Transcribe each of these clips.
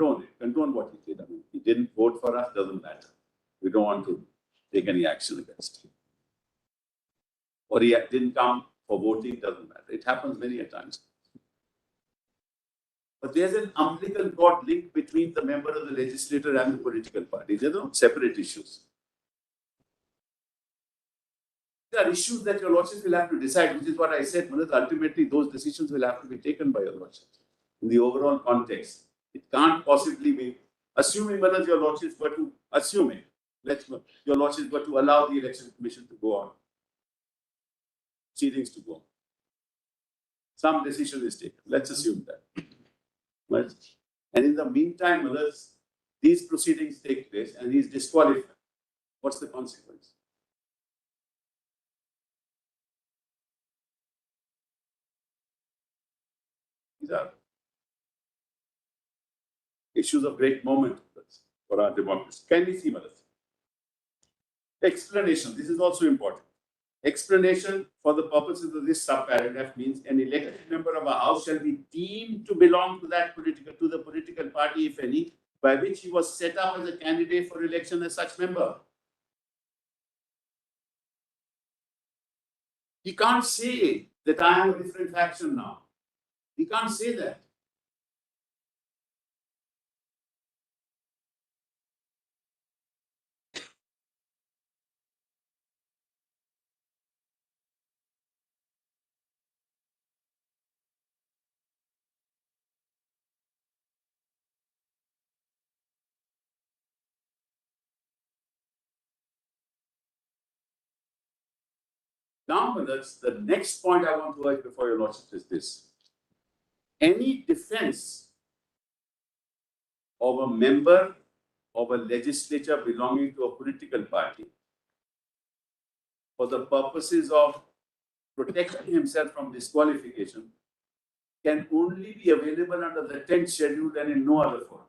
condone it. Condone what he did. I mean, he didn't vote for us, doesn't matter. We don't want to take any action against him. Or he didn't come for voting, doesn't matter. It happens many a times. But there's an umbilical cord link between the member of the legislature and the political party. They're not separate issues. There are issues that your lordships will have to decide, which is what I said. Ultimately, those decisions will have to be taken by your lordships in the overall context. It can't possibly be, assuming whether your lordships were to, your lordships were to allow the election commission to go on, proceedings to go on. Some decision is taken. Let's assume that. Right? And in the meantime, these proceedings take place and he is disqualified. What's the consequence? These are issues of great moment for our democracy. Can we see, Malas? Explanation. This is also important. Explanation for the purposes of this subparagraph means an elected member of a house shall be deemed to belong to the political party, if any, by which he was set up as a candidate for election as such member. He can't say that I am a different faction now. He can't say that. Now, the next point I want to urge before your lordship is this. Any defense of a member of a legislature belonging to a political party for the purposes of protecting himself from disqualification can only be available under the 10th schedule and in no other form.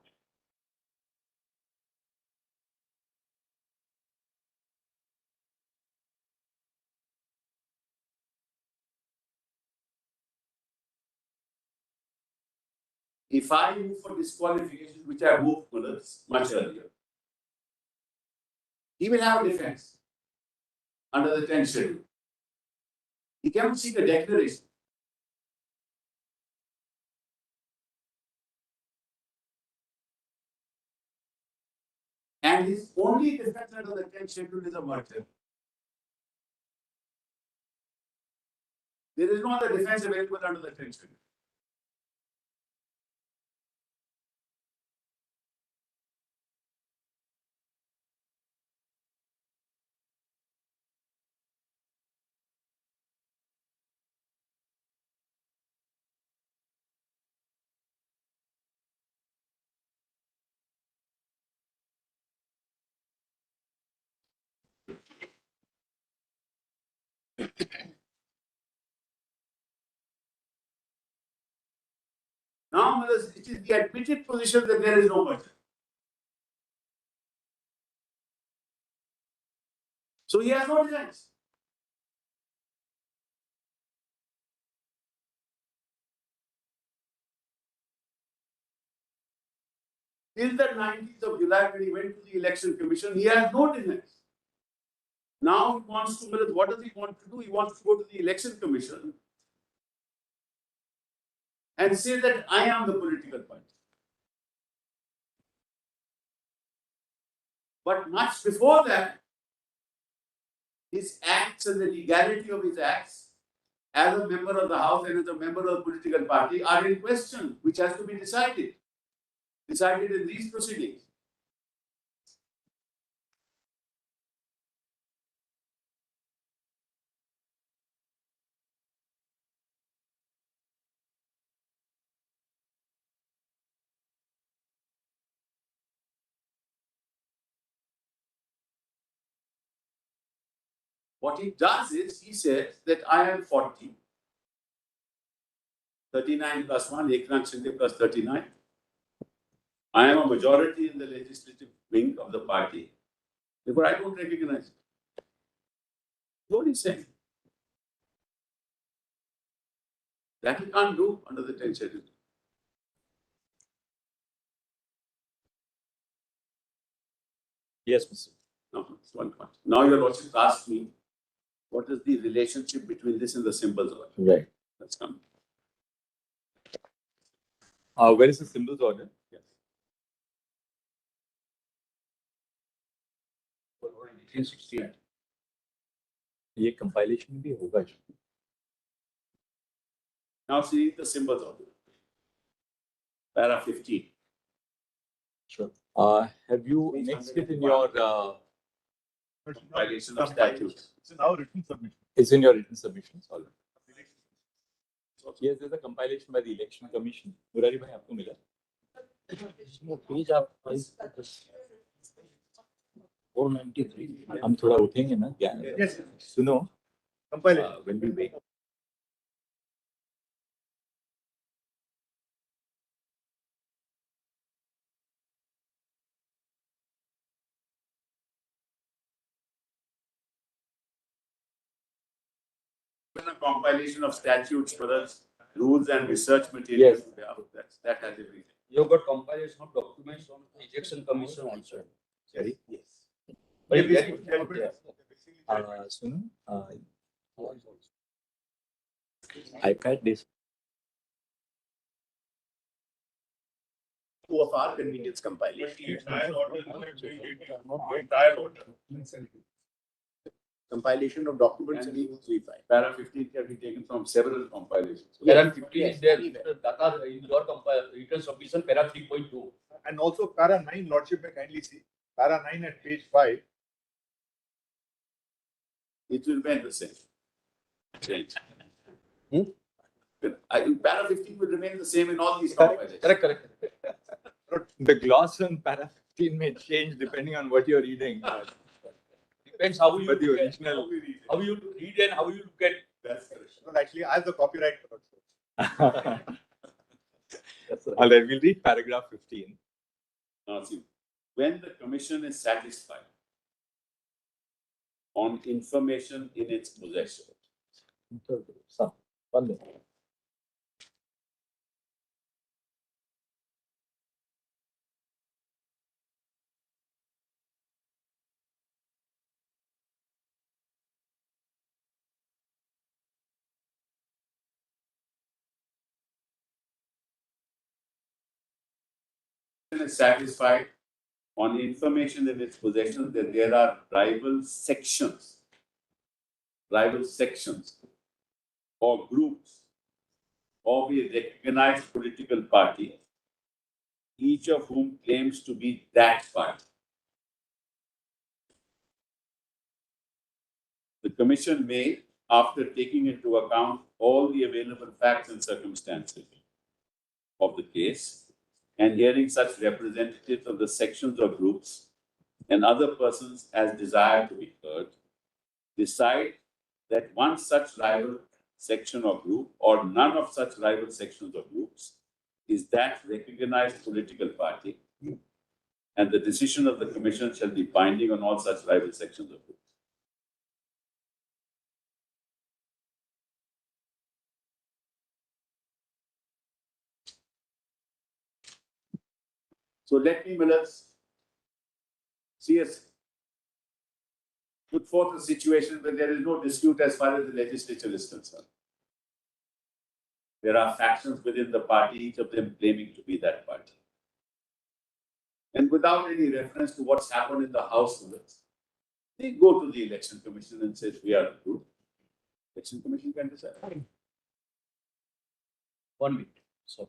If I move for disqualification, which I moved much earlier, he will have a defense under the 10th schedule. He cannot seek a declaration. And his only defense under the 10th schedule is a merger. There is no other defense available under the 10th schedule. Now, it is the admitted position that there is no merger. So he has no defense. Till the 19th of July, when he went to the election commission, he has no defense. Now he wants to, what does he want to do? He wants to go to the election commission and say that I am the political party. But much before that, his acts and the legality of his acts as a member of the House and as a member of the political party are in question, which has to be decided in these proceedings. What he does is, he says that I am 40, 39 plus 1, Eknath Shinde plus 39. I am a majority in the legislative wing of the party. Therefore, I don't recognize it. What he's saying. That he can't do under the 10th schedule. Yes, Mr. No, it's one point. Now your lordship asked me, what is the relationship between this and the symbols order? Right. Let's come. Where is the symbols order? Yes. 1868. ये compilation भी होगा. Now see the symbols order. Para 15. Sure. Have you next it in your Compilation of statutes. It's in our written submission. it's in your written submissions? All right. Yes, there's a compilation by the Election Commission. Murari bhai, आपको मिला? Page आप 493. हम थोड़ा उठेंगे ना क्या? Yes. सुनो. Compilation. When we wake. A compilation of statutes for us, rules and research materials. Yes. That has everything. You got compilation of documents from Election Commission also. Sorry. Yes. सुनो. iPad this. Two of our convenience compilation. Compilation of documents in 35. Para 15 can be taken from several compilations. Para 15 is there. Data in your written submission, para 3.2. And also para 9, Lordship may kindly see. Para 9 at page 5. It will remain the same. Change. Para 15 will remain the same in all these compilations. Correct. The gloss on para 15 may change depending on what you're reading. Depends how you But the look at, original. how you read and how you look at. That's correct. No, actually, I have the copyright. All right, we'll read paragraph 15. Now see, when the commission is satisfied on information in its possession, One minute. is satisfied on information in its possession that there are rival sections or groups of a recognized political party, each of whom claims to be that party. The Commission may, after taking into account all the available facts and circumstances of the case, and hearing such representatives of the sections or groups and other persons as desired to be heard, decide that one such rival section or group or none of such rival sections or groups is that recognized political party, and the decision of the Commission shall be binding on all such rival sections or groups. So let me, Millers, see us put forth a situation where there is no dispute as far as the legislature is concerned. There are factions within the party, each of them claiming to be that party. And without any reference to what's happened in the House, they go to the Election Commission and say, we are the group. Election Commission can decide. 1 minute. So.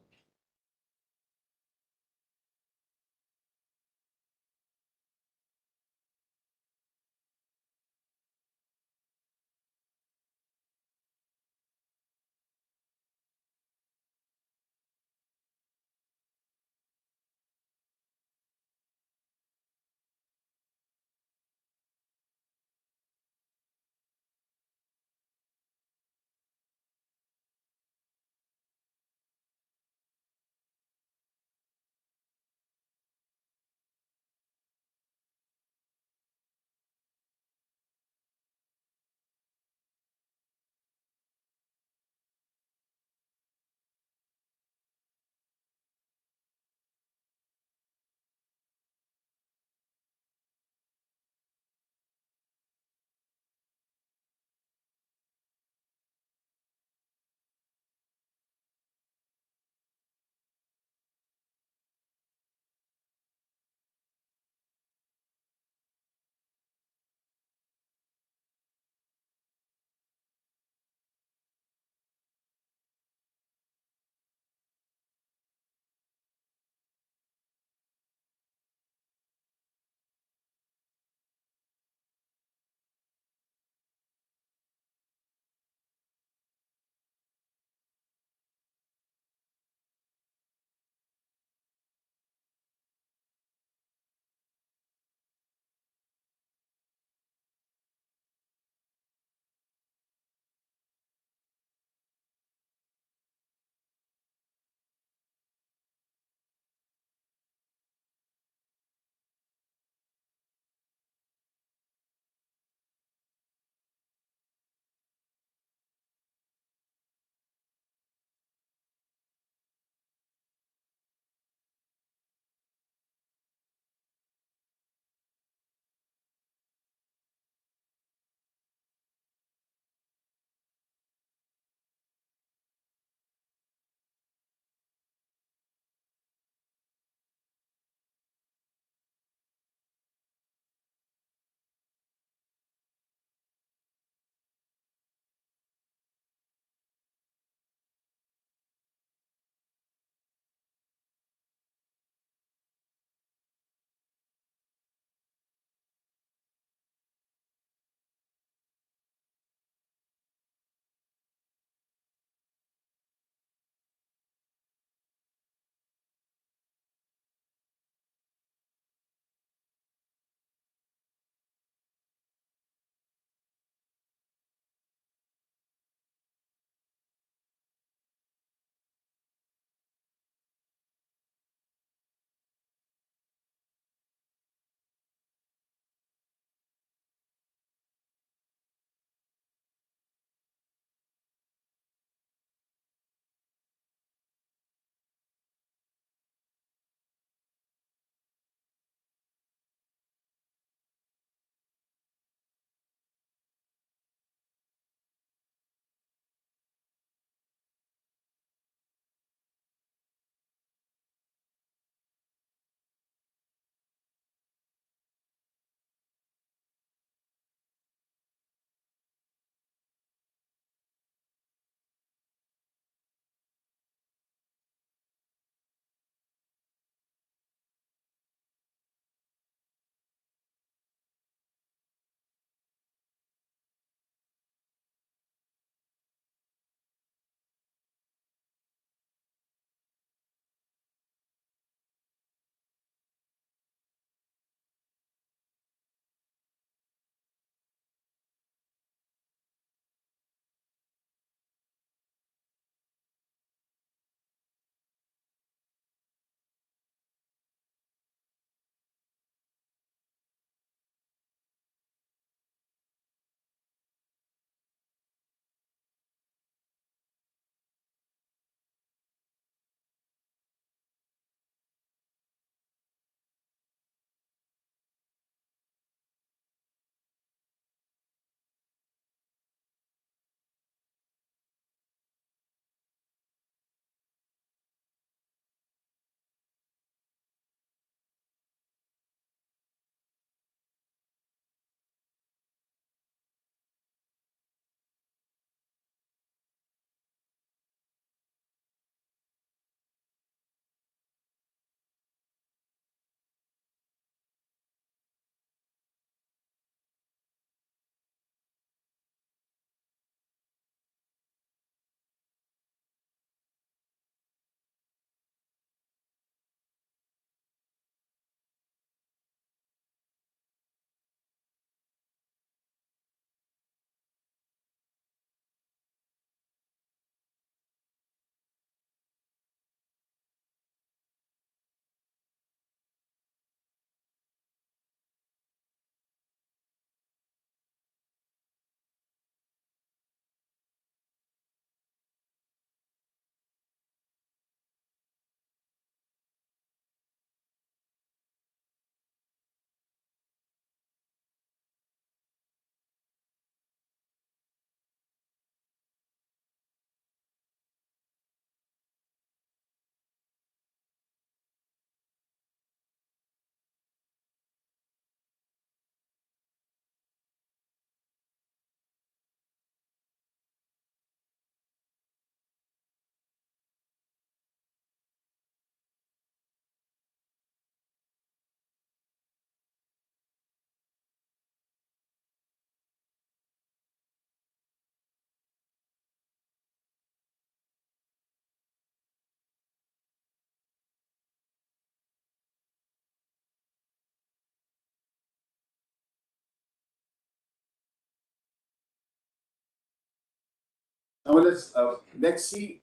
Now let's see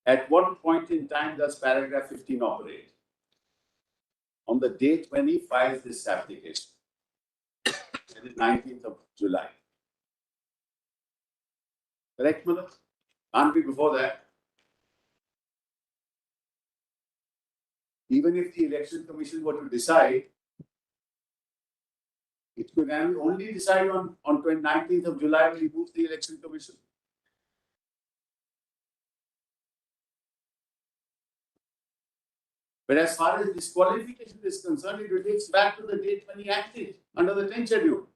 at what point in time does paragraph 15 operate? On the date when he files this application, that is 19th of July. Correct, Manoj? Can't be before that. Even if the election commission were to decide, it could only decide on 19th of July when he moves the election commission. But as far as disqualification is concerned, it relates back to the date when he acted under the 10th schedule,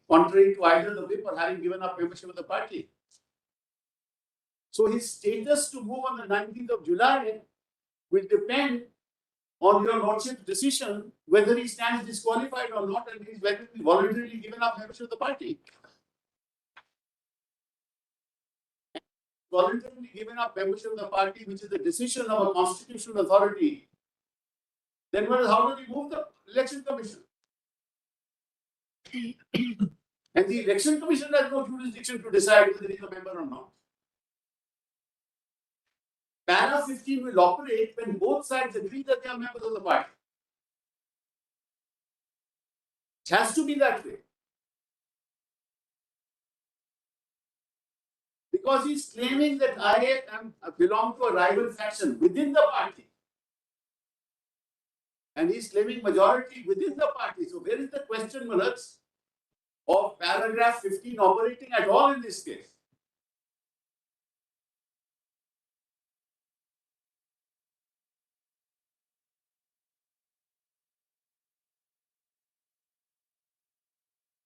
contrary to either the whip or having given up membership of the party. So his status to move on the 19th of July will depend on your lordship's decision whether he stands disqualified or not, and he's whether he voluntarily given up membership of the party. Voluntarily given up membership of the party, which is the decision of a constitutional authority, then how do we move the election commission? And the election commission has no jurisdiction to decide whether he is a member or not. Para 15 will operate when both sides agree that they are members of the party. It has to be that way. Because he's claiming that I belong to a rival faction within the party. And he's claiming majority within the party. So where is the question, Malaks, of paragraph 15 operating at all in this case?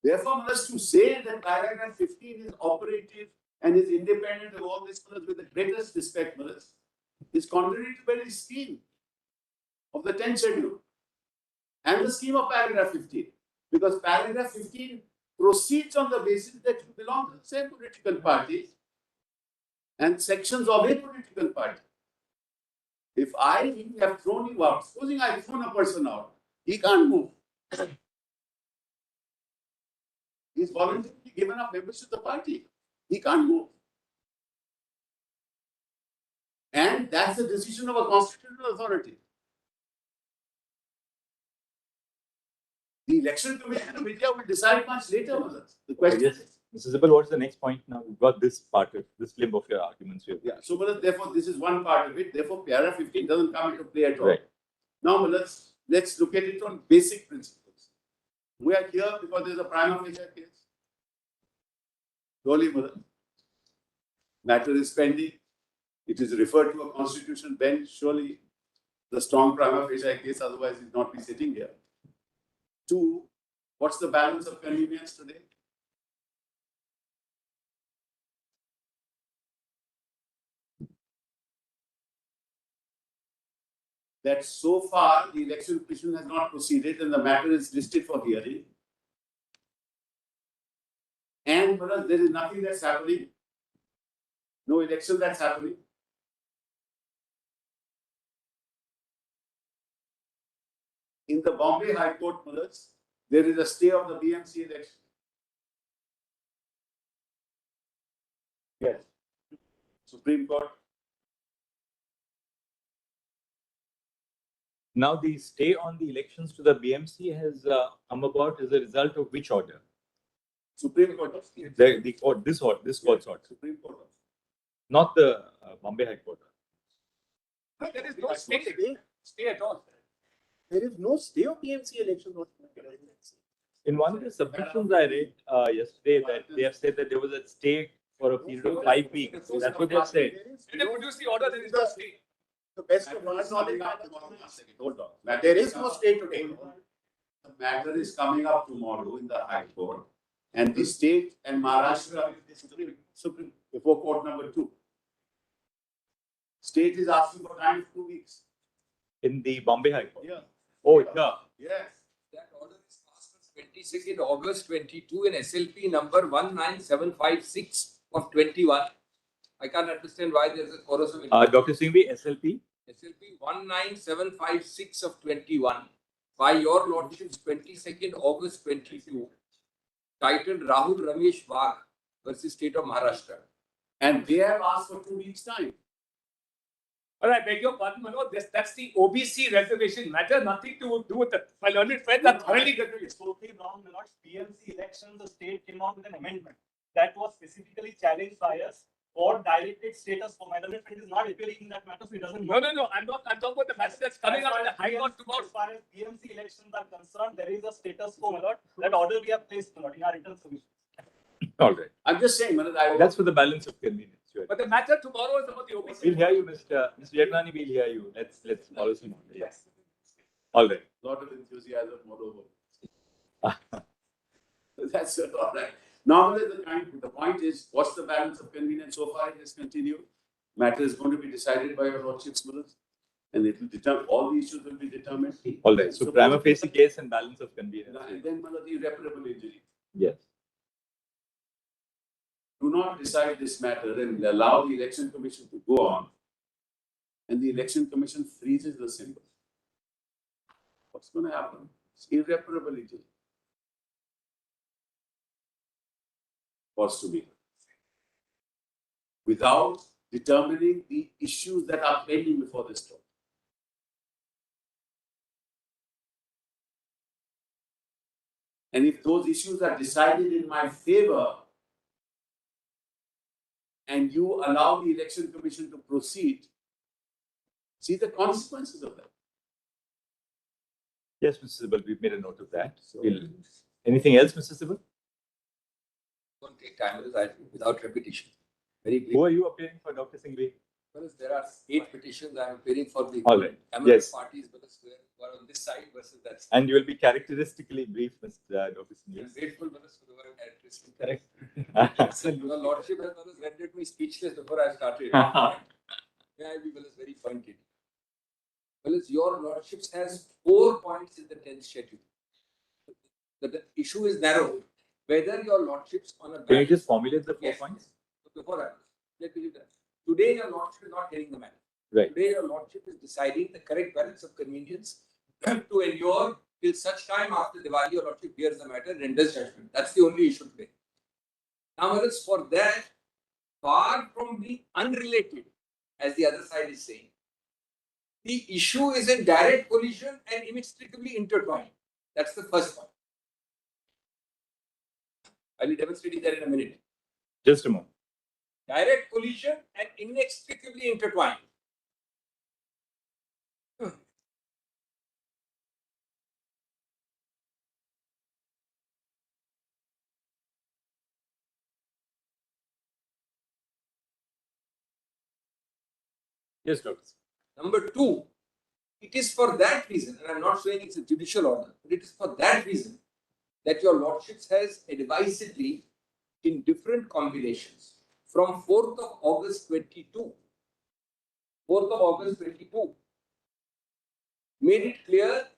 Therefore, Malaks, to say that paragraph 15 is operative and is independent of all this, Malaks, with the greatest respect, Malaks, is contrary to the very scheme of the 10th schedule and the scheme of paragraph 15. Because paragraph 15 proceeds on the basis that you belong to the same political party and sections of a political party. If I have thrown you out, supposing I have thrown a person out, he can't move. He's voluntarily given up membership of the party. He can't move. And that's the decision of a constitutional authority. The election commission of India will decide much later. The question Yes. Mr. Zippel, what's the next point now? We've got this part of this limb of your arguments here. Yeah. So, therefore, this is one part of it. Therefore, paragraph 15 doesn't come into play at all. Right. Now, let's look at it on basic principles. We are here because there's a prima facie case. Surely, matter is pending. It is referred to a constitutional bench. Surely, the strong prima facie case, otherwise, he'd not be sitting here. 2, what's the balance of convenience today? That so far the election commission has not proceeded and the matter is listed for hearing. And there is nothing that's happening. No election that's happening. In the Bombay High Court, there is a stay of the BMC election. Yes. Supreme Court. Now, the stay on the elections to the BMC has come about as a result of which order? Supreme Court. The court, this court's order. Supreme Court. Not the Bombay High Court. No, there is no stay at all. There is no stay of PMC election. In one of the submissions I read yesterday, that they have said that there was a stay for a period of 5 weeks. That's what they have said. When they produce the order, there is no stay. The best of our knowledge, Hold on. there is no stay today. The matter is coming up tomorrow in the High Court, and the state and Maharashtra Supreme before court number 2. State is asking for time of 2 weeks. In the Bombay High Court. Yeah. Oh, yeah. Yes. That order is passed on 22nd August 22 in SLP number 19756 of 21. I can't understand why there is a chorus of Dr. Singhvi, SLP. SLP 19756 of 21 by your lordship's 22nd August 22, titled Rahul Ramesh Wagh versus State of Maharashtra. And they have asked for 2 weeks' time. But I beg your pardon, Manoj, that's the OBC reservation matter, nothing to do with it. My learned friends are thoroughly It's totally wrong. The last PMC elections, the state came out with an amendment that was specifically challenged by us for directed status for my learned friend is not appearing in that matter, so he doesn't. No, I'm talking about the matter that's coming up in the High Court tomorrow. As far as PMC elections are concerned, there is a status quo, my lord. That order we have placed, my lord, in our written submission. All right. I'm just saying, Manoj, That's for the balance of convenience. Sure. But the matter tomorrow is about the OBC. We'll hear you, Mr. Yadnani, we'll hear you. Let's follow some order. Yes. All right. lot of enthusiasm, moreover. That's all right. Normally, the point is, what's the balance of convenience? So far, it has continued. Matter is going to be decided by your lordship's Manoj, and it will determine, all the issues will be determined. All right. So prima facie case and balance of convenience. And then, Manoj, irreparable injury. Yes. Do not decide this matter and allow the election commission to go on, and the election commission freezes the symbol. What's going to happen? It's irreparable injury. Was to be. Without determining the issues that are pending before this court. And if those issues are decided in my favor, and you allow the election commission to proceed, see the consequences of that. Yes, Mr. Sibal, we've made a note of that. So- Anything else, Mr. Sibal? Don't take time without repetition. Very brief. Who are you appearing for, Dr. Singhvi? Because there are 8 petitions I am appearing for the All right. eminent Yes. parties, because who are on this side versus that side. And you will be characteristically brief, Mr. Dr. I am Singhvi. grateful for the word characteristic. Correct. Your lordship has always rendered me speechless before I started. Yeah, I be very pointed. Well, your lordships has 4 points in the 10th schedule. The issue is narrow. Whether your lordships on a Can you just formulate the 4 Yes. points? Before I let me do that. Today, your lordship is not hearing the matter. Right. Today, your lordship is deciding the correct balance of convenience to endure till such time after Diwali, your lordship hears the matter and renders judgment. That's the only issue today. Now, whereas for that, far from being unrelated, as the other side is saying, the issue is in direct collision and inextricably intertwined. That's the first point. I'll be demonstrating that in a minute. Just a moment. Direct collision and inextricably intertwined. Yes, Dr. Number 2, it is for that reason, and I'm not saying it's a judicial order, but it is for that reason that your lordships has advisedly, in different combinations, from 4th of August 22, made it clear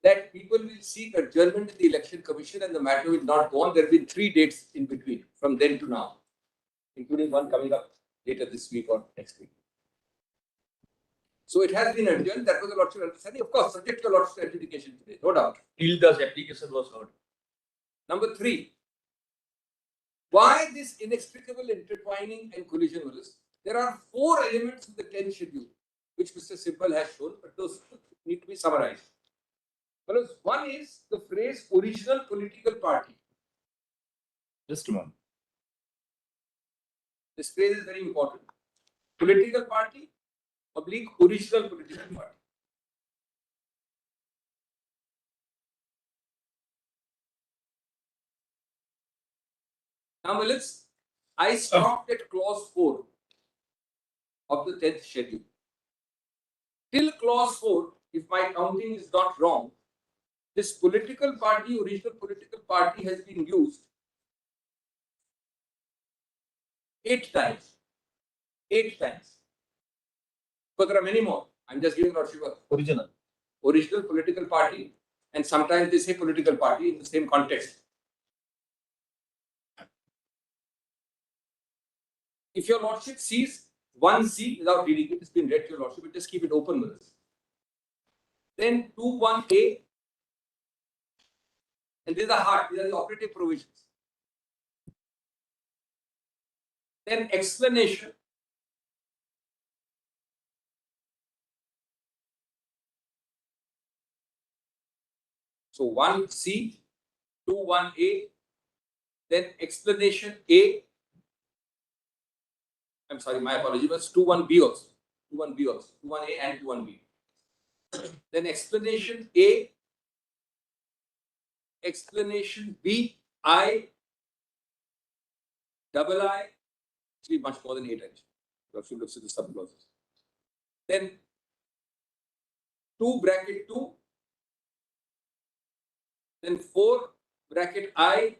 that people will seek adjournment in the election commission and the matter will not go on. There have been 3 dates in between from then to now, including one coming up later this week or next week. So it has been adjourned. That was the lordship understanding. Of course, subject to lordship adjudication today, no doubt. Till the application was heard. Number 3, why this inextricable intertwining and collision was? There are 4 elements of the 10th schedule, which Mr. Simple has shown, but those need to be summarized. One is the phrase original political party. Just a moment. This phrase is very important. Political party, oblique original political party. Now, I stopped at clause 4 of the 10th schedule. Till clause 4, if my counting is not wrong, this political party, original political party, has been used 8 times. 8 times. But there are many more. I'm just giving lordship original political party, and sometimes they say political party in the same context. If your lordship sees 1C without reading it, it's been read to your lordship, but just keep it open with us. Then 2(1)(a), and these are hard, these are the operative provisions. then explanation, so 1C, 21A, then explanation A. I'm sorry, my apology, was 21B also. 21B also. 21A and 21B. Then explanation A, explanation B, I, double I, actually much more than 8 actually. You have to look at the sub-clauses. Then 2 bracket 2, then 4 bracket I,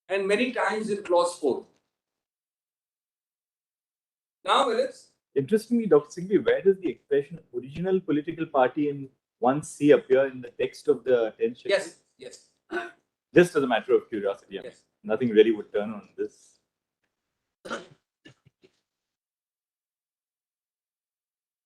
and many times in clause 4. Now let's. Interestingly, Dr. Singhvi, where does the expression original political party in 1C appear in the text of the 10th schedule? Yes, yes, Just as a matter of curiosity, I mean, yes. nothing really would turn on this.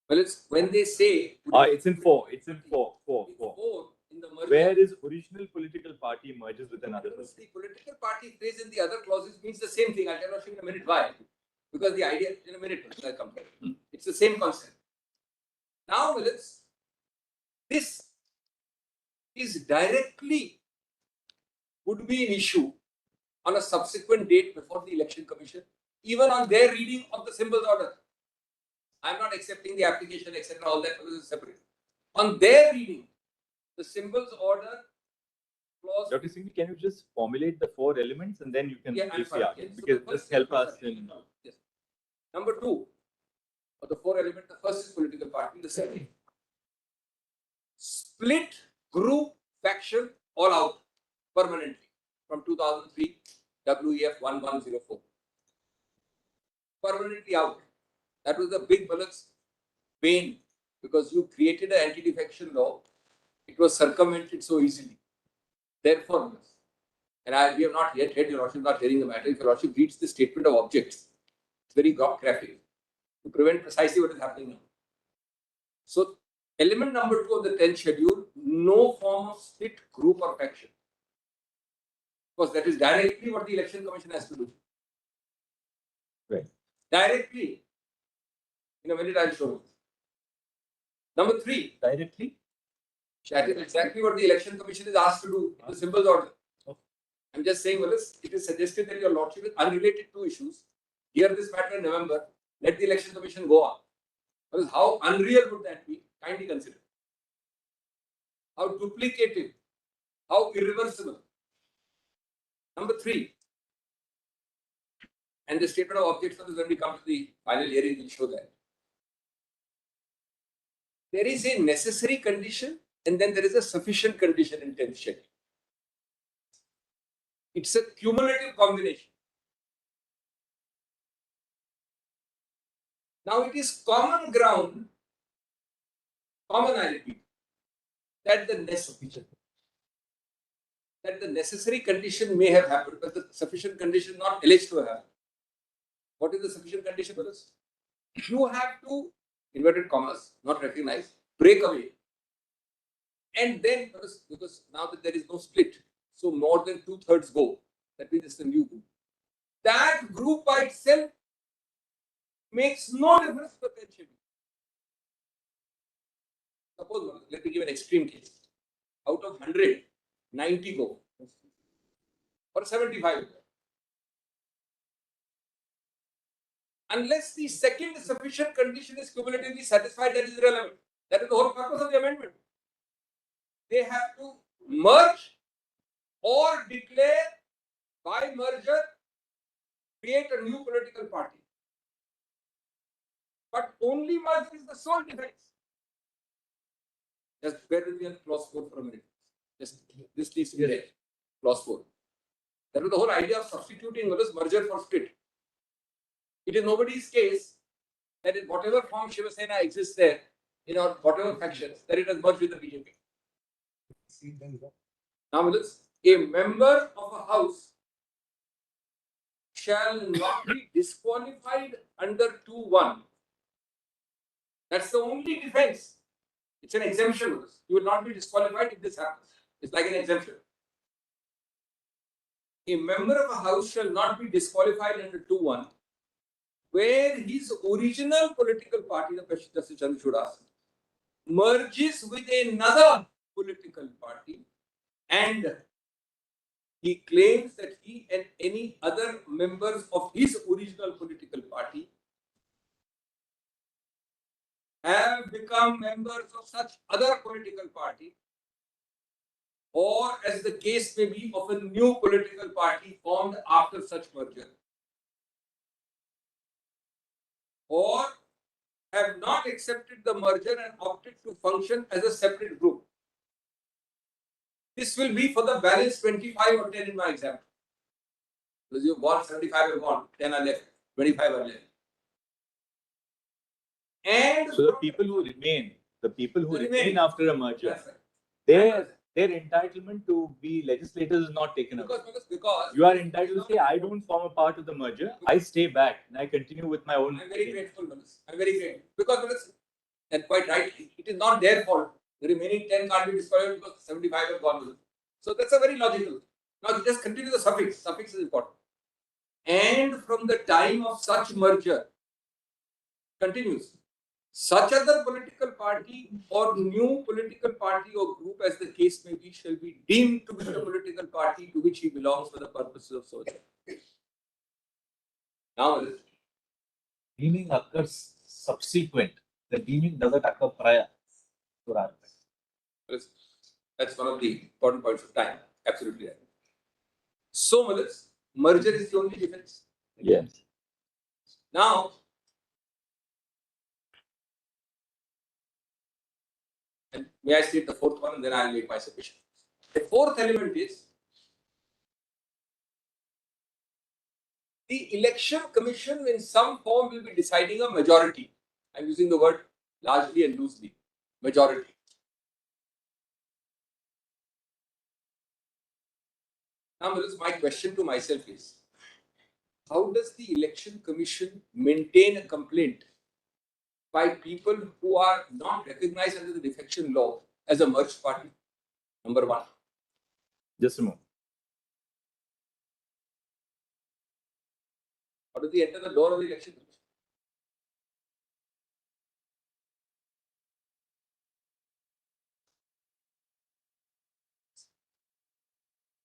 Well, it's when they say. It's in 4. It's in 4. 4. 4. 4 in the merger. Where is original political party merges with another? The political party phrase in the other clauses means the same thing. I'll tell you in a minute why. Because the idea in a minute I'll come to it. It's the same concept. Now, Willis, this is directly would be an issue on a subsequent date before the election commission, even on their reading of the symbols order. I'm not accepting the application, etc. All that is separate. On their reading, the symbols order clause. Dr. Singhvi, can you just formulate the 4 elements and then you can Yeah, I'm briefly sorry. argue? Yes. So Because the just first help is- us in. Yes. Number 2, of the 4 elements, the first is political party, the second. Split group faction all out permanently from 2003 WEF 1104. Permanently out. That was the big bullets pain because you created an anti-defection law. It was circumvented so easily. Therefore, and we have not yet heard, Your Lordship not hearing the matter. If Your Lordship reads the statement of objects, it's very graphic to prevent precisely what is happening now. So, element number 2 of the 10th schedule, no form of split group or faction. Because that is directly what the election commission has to do. Right. Directly. In a minute, I'll show you. Number 3. Directly? That is exactly what the election commission is asked to do in the symbols order. Okay. I'm just saying, Willis, it is suggested that Your Lordship is unrelated to issues. Hear this matter in November. Let the election commission go on. Because how unreal would that be? Kindly consider. How duplicative. How irreversible. Number 3. And the statement of objects when we come to the final hearing will show that. There is a necessary condition and then there is a sufficient condition in 10th schedule. It's a cumulative combination. Now it is common ground, common I repeat, that the necessary condition may have happened, but the sufficient condition not alleged to have happened. What is the sufficient condition for this? You have to, inverted commas, not recognize, break away. And then, because now that there is no split, so more than 2/3 go. That means it's a new group. That group by itself makes no difference to the 10th schedule. Suppose, let me give an extreme case. Out of 100, 90 go. Or 75 go. Unless the second sufficient condition is cumulatively satisfied, that is irrelevant. That is the whole purpose of the amendment. They have to merge or declare by merger, create a new political party. But only merger is the sole defense. Just bear with me on clause 4 for a minute. Just this needs to be read. Clause 4. That was the whole idea of substituting merger for split. It is nobody's case that in whatever form Shiva Sena exists there, in our whatever factions, that it has merged with the BJP. Now, a member of a house shall not be disqualified under 2(1). That's the only defense. It's an exemption. You will not be disqualified if this happens. It's like an exemption. a member of a house shall not be disqualified under 2(1), where his original political party, the question Justice Chandra should ask, merges with another political party, and he claims that he and any other members of his original political party have become members of such other political party, or as the case may be, of a new political party formed after such merger, or have not accepted the merger and opted to function as a separate group. This will be for the balance 25 or 10 in my example. Because you want 75 are gone, 10 are left, 25 are left. And So the people who remain, after a merger, That's right. their entitlement to be legislators is not taken away. Because You are entitled to say, I don't form a part of the merger. I stay back and I continue with my own. I'm very grateful, Manas. I'm very grateful. Because, Manas, and quite right, it is not their fault. The remaining 10 can't be disqualified because 75 have gone with it. So that's a very logical. Now just continue the suffix. Suffix is important. And from the time of such merger, continues, such other political party or new political party or group, as the case may be, shall be deemed to be the political party to which he belongs for the purposes of sojourn. Now, Deeming occurs subsequent. The deeming doesn't occur prior to that. that's one of the important points of time. Absolutely right. So, Malas, merger is the only difference. Yes. Now, and may I state the fourth one and then I'll make my submission. The fourth element is the election commission in some form will be deciding a majority. I'm using the word largely and loosely. Majority. Now, Malas, my question to myself is, how does the election commission maintain a complaint by people who are not recognized under the defection law as a merged party? Number one. Just a moment. How do they enter the door of the election commission?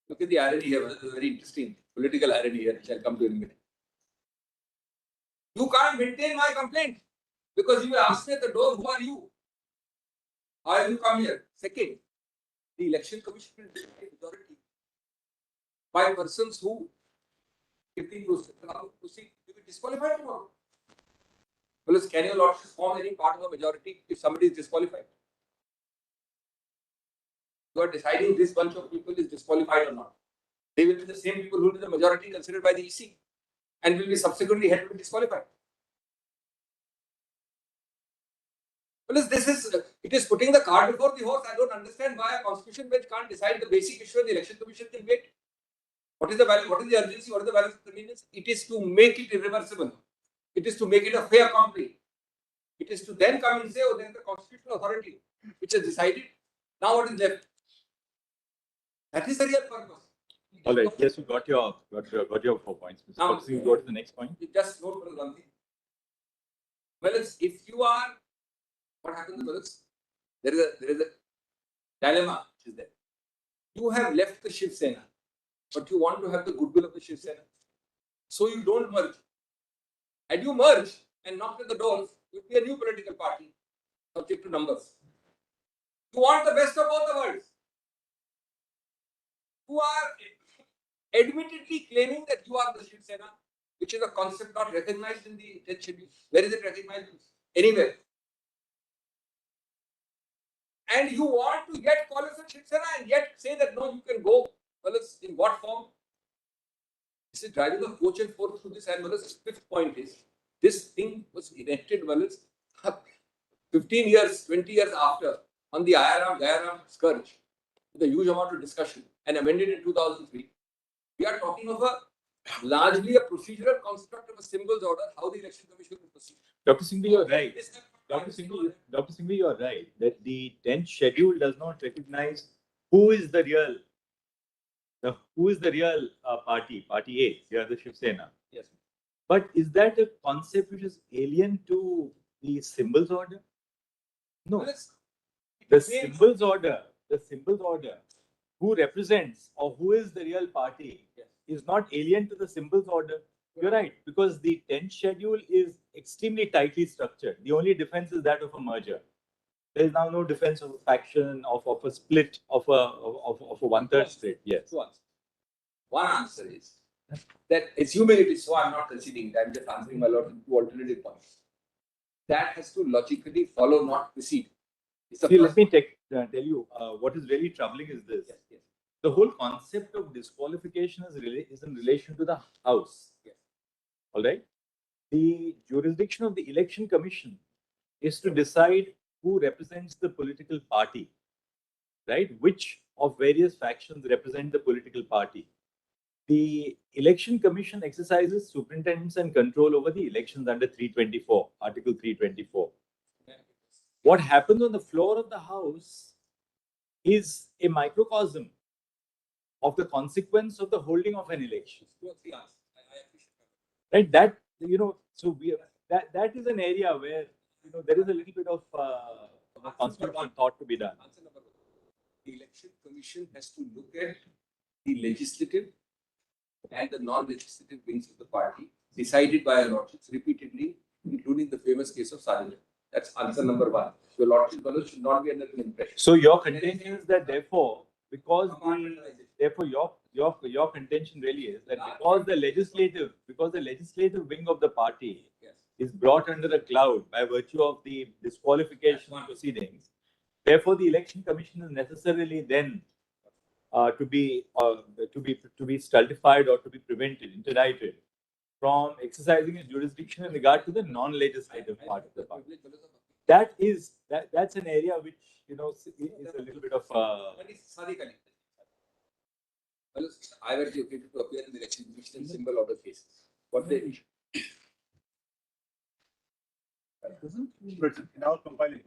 Look at the irony here. This is very interesting political irony here, which I'll come to in a minute. You can't maintain my complaint because you will ask me at the door, who are you? How have you come here? Second, the election commission will decide majority by persons who, if they proceed, you will disqualify tomorrow. Well, can your lordship form any part of a majority if somebody is disqualified? You are deciding this bunch of people is disqualified or not. They will be the same people who will be the majority considered by the EC and will be subsequently held to be disqualified. Well, it is putting the cart before the horse. I don't understand why a constitution bench can't decide the basic issue and the election commission can wait. What is the value? What is the urgency? What is the balance of convenience? It is to make it irreversible. It is to make it a fait accompli. It is to then come and say, oh, there is the constitutional authority which has decided. Now what is left? That is the real purpose. All right. Yes, you got your 4 points. Mr. Now, Fox, you go to the next point. You just note for one thing. Well, if you are, what happens? Well, there is a dilemma which is there. You have left the Shiv Sena, but you want to have the goodwill of the Shiv Sena. So you don't merge. Had you merged and knocked at the doors, it would be a new political party, subject to numbers. You want the best of both the worlds. Who are admittedly claiming that you are the Shiv Sena, which is a concept not recognized in the 10th schedule. Where is it recognized? Anywhere. And you want to yet call us a Shiv Sena and yet say that no, you can go. Well, in what form? This is driving a coach and four through this. And Wallace's fifth point is, this thing was enacted, Wallace, 15 years, 20 years after, on the Ayaram scourge, with a huge amount of discussion, and amended in 2003. We are talking of largely a procedural construct of a symbols order, how the election commission will proceed. Dr. Singhvi, you're right. Dr. Singhvi, you're right that the 10th schedule does not recognize who is the real Now, who is the real party? Party A, you are the Shiv Sena. Yes. But is that a concept which is alien to the symbols order? No. Well, it's- The symbols order, who represents or who is the real party is not alien to the symbols order. You're right, because the 10th schedule is extremely tightly structured. The only difference is that of a merger. There is now no defense of a faction, of a split, of a one-third split. Yes. Two answers. One answer is that assuming it is so, I'm not conceding that, I'm just answering my lot two alternative points. That has to logically follow, not precede. It's the See, let first me one. tell you what is really troubling is this. Yes, yes. The whole concept of disqualification is in relation to the House. Yes. All right. The jurisdiction of the Election Commission is to decide who represents the political party, right? Which of various factions represent the political party. The Election Commission exercises superintendence and control over the elections under 324, Article 324. What happens on the floor of the House is a microcosm of the consequence of the holding of an election. Two or three answers. I appreciate that. Right? That, so that is an area where, there is a little bit of a constitutional thought to be done. Answer number one. The Election Commission has to look at the legislative and the non-legislative wings of the party, decided by your lordships repeatedly, including the famous case of Saranja. That's answer number one. Your lordship should not be under the impression. So your contention is that therefore, because your contention really is that because the legislative wing of the party Yes. is brought under a cloud by virtue of the disqualification proceedings, therefore the Election Commission is necessarily then to be stultified or to be prevented, interdicted from exercising its jurisdiction in regard to the non-legislative part of the party. That's an area which is a little bit of Well, I were to appear in the Election Commission in symbol order cases. What they issue? In our compiling.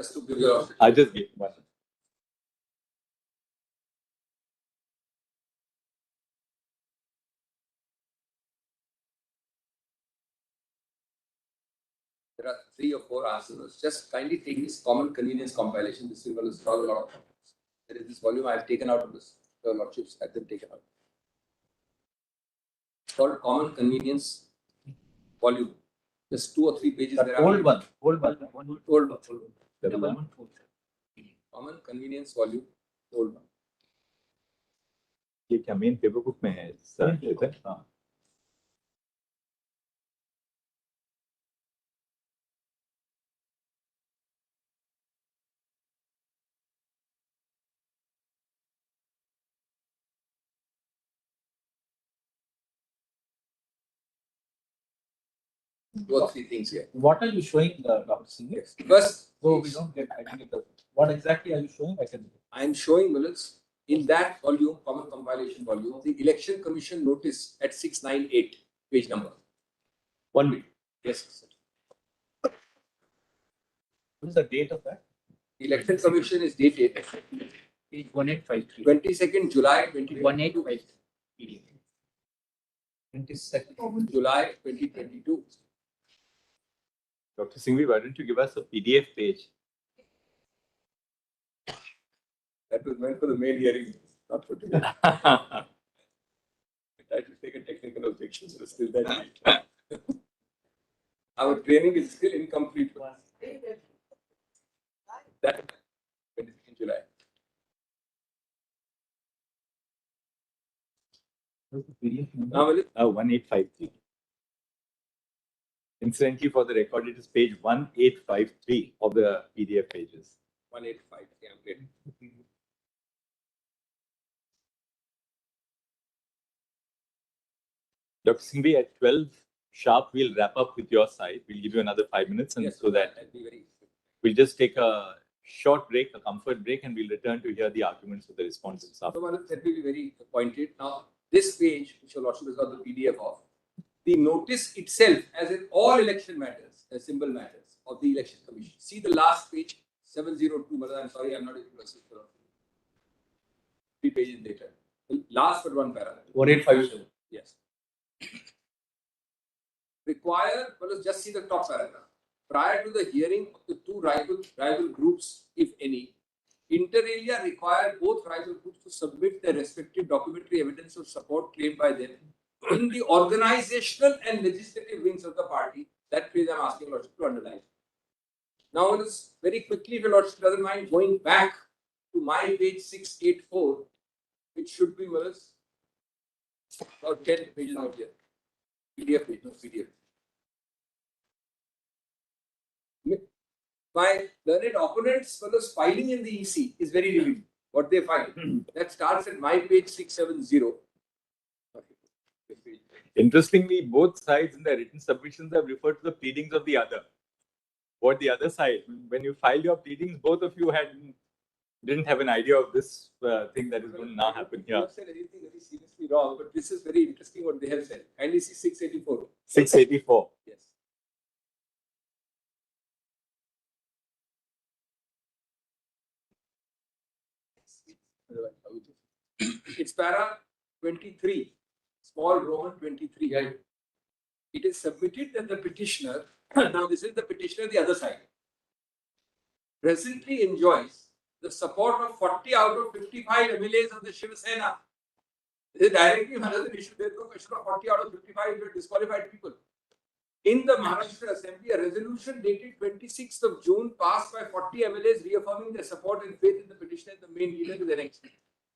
Just to give you I just give one. there are 3 or 4 answers. Just kindly take this common convenience compilation. This will solve a lot of problems. There is this volume I have taken out of this. Your lordships had them taken out. It's called common convenience volume. Just 2 or 3 pages. The There are old one, old one. Old one. The one. Common convenience volume. Old one. ये क्या main paper book में है sir? हाँ. Two or 3 things here. What are you showing, Dr. Singh? Yes. First, So we don't get, I think it does. What exactly are you showing? I can. I am showing Willis in that volume, common compilation volume, the Election Commission notice at 698, page number. 1 minute. Yes, sir. What is the date of that? Election Commission is dated Page 1853. 22nd July 2022. 1853. 22nd. July 2022. Dr. Singhvi, why don't you give us a PDF page? That was meant for the main hearing, not for today. That's I should take a technical objection, so still that. Our training is still incomplete. That 22nd July. What's the PDF number? Now, Willis, 1853. Incidentally, for the record, it is page 1853 of the PDF pages. 185. Yeah, great. Dr. Singhvi, at 12 sharp, we'll wrap up with your side. We'll give you another 5 minutes, and Yes, so that I'll be very. we'll just take a short break, a comfort break, and we'll return to hear the arguments of the respondents So, after. Willis, let me be very pointed. Now, this page, which your lordship has got the PDF of, the notice itself, as in all election matters, the symbol matters of the Election Commission. See the last page, 702. Mother, I'm sorry, I'm not able to assist. 3 pages later. The last but one paragraph. 1857. Yes. Require, well, let's just see the top paragraph. Prior to the hearing of the 2 rival groups, if any, inter alia require both rival groups to submit their respective documentary evidence of support claimed by them in the organizational and legislative wings of the party. That phrase I'm asking Lordship to underline. Now, let's very quickly, if your Lordship doesn't mind, going back to my page 684, which should be Willis, about 10 pages out here. PDF page, no PDF. My learned opponents, Willis, filing in the EC is very revealing. What they file. That starts at my page 670. Interestingly, both sides in their written submissions have referred to the pleadings of the other. What the other side, when you filed your pleadings, both of you didn't have an idea of this thing that is going to now happen You here. have said anything very seriously wrong, but this is very interesting what they have said. Kindly see 684. 684. Yes. It's para 23, small Roman 23. Yeah. It is submitted that the petitioner, now this is the petitioner, the other side, presently enjoys the support of 40 out of 55 MLAs of the Shiv Sena. This is directly another issue. There is no question of 40 out of 55 disqualified people. In the Maharashtra Assembly, a resolution dated 26th of June passed by 40 MLAs reaffirming their support and faith in the petitioner and the main leader is annexed.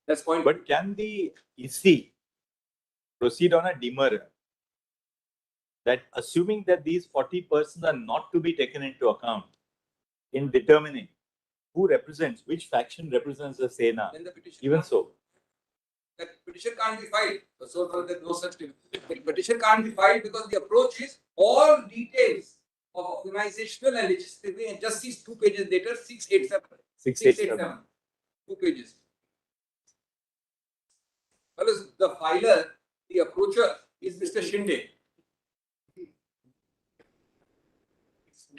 That's point. But can the EC proceed on a demurrer that assuming that these 40 persons are not to be taken into account in determining who represents, which faction represents the Sena, Then the petition even so? that petition can't be filed. So far, there's no such thing. The petition can't be filed because the approach is all details of organizational and legislative, and just these 2 pages later, 687. 687. 2 pages. Well, the filer, the approacher is Mr. Shinde.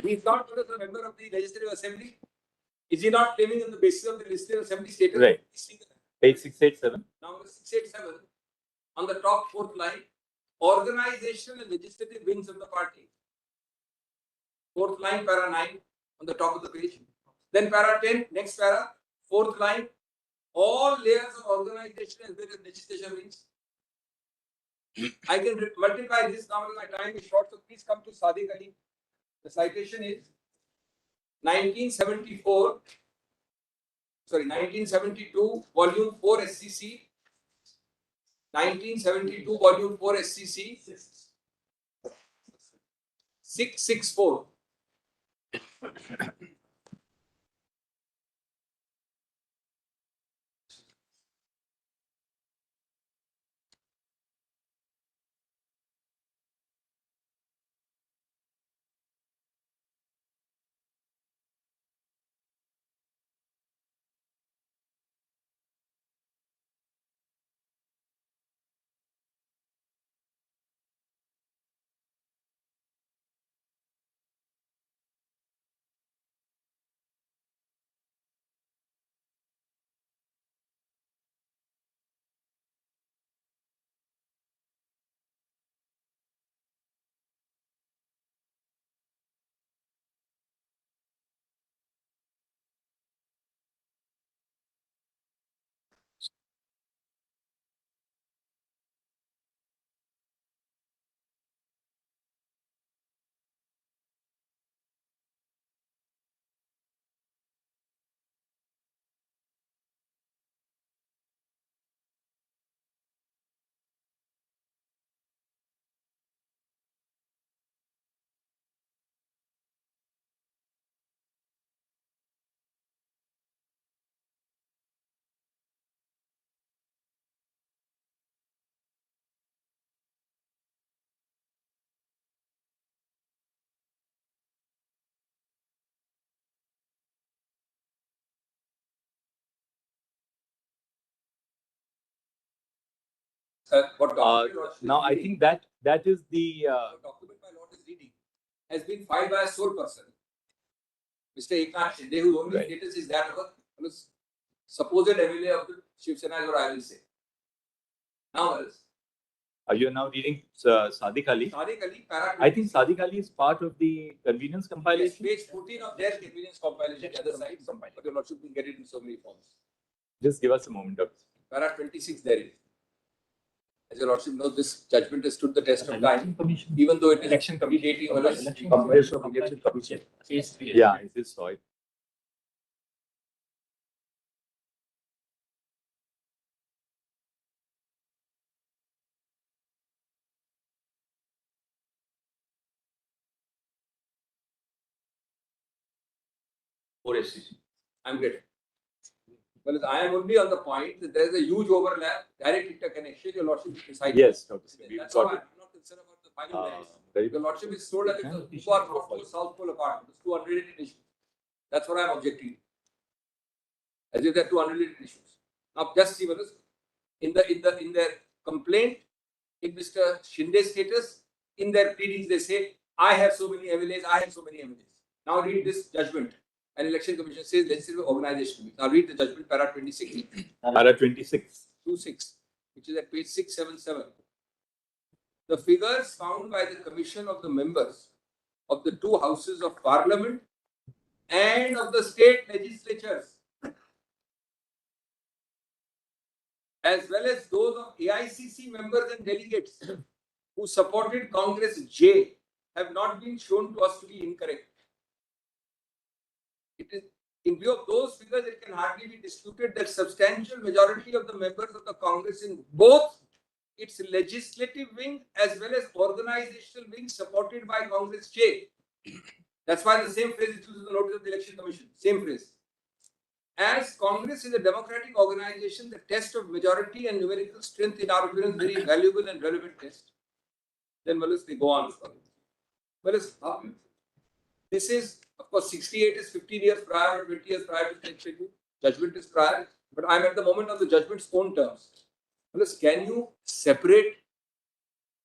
He's not a member of the Legislative Assembly. Is he not claiming on the basis of the listed assembly status? Right. Page 687. Now, 687, on the top fourth line, organizational and legislative wings of the party. Fourth line, para 9, on the top of the page. Then para 10, next para, fourth line, all layers of organization as well as legislative wings. I can multiply this now, my time is short, so please come to Sadiq Ali. The citation is 1972, volume 4 SCC. 1972, volume 4 SCC. 664. Now, I think that is the document my lord is reading has been filed by a sole person, Mr. Eknath Shinde, whose only Right. status is that of a supposed MLA of the Shiv Sena, is what I will say. Now, you're now reading Sadiq Ali. Sadiq Ali, para I think Sadiq Ali is part of the convenience yes, compilation. page 14 of their convenience compilation, the other side, but your lordship will get it in so many forms. Just give us a moment of. Para 26 there is. As your lordship knows, this judgment has stood the test of time, even though it is Election communicating on us. Election Compilation of election commission. Yeah, I just saw it. I'm getting. Well, I am only on the point that there is a huge overlap, direct interconnection. Your lordship is deciding. Yes, Dr. Singh, we've That's got why it. I'm not concerned about the final merits. Very Your lordship is told that it's a far North Pole, South Pole apart. It's two unrelated issues. That's what I'm objecting to. As if they're two unrelated issues. Now, just see what is in their complaint, in Mr. Shinde's status, in their pleadings, they say, I have so many MLAs, I have so many MLAs. Now read this judgment. An election commission says legislative organization. Now read the judgment, para 26. Para 26. 26, which is at page 677. The figures found by the commission of the members of the two houses of parliament and of the state legislatures, as well as those of AICC members and delegates who supported Congress J, have not been shown to us to be incorrect. It is in view of those figures, it can hardly be disputed that substantial majority of the members of the Congress in both its legislative wing as well as organizational wing supported by Congress J. That's why the same phrase is used in the notice of the Election Commission. Same phrase. As Congress is a democratic organization, the test of majority and numerical strength, in our opinion, is very valuable and relevant test. Then, they go on. This is, of course, 68 is 15 years prior or 20 years prior to state schedule. Judgment is prior, but I'm at the moment on the judgment's own terms. Can you separate?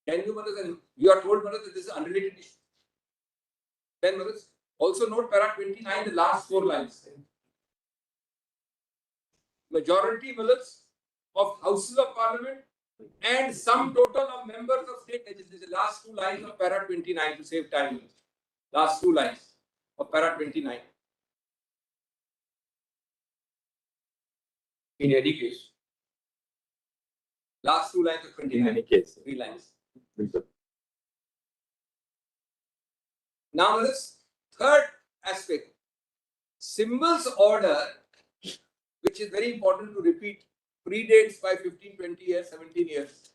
Can you, and you are told that this is unrelated issue. Then, also note para 29, the last 4 lines. majority ballots of houses of parliament, and sum total of members of state legislature. Last two lines of para 29 to save time. Last two lines of para 29. In any case. Last two lines of 29. In any case. 3 lines. Now this third aspect. Symbols order, which is very important to repeat, predates by 15, 20 years, 17 years,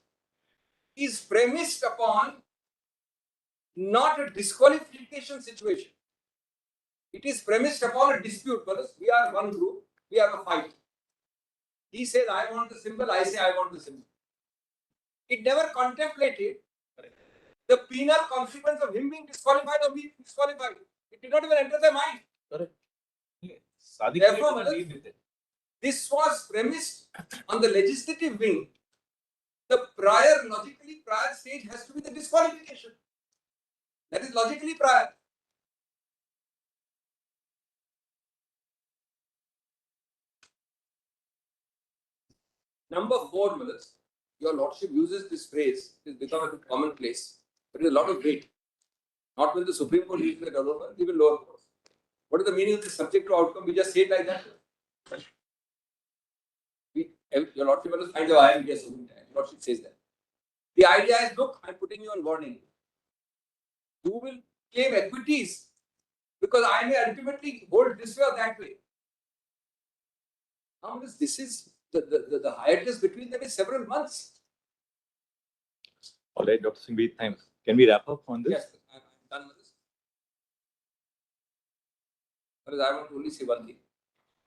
is premised upon not a disqualification situation. It is premised upon a dispute. Because we are one group, we have a fight. He says, I want the symbol, I say, I want the symbol. It never contemplated the penal consequence of him being disqualified or being disqualified. It did not even enter their mind. Correct. Therefore, this was premised on the legislative wing. The logically prior stage has to be the disqualification. That is logically prior. Number 4, Mills, your lordship uses this phrase, it has become a commonplace. There is a lot of weight. Not when the Supreme Court uses it alone, even lower courts. What is the meaning of the subject to outcome? We just say it like that. Your lordship will find the iron case. Your lordship says that. The idea is, look, I'm putting you on warning. You will claim equities because I may ultimately hold this way or that way. Now, this is the hiatus between them is several months. All right, Dr. Singhvi, thanks. Can we wrap up on this? Yes, I'm done with this. Because I want to only say one thing,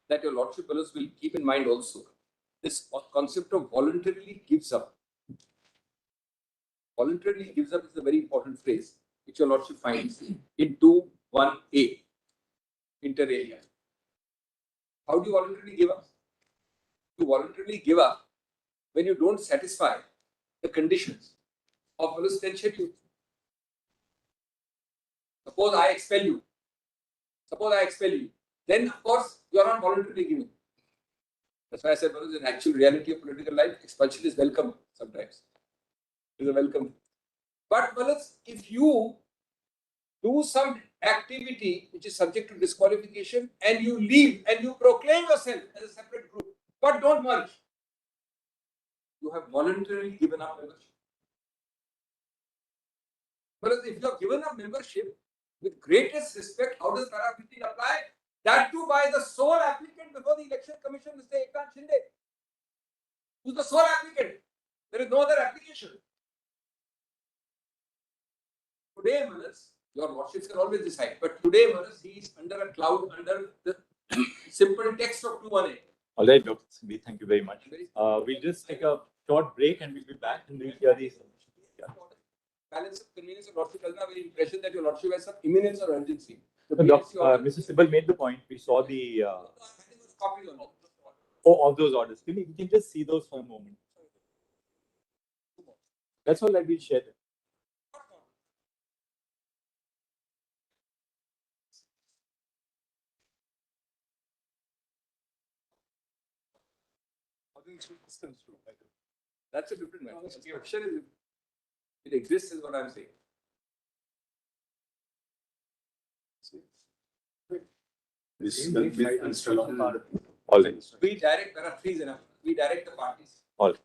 that your lordship fellows will keep in mind also this concept of voluntarily gives up. Voluntarily gives up is a very important phrase which your lordship finds in 2.1a, inter alia. How do you voluntarily give up? You voluntarily give up when you don't satisfy the conditions of a schedule. Suppose I expel you. Then, of course, you are not voluntarily giving. That's why I said, in the actual reality of political life, expulsion is welcome sometimes. It is a welcome. But, if you do some activity which is subject to disqualification and you leave and you proclaim yourself as a separate group, but don't merge, you have voluntarily given up membership. But if you have given up membership, with greatest respect, how does para 15 apply? That too by the sole applicant before the election commission, Mr. Eknath Shinde. Who's the sole applicant? There is no other application. Today, your worships can always decide, but today, he is under a cloud, under the simple text of 2.1a. All right, Dr. Singhvi, thank you very much. We'll just take a short break and we'll be back and we'll hear these. Balance of convenience of lordship does not have any impression that your lordship has some imminence or urgency. Mr. Sibal made the point. We saw the of those orders. We can just see those for a moment. That's all that we'll share. That's a different matter. Defection is, it exists, is what I'm saying. All right. We direct, there are 3 enough. We direct the parties. All right.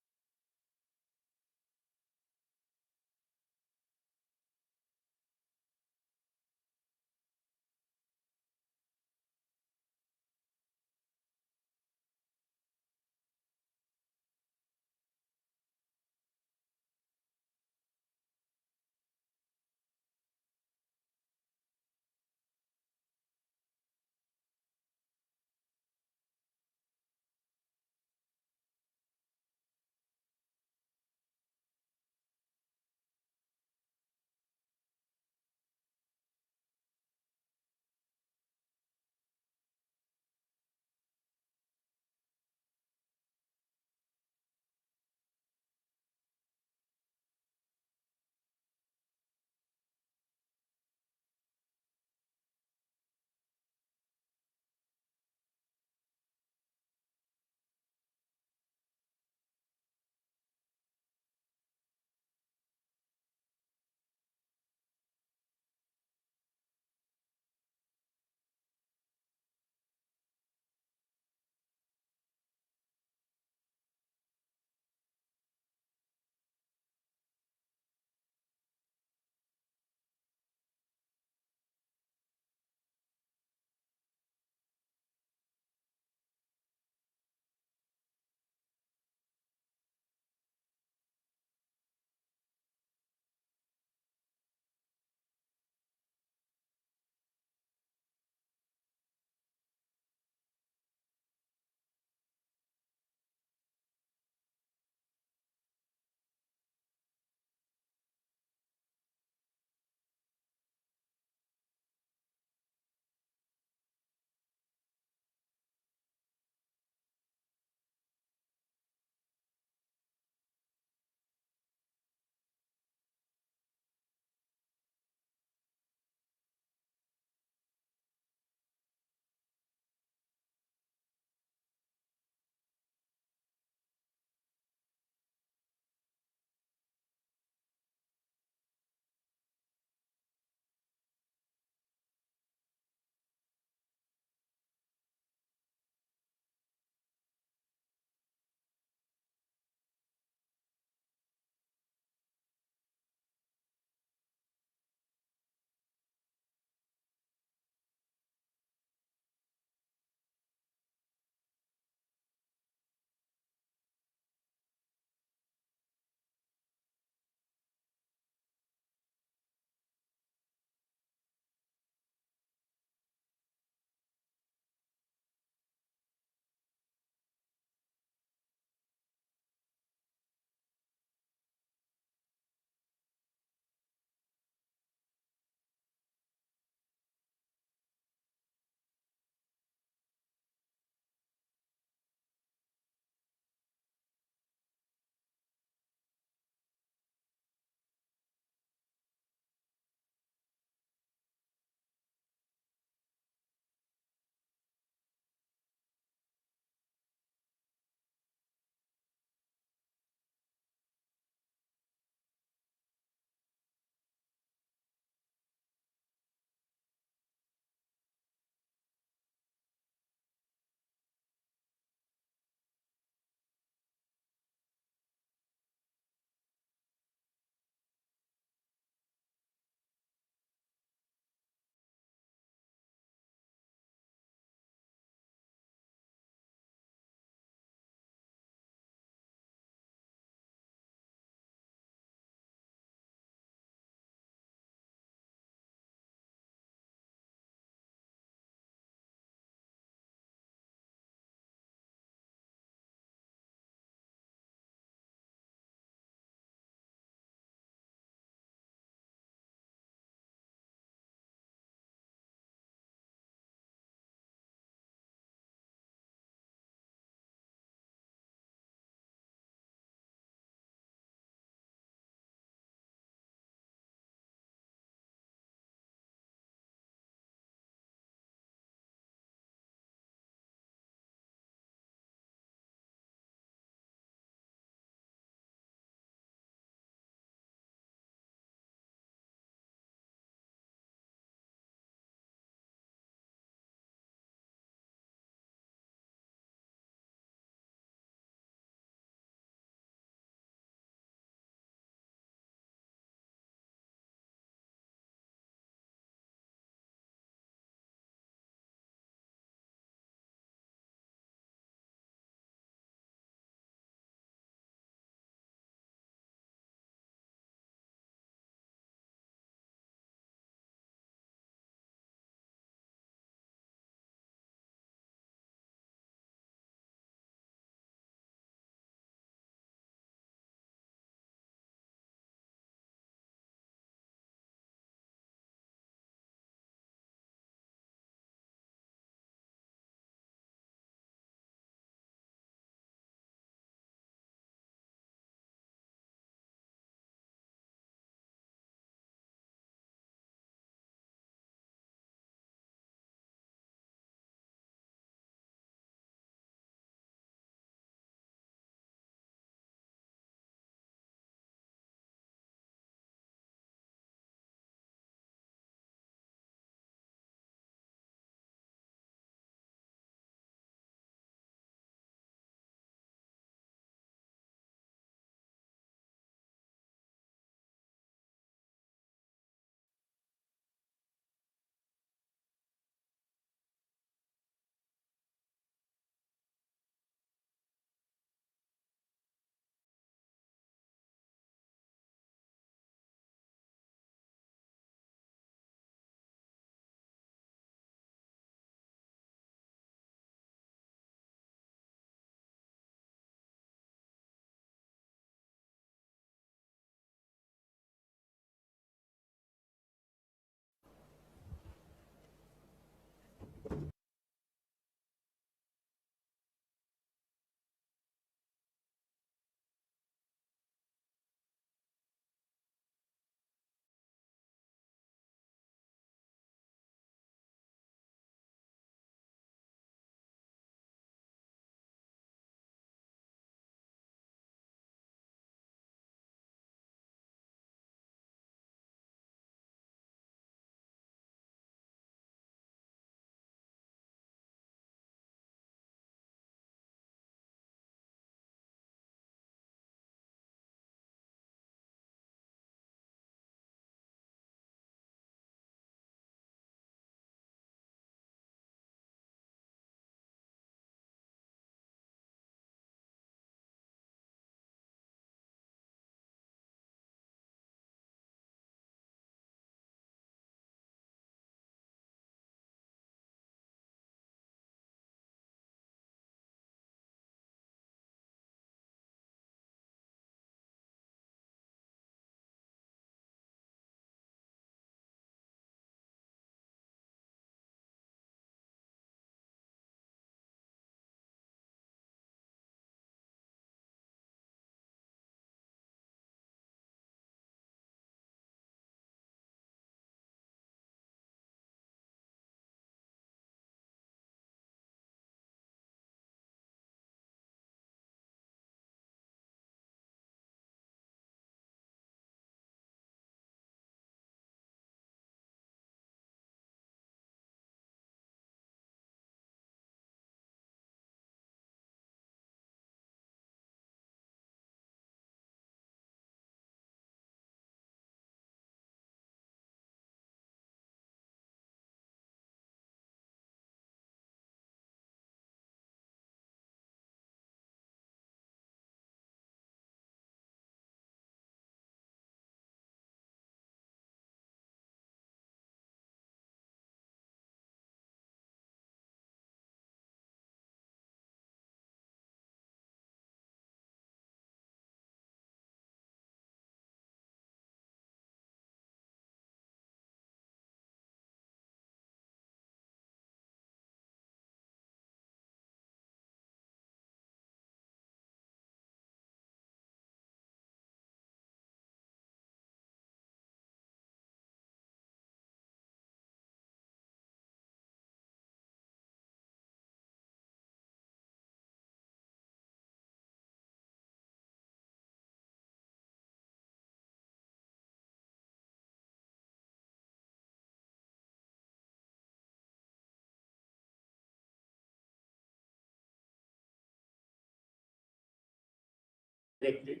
directed.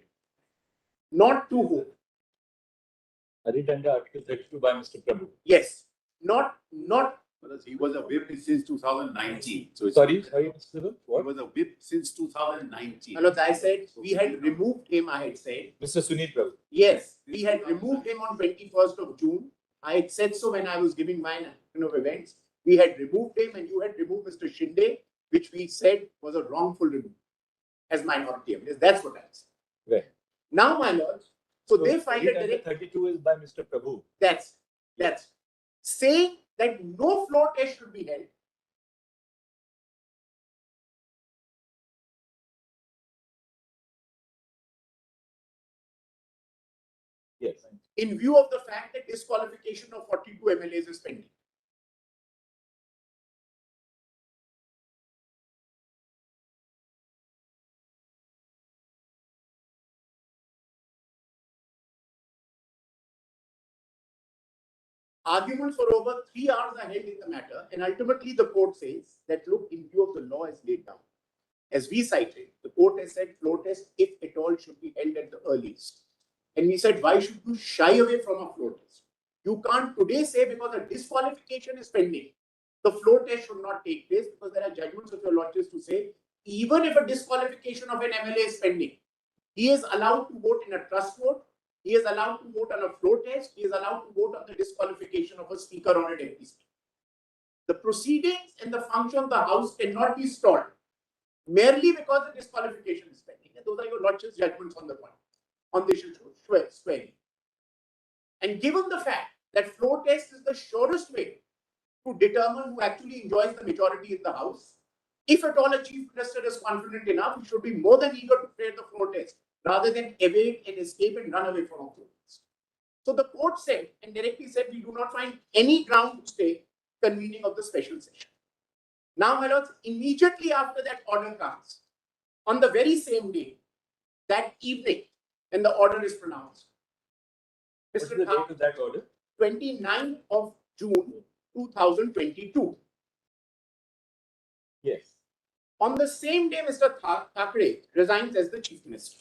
Not to whom? I read under Article 32 by Mr. Prabhu. Yes. Not He was a whip since 2019. So Sorry, Mr. Prabhu. He What? was a whip since 2019. Manoj, I said we had removed him, I had said. Mr. Sunil Prabhu. Yes, we had removed him on 21st of June. I had said so when I was giving my events. We had removed him and you had removed Mr. Shinde, which we said was a wrongful removal as minority evidence. That's what I said. Right. Now, my lord, so they find a read under direct. 32 is by Mr. Prabhu. That's saying that no floor test should be held. Yes. In view of the fact that disqualification of 42 MLAs is pending. Arguments for over 3 hours are held in the matter, and ultimately the court says that, look, in view of the law as laid down, as we cited, the court has said floor test, if at all, should be held at the earliest. And we said, why should you shy away from a floor test? You can't today say because a disqualification is pending, the floor test should not take place, because there are judgments of your lodges to say, even if a disqualification of an MLA is pending, he is allowed to vote in a trust vote, he is allowed to vote on a floor test, he is allowed to vote on the disqualification of a speaker on a deputy speaker. The proceedings and the function of the House cannot be stalled merely because the disqualification is pending. And those are your lordship's judgments on the point, on this issue, swearing. And given the fact that floor test is the surest way to determine who actually enjoys the majority in the House, if at all a chief minister is confident enough, he should be more than eager to clear the floor test rather than evade and escape and run away from a floor test. So the court said, and directly said, we do not find any ground to stay convening of the special session. Now, my lords, immediately after that order comes, on the very same day, that evening, when the order is pronounced, What's the date of that order? 29th of June 2022. Yes. On the same day, Mr. Thackeray resigns as the chief minister.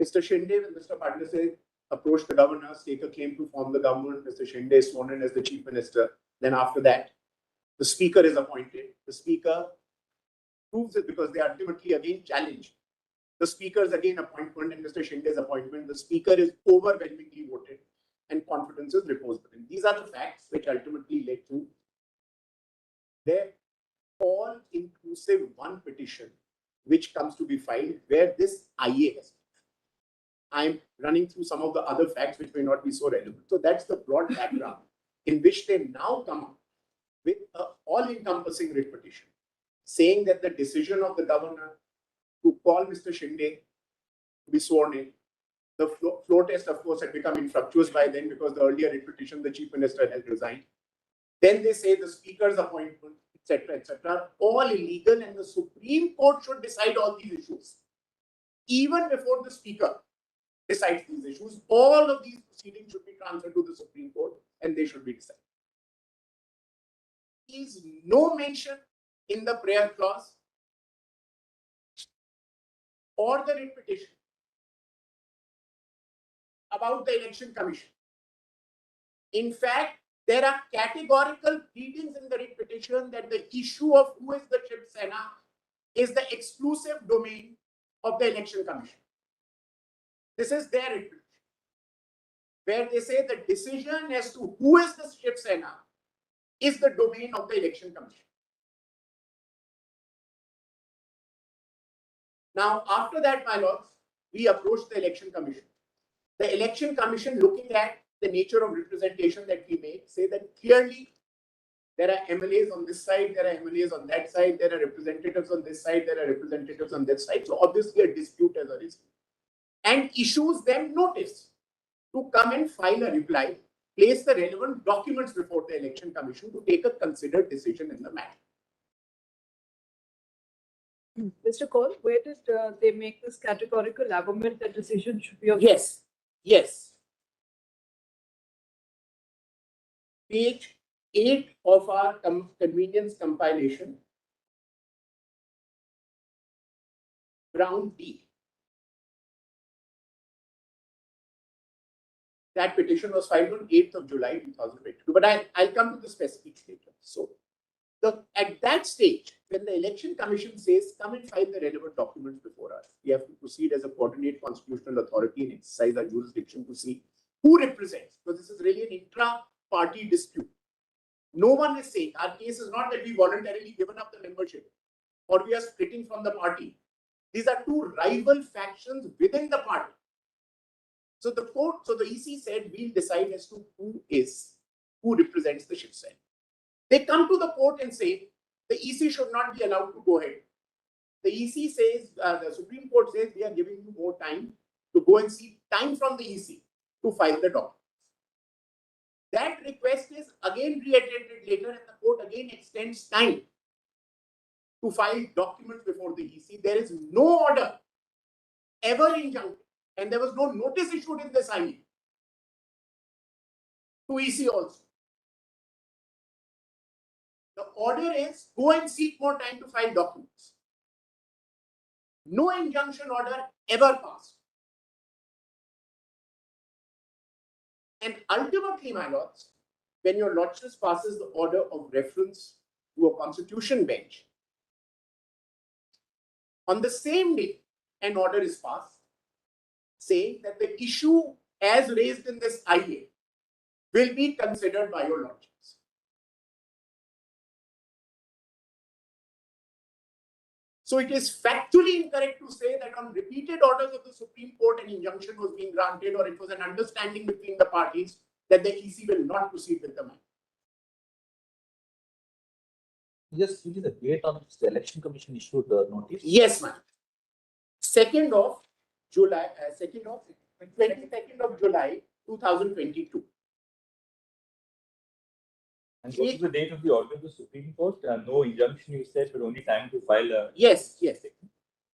Mr. Shinde and Mr. Padnase approach the governor, stake a claim to form the government. Mr. Shinde is sworn in as the chief minister. Then after that, the speaker is appointed. The speaker proves it because they ultimately again challenge the speaker's again appointment and Mr. Shinde's appointment. The speaker is overwhelmingly voted and confidence is reposed. And these are the facts which ultimately led to their all-inclusive one petition which comes to be filed where this IA has. I'm running through some of the other facts which may not be so relevant. So that's the broad background in which they now come up with an all-encompassing writ petition, saying that the decision of the governor to call Mr. Shinde to be sworn in, the floor test, of course, had become infructuous by then because the earlier writ petition, the chief minister had resigned. Then they say the speaker's appointment, etc., all illegal, and the Supreme Court should decide all these issues. Even before the speaker decides these issues, all of these proceedings should be transferred to the Supreme Court and they should be decided. There is no mention in the prayer clause or the writ petition about the Election Commission. In fact, there are categorical pleadings in the writ petition that the issue of who is the Ship Sena is the exclusive domain of the Election Commission. This is their writ petition, where they say the decision as to who is the Ship Sena is the domain of the Election Commission. Now, after that, my lords, we approached the Election Commission. The Election Commission, looking at the nature of representation that we make, say that clearly there are MLAs on this side, there are MLAs on that side, there are representatives on this side, there are representatives on that side. So obviously a dispute has arisen. And issues them notice to come and file a reply, place the relevant documents before the Election Commission to take a considered decision in the matter. Mr. Kaul, where did they make this categorical argument that decision should be of? Yes, yes. Page 8 of our convenience compilation, round D. That petition was filed on 8th of July 2022. But I'll come to the specifics later. So, at that stage, when the Election Commission says, come and file the relevant documents before us, we have to proceed as a coordinate constitutional authority and exercise our jurisdiction to see who represents, because this is really an intra-party dispute. No one is saying, our case is not that we voluntarily given up the membership or we are splitting from the party. These are two rival factions within the party. So the EC said, we'll decide as to who represents the Shiv Sena. They come to the court and say, the EC should not be allowed to go ahead. The EC says, the Supreme Court says, we are giving you more time to go and seek time from the EC to file the documents. That request is again reiterated later, and the court again extends time to file documents before the EC. There is no order ever injuncted, and there was no notice issued in this IE to EC also. The order is go and seek more time to file documents. No injunction order ever passed. And ultimately, my lords, when your lordship passes the order of reference to a constitution bench, on the same day, an order is passed saying that the issue as raised in this IA will be considered by your lordships. So it is factually incorrect to say that on repeated orders of the Supreme Court, an injunction was being granted, or it was an understanding between the parties that the EC will not proceed with the matter. Just give me the date on which the Election Commission issued the notice. Yes, ma'am. 22nd of July, 22nd of July, 2022. And what is the date of the order of the Supreme Court? No injunction, you said, but only time to file a... Yes, yes.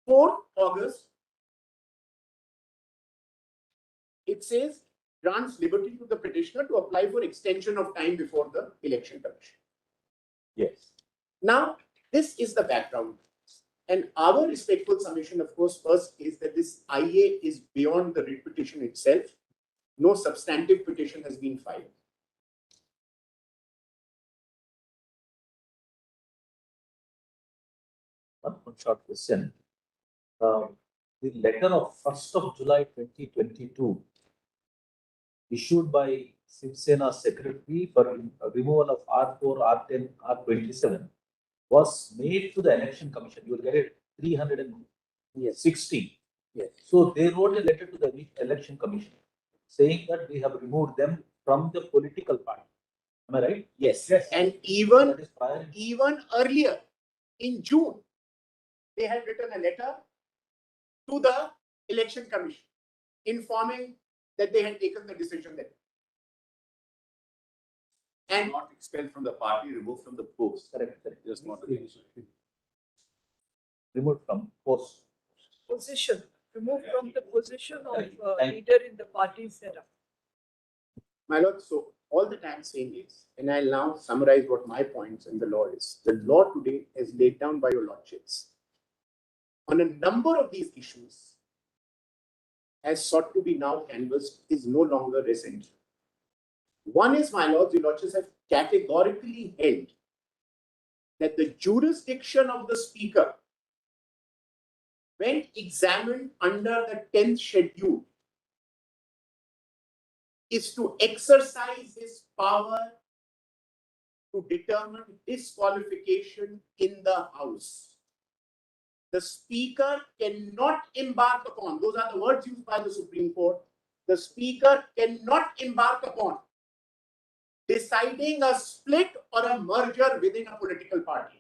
4th August, it says, grants liberty to the petitioner to apply for extension of time before the Election Commission. Yes. Now, this is the background. And our respectful submission, of course, first is that this IA is beyond the writ petition itself. No substantive petition has been filed. One short question. The letter of 1st of July 2022 issued by Shiv Sena Secretary for removal of R4, R10, R27 was made to the Election Commission. You will get it 360. Yes. So they wrote a letter to the Election Commission saying that we have removed them from the political party. Am I right? Yes. Yes. And even That is prior. even earlier, in June, they had written a letter to the Election Commission informing that they had taken the decision there. And Not expelled from the party, removed from the post. Correct. Just not. Removed from post. Position, removed from the position of Thank- leader in the party setup. my lord, so all that I'm saying is, and I'll now summarize what my points in the law is. The law today is laid down by your lordships on a number of these issues as sought to be now canvassed is no longer recent. One is, my lords, the lordships have categorically held that the jurisdiction of the speaker, when examined under the 10th schedule, is to exercise his power to determine disqualification in the House. The speaker cannot embark upon, those are the words used by the Supreme Court, the speaker cannot embark upon deciding a split or a merger within a political party.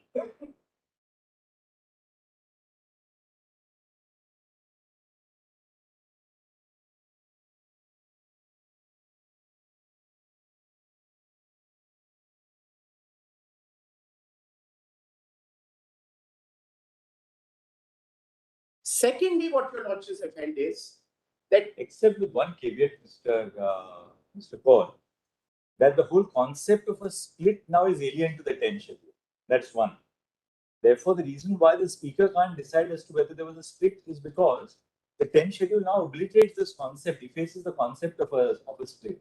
Secondly, what your lordships have held is that Except with one caveat, Mr. Paul, that the whole concept of a split now is alien to the 10 schedule. That's one. Therefore, the reason why the speaker can't decide as to whether there was a split is because the 10 schedule now obliterates this concept, effaces the concept of a split.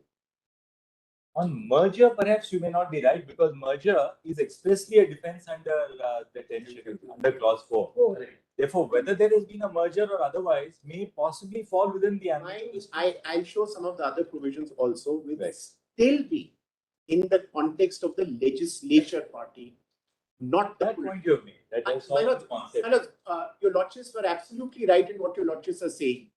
On merger, perhaps you may not be right because merger is expressly a defense under the 10 schedule, under clause 4. Therefore, whether there has been a merger or otherwise may possibly fall within the ambit. I'll show some of the other provisions also will still be in the context of the legislature party, not the That point you have made. That is My all lord, the concept. my lord, your lordships were absolutely right in what your lordships are saying.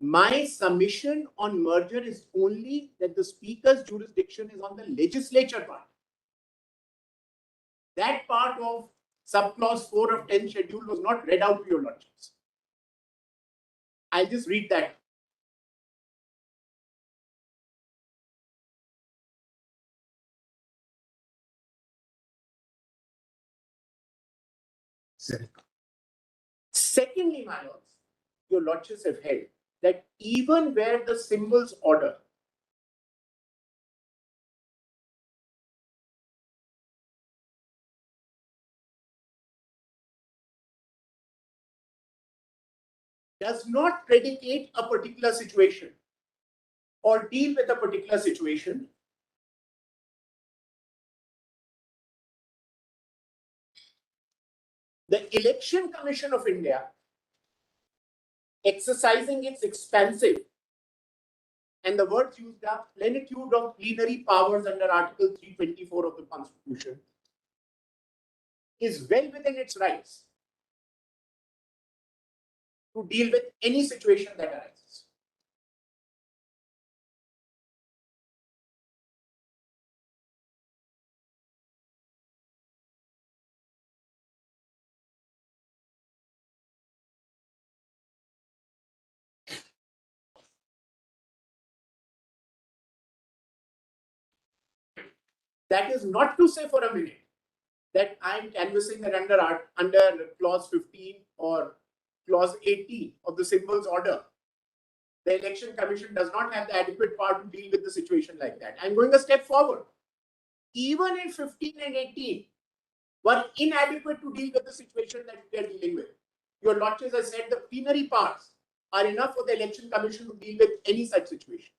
My submission on merger is only that the speaker's jurisdiction is on the legislature part. That part of subclause 4 of 10 schedule was not read out to your lordships. I'll just read that. Secondly, my lords, your lordships have held that even where the symbols order does not predicate a particular situation or deal with a particular situation, the Election Commission of India, exercising its expansive and the words used are plenitude of plenary powers under Article 324 of the Constitution, is well within its rights to deal with any situation that arises. That is not to say for a minute that I'm canvassing that under clause 15 or clause 18 of the symbols order, the Election Commission does not have the adequate power to deal with the situation like that. I'm going a step forward. Even in 15 and 18 were inadequate to deal with the situation that we are dealing with. Your lordships have said the plenary powers are enough for the Election Commission to deal with any such situation.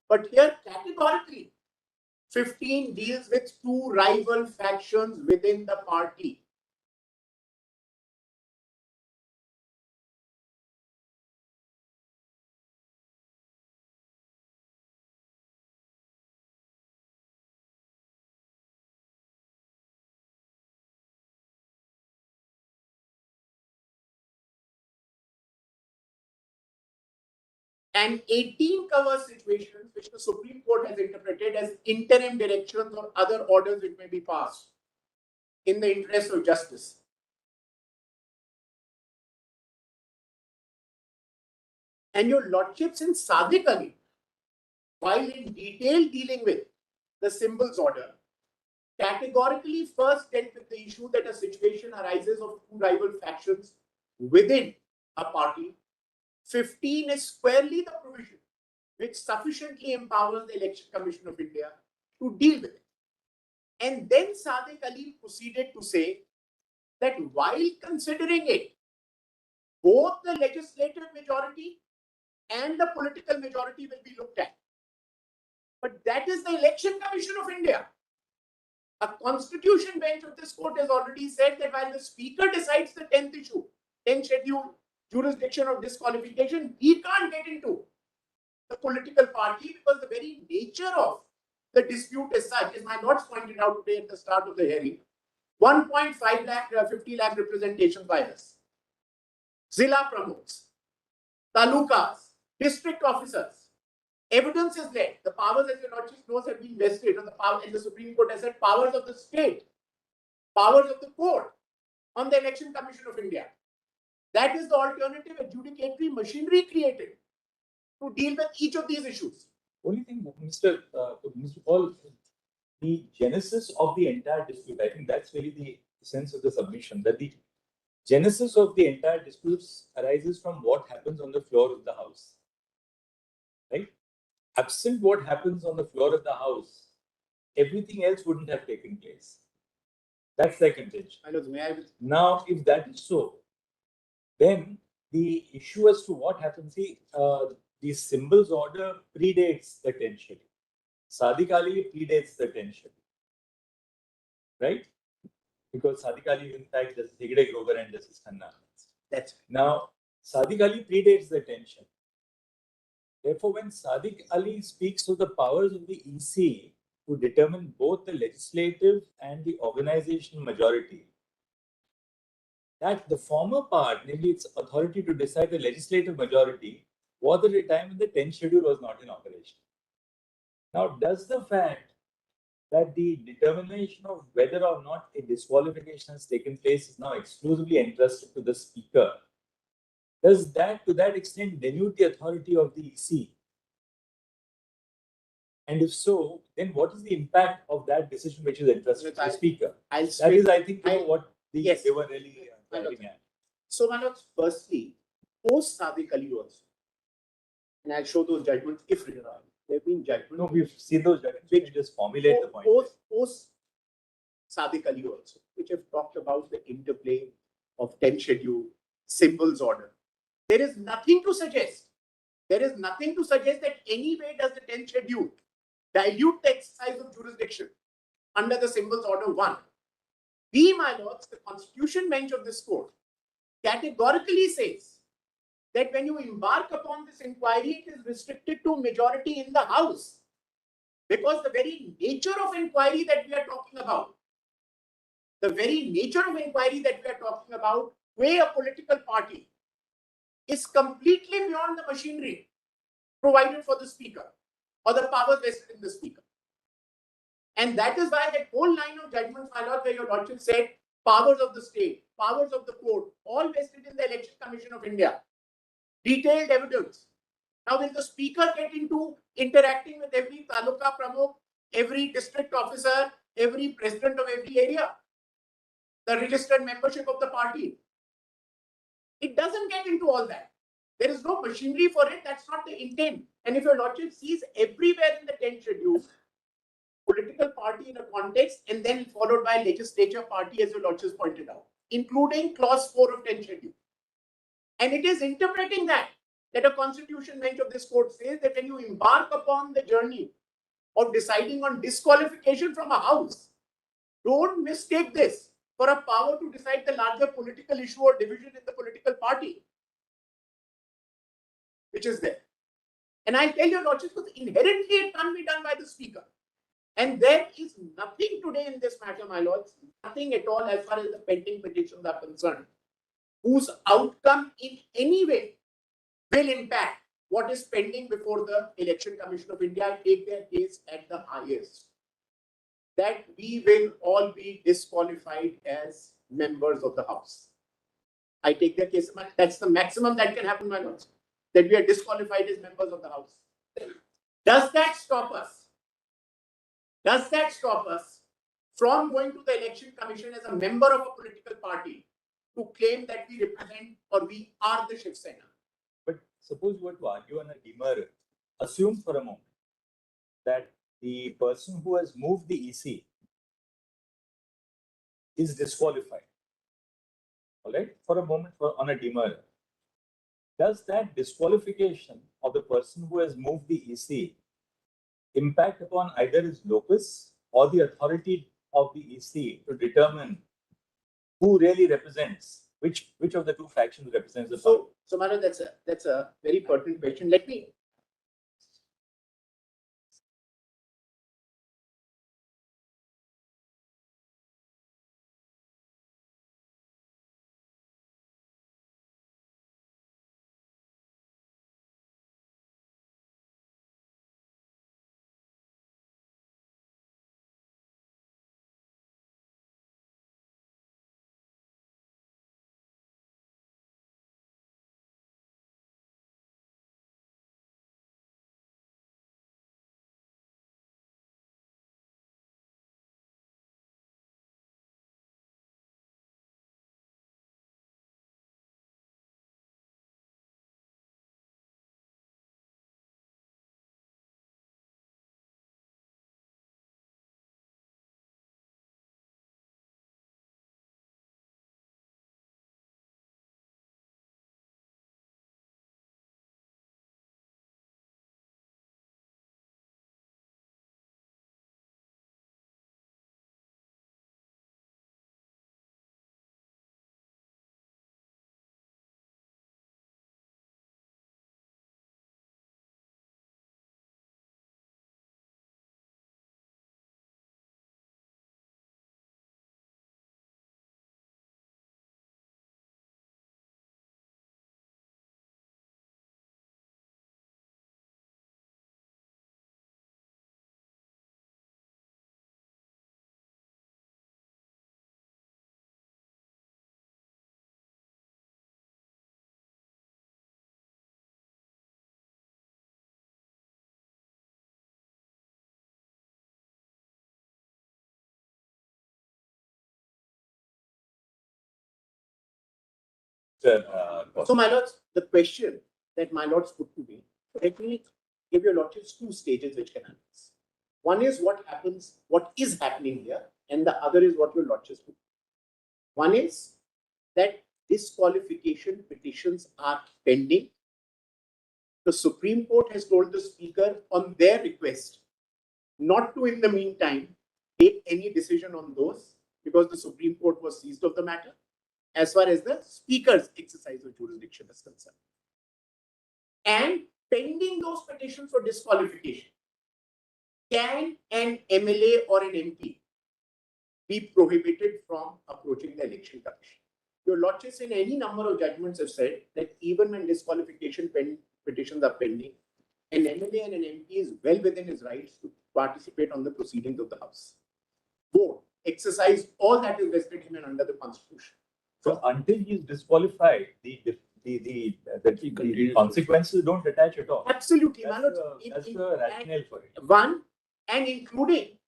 But here, categorically, 15 deals with two rival factions within the party. And 18 covers situations which the Supreme Court has interpreted as interim directions or other orders which may be passed in the interest of justice. And your lordships in Sadiq Ali, while in detail dealing with the symbols order, categorically first dealt with the issue that a situation arises of two rival factions within a party. 15 is squarely the provision which sufficiently empowers the Election Commission of India to deal with it. And then Sadiq Ali proceeded to say that while considering it, both the legislative majority and the political majority will be looked at. But that is the Election Commission of India. A constitution bench of this court has already said that while the speaker decides the 10th issue, 10th schedule, jurisdiction of disqualification, he can't get into the political party because the very nature of the dispute is such, as my lords pointed out today at the start of the hearing, 1.5 lakh, 50 lakh representations by us. Zilla promotes, talukas, district officers. Evidence is there. The powers, as your lordship knows, have been vested on the power, and the Supreme Court has said powers of the state, powers of the court on the Election Commission of India. That is the alternative adjudicatory machinery created to deal with each of these issues. Only thing, Mr. Paul, the genesis of the entire dispute, I think that's really the sense of the submission, that the genesis of the entire disputes arises from what happens on the floor of the House. Right? Absent what happens on the floor of the House, everything else wouldn't have taken place. That's their contention. Now, if that is so, then the issue as to what happens, the symbols order predates the 10th schedule. Sadiq Ali predates the 10th schedule. Right? Because Sadiq Ali, in fact, Justice Hegde Grover and Justice Khanna. That's right. Now, Sadiq Ali predates the 10th schedule. Therefore, when Sadiq Ali speaks of the powers of the EC to determine both the legislative and the organizational majority, that the former part, namely its authority to decide the legislative majority, was at a time when the 10th schedule was not in operation. Now, does the fact that the determination of whether or not a disqualification has taken place is now exclusively entrusted to the Speaker, does that to that extent dilute the authority of the EC? And if so, then what is the impact of that decision which is entrusted to the Speaker? That is, I think, what they were really driving at. So, Manoj, firstly, post Sadiq Ali also, and I'll show those judgments if required. There have been judgments. No, we've seen those judgments. We just formulate the point. Post Sadiq Ali also, which have talked about the interplay of 10th schedule, symbols order. There is nothing to suggest. There is nothing to suggest that any way does the 10th schedule dilute the exercise of jurisdiction under the symbols order 1. We, my lords, the constitution bench of this court categorically says that when you embark upon this inquiry, it is restricted to majority in the House. Because the very nature of inquiry that we are talking about, where a political party is completely beyond the machinery provided for the Speaker or the powers vested in the Speaker. And that is why that whole line of judgments, my lord, where your lordship said powers of the state, powers of the court, all vested in the Election Commission of India. Detailed evidence. Now, will the Speaker get into interacting with every taluka pramukh, every district officer, every president of every area, the registered membership of the party? It doesn't get into all that. There is no machinery for it. That's not the intent. And if your lordship sees everywhere in the 10th schedule, political party in a context, and then followed by legislature party, as your lordship pointed out, including clause 4 of 10th schedule. And it is interpreting that a constitution bench of this court says that when you embark upon the journey of deciding on disqualification from a house, don't mistake this for a power to decide the larger political issue or division in the political party, which is there. And I tell your lordship, because inherently it can't be done by the Speaker. And there is nothing today in this matter, my lords, nothing at all as far as the pending petitions are concerned, whose outcome in any way will impact what is pending before the Election Commission of India. I take their case at the highest, that we will all be disqualified as members of the House. I take their case, that's the maximum that can happen, my lords, that we are disqualified as members of the House. Does that stop us? Does that stop us from going to the Election Commission as a member of a political party to claim that we represent or we are the Shiv Sena? But suppose you were to argue on a demurrer, assume for a moment that the person who has moved the EC is disqualified. All right, for a moment, on a demurrer. Does that disqualification of the person who has moved the EC impact upon either his locus or the authority of the EC to determine who really represents, which of the two factions represents the party? So Manu, that's a very pertinent question. Let me Mr. So, my lords, the question that my lords put to me, let me give your lordships two stages which can happen. One is what happens, what is happening here, and the other is what your lordships put. One is that disqualification petitions are pending. The Supreme Court has told the Speaker on their request not to, in the meantime, take any decision on those because the Supreme Court was seized of the matter as far as the Speaker's exercise of jurisdiction is concerned. And pending those petitions for disqualification, can an MLA or an MP be prohibited from approaching the election commission? Your lordships in any number of judgments have said that even when disqualification petitions are pending, an MLA and an MP is well within his rights to participate on the proceedings of the House. Vote, exercise all that is vested in him and under the Constitution. So until he is disqualified, the consequences don't attach at all. Absolutely, That's my lords. that's the rationale for it. One, and including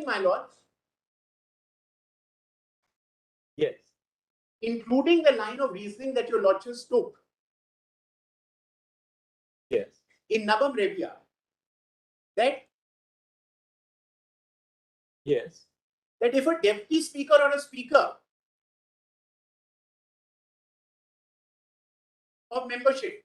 my lords, Yes. including the line of reasoning that your lordships took Yes. in Nabam Revia, that Yes. if a deputy speaker or a speaker of membership,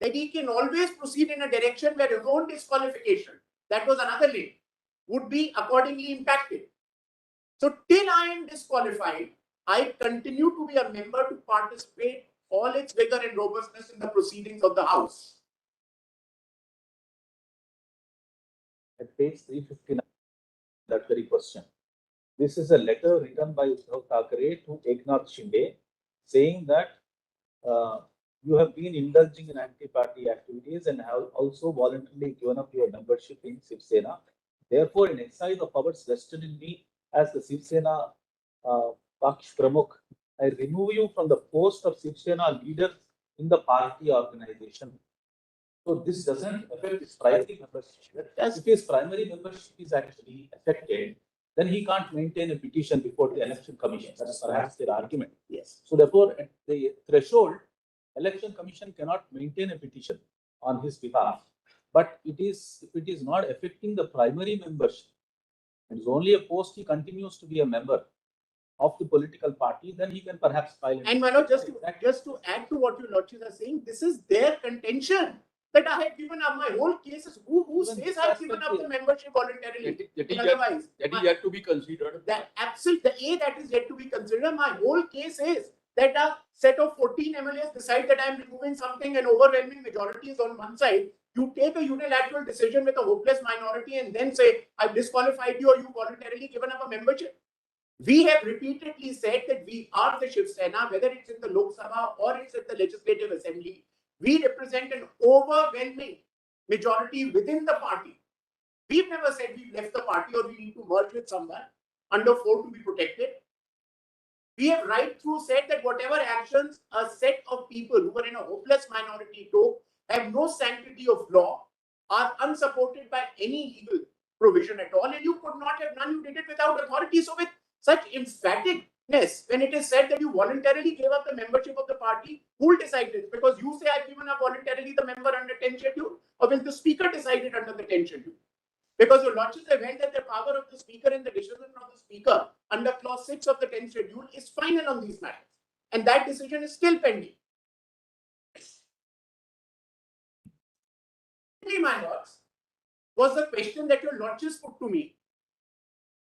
that he can always proceed in a direction where his own disqualification, that was another link, would be accordingly impacted. So till I am disqualified, I continue to be a member to participate all its vigor and robustness in the proceedings of the House. At page 359, that very question. This is a letter written by Uddhav Thackeray to Eknath Shinde saying that you have been indulging in anti-party activities and have also voluntarily given up your membership in Shiv Sena. Therefore, in exercise of powers vested in me as the Shiv Sena Paksh Pramukh, I remove you from the post of Shiv Sena leader in the party organization. So this doesn't affect his primary membership. If his primary membership is actually affected, then he can't maintain a petition before the election commission. That is perhaps their argument. Yes. So therefore, at the threshold, election commission cannot maintain a petition on his behalf. But it is, if it is not affecting the primary membership, it is only a post he continues to be a member of the political party, then he can perhaps file. And my lord, just to add to what your lordships are saying, this is their contention that I have given up my whole cases. Who says I have given up the membership voluntarily? Otherwise, that is yet to be considered. that is yet to be considered. My whole case is that a set of 14 MLAs decide that I am removing something and overwhelming majority is on one side. You take a unilateral decision with a hopeless minority and then say, I've disqualified you or you voluntarily given up a membership. We have repeatedly said that we are the Shiv Sena, whether it's in the Lok Sabha or it's at the Legislative Assembly. We represent an overwhelming majority within the party. We've never said we've left the party or we need to merge with someone under 4 to be protected. We have right through said that whatever actions a set of people who were in a hopeless minority took have no sanctity of law, are unsupported by any legal provision at all, and you could not have done, you did it without authority. So with such emphaticness, when it is said that you voluntarily gave up the membership of the party, who will decide this? Because you say I've given up voluntarily the member under 10 schedule, or will the speaker decide it under the 10 schedule? Because your lordships have held that the power of the speaker and the decision of the speaker under clause 6 of the 10th schedule is final on these matters. And that decision is still pending. My lords, was the question that your lordships put to me,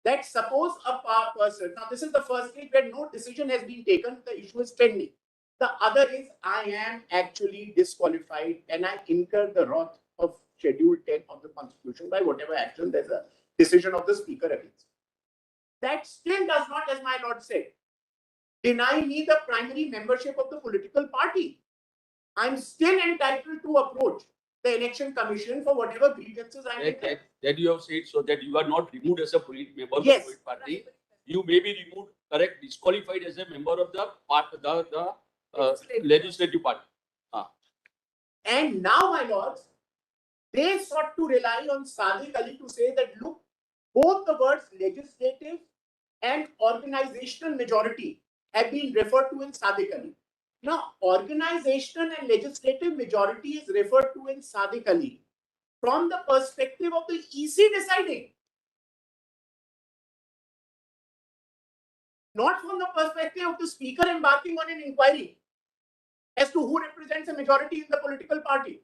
that suppose a person, now this is the first case where no decision has been taken, the issue is pending. The other is I am actually disqualified and I incur the wrath of Schedule 10 of the Constitution by whatever action there's a decision of the speaker against. That still does not, as my lord said, deny me the primary membership of the political party. I'm still entitled to approach the election commission for whatever grievances I make. That you have said, so that you are not removed as a member Yes. of the party. You may be removed, correct, disqualified as a member of the legislative party. And now, my lords, they sought to rely on Sadiq Ali to say that, look, both the words legislative and organizational majority have been referred to in Sadiq Ali. Now, organizational and legislative majority is referred to in Sadiq Ali from the perspective of the EC deciding, not from the perspective of the speaker embarking on an inquiry as to who represents a majority in the political party.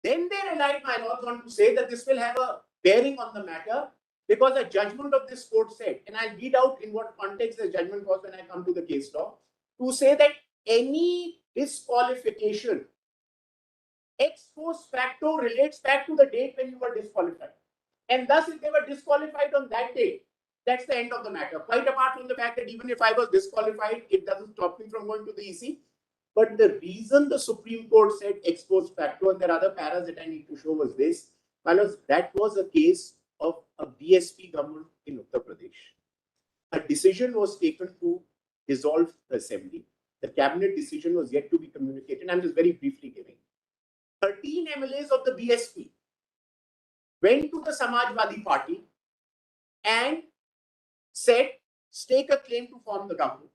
Then they relied, my lords, on to say that this will have a bearing on the matter because a judgment of this court said, and I'll read out in what context the judgment was when I come to the case law, to say that any disqualification ex post facto relates back to the date when you were disqualified. And thus, if they were disqualified on that date, that's the end of the matter. Quite apart from the fact that even if I was disqualified, it doesn't stop me from going to the EC. But the reason the Supreme Court said ex post facto, and there are other paras that I need to show, was this, because that was a case of a BSP government in Uttar Pradesh. A decision was taken to dissolve the assembly. The cabinet decision was yet to be communicated. I'm just very briefly giving. 13 MLAs of the BSP went to the Samajwadi Party and said, stake a claim to form the government.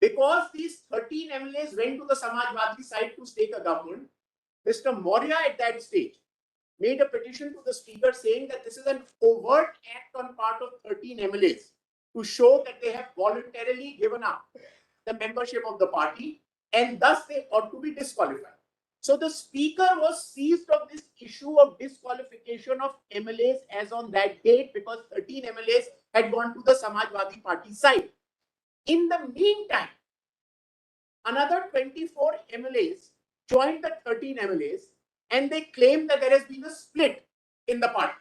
Because these 13 MLAs went to the Samajwadi side to stake a government, Mr. Maurya at that stage made a petition to the speaker saying that this is an overt act on part of 13 MLAs to show that they have voluntarily given up the membership of the party and thus they ought to be disqualified. So the speaker was seized of this issue of disqualification of MLAs as on that date because 13 MLAs had gone to the Samajwadi Party side. In the meantime, another 24 MLAs joined the 13 MLAs and they claimed that there has been a split in the party.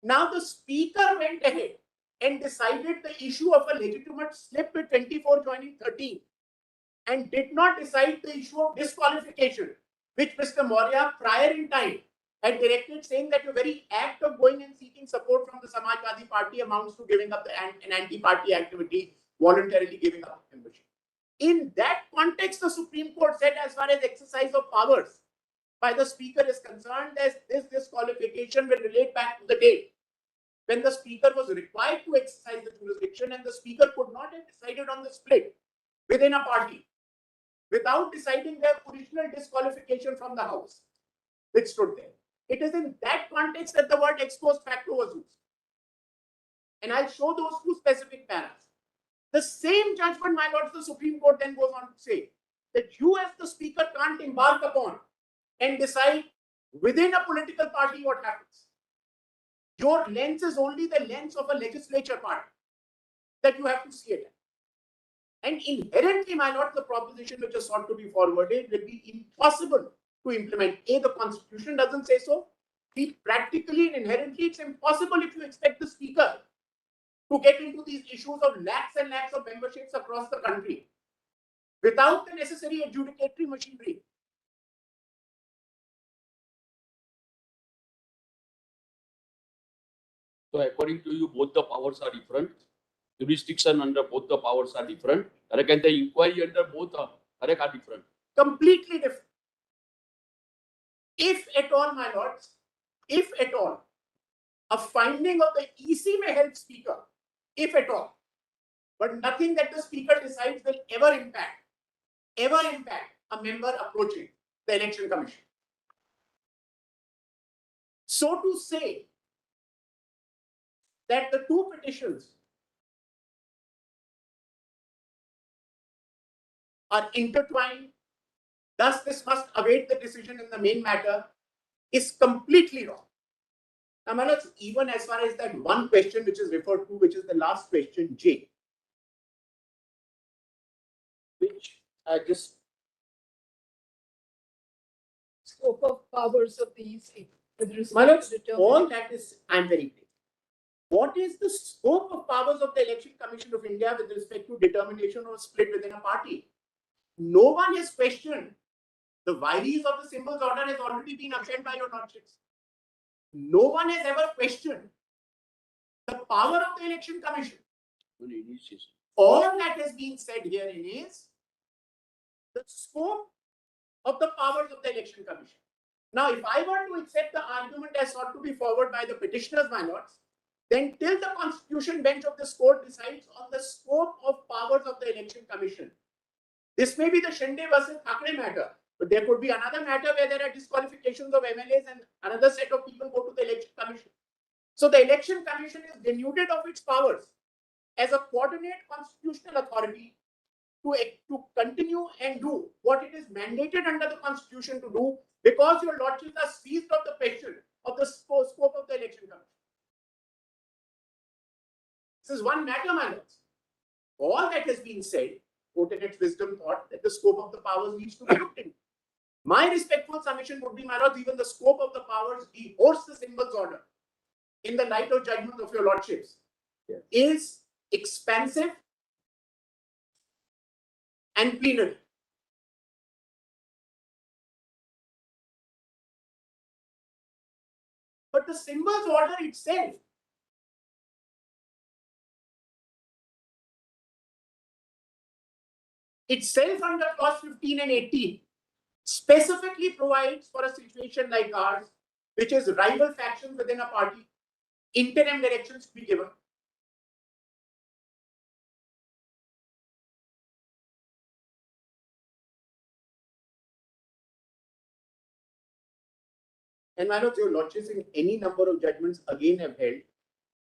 Now the speaker went ahead and decided the issue of a legitimate slip with 24 joining 13 and did not decide the issue of disqualification, which Mr. Maurya prior in time had directed, saying that your very act of going and seeking support from the Samajwadi Party amounts to giving up an anti-party activity, voluntarily giving up membership. In that context, the Supreme Court said, as far as exercise of powers by the speaker is concerned, that this disqualification will relate back to the date when the speaker was required to exercise the jurisdiction and the speaker could not have decided on the split within a party without deciding their original disqualification from the House, which stood there. It is in that context that the word ex post facto was used. And I'll show those two specific paras. The same judgment, my lords, the Supreme Court then goes on to say that you as the speaker can't embark upon and decide within a political party what happens. Your lens is only the lens of a legislature party that you have to see it. And inherently, my lord, the proposition which is sought to be forwarded will be impossible to implement. A, the Constitution doesn't say so. B, practically and inherently, it's impossible if you expect the speaker to get into these issues of lakhs and lakhs of memberships across the country without the necessary adjudicatory machinery. So according to you, both the powers are different. Jurisdiction under both the powers are different. Correct? And the inquiry under both are different. Completely different. If at all, my lords, if at all, a finding of the EC may help speaker, if at all, but nothing that the speaker decides will ever impact a member approaching the election commission. So to say that the two petitions are intertwined, thus this must await the decision in the main matter, is completely wrong. Now, my lords, even as far as that one question which is referred to, which is the last question, J, which I just... Scope of powers of the EC with My respect lords, to all that is, I'm very clear. What is the scope of powers of the Election Commission of India with respect to determination of a split within a party? No one has questioned the vires of the symbols order has already been upheld by your lordships. No one has ever questioned the power of the Election Commission. All that has been said herein is the scope of the powers of the Election Commission. Now, if I were to accept the argument as sought to be forward by the petitioners, my lords, then till the Constitution bench of this court decides on the scope of powers of the Election Commission. This may be the Shinde versus Thakre matter, but there could be another matter where there are disqualifications of MLAs and another set of people go to the Election Commission. So the Election Commission is denuded of its powers as a coordinate constitutional authority to continue and do what it is mandated under the Constitution to do, because your lordships are seized of the question of the scope of the Election Commission. This is one matter, my lords. All that has been said, court in its wisdom thought that the scope of the powers needs to be looked into. My respectful submission would be, my lords, even the scope of the powers divorce the symbols order in the light of judgment of your lordships is expansive and plenary. But the symbols order itself under clause 15 and 18 specifically provides for a situation like ours, which is rival factions within a party, interim directions to be given. And my lords, your lordships in any number of judgments again have held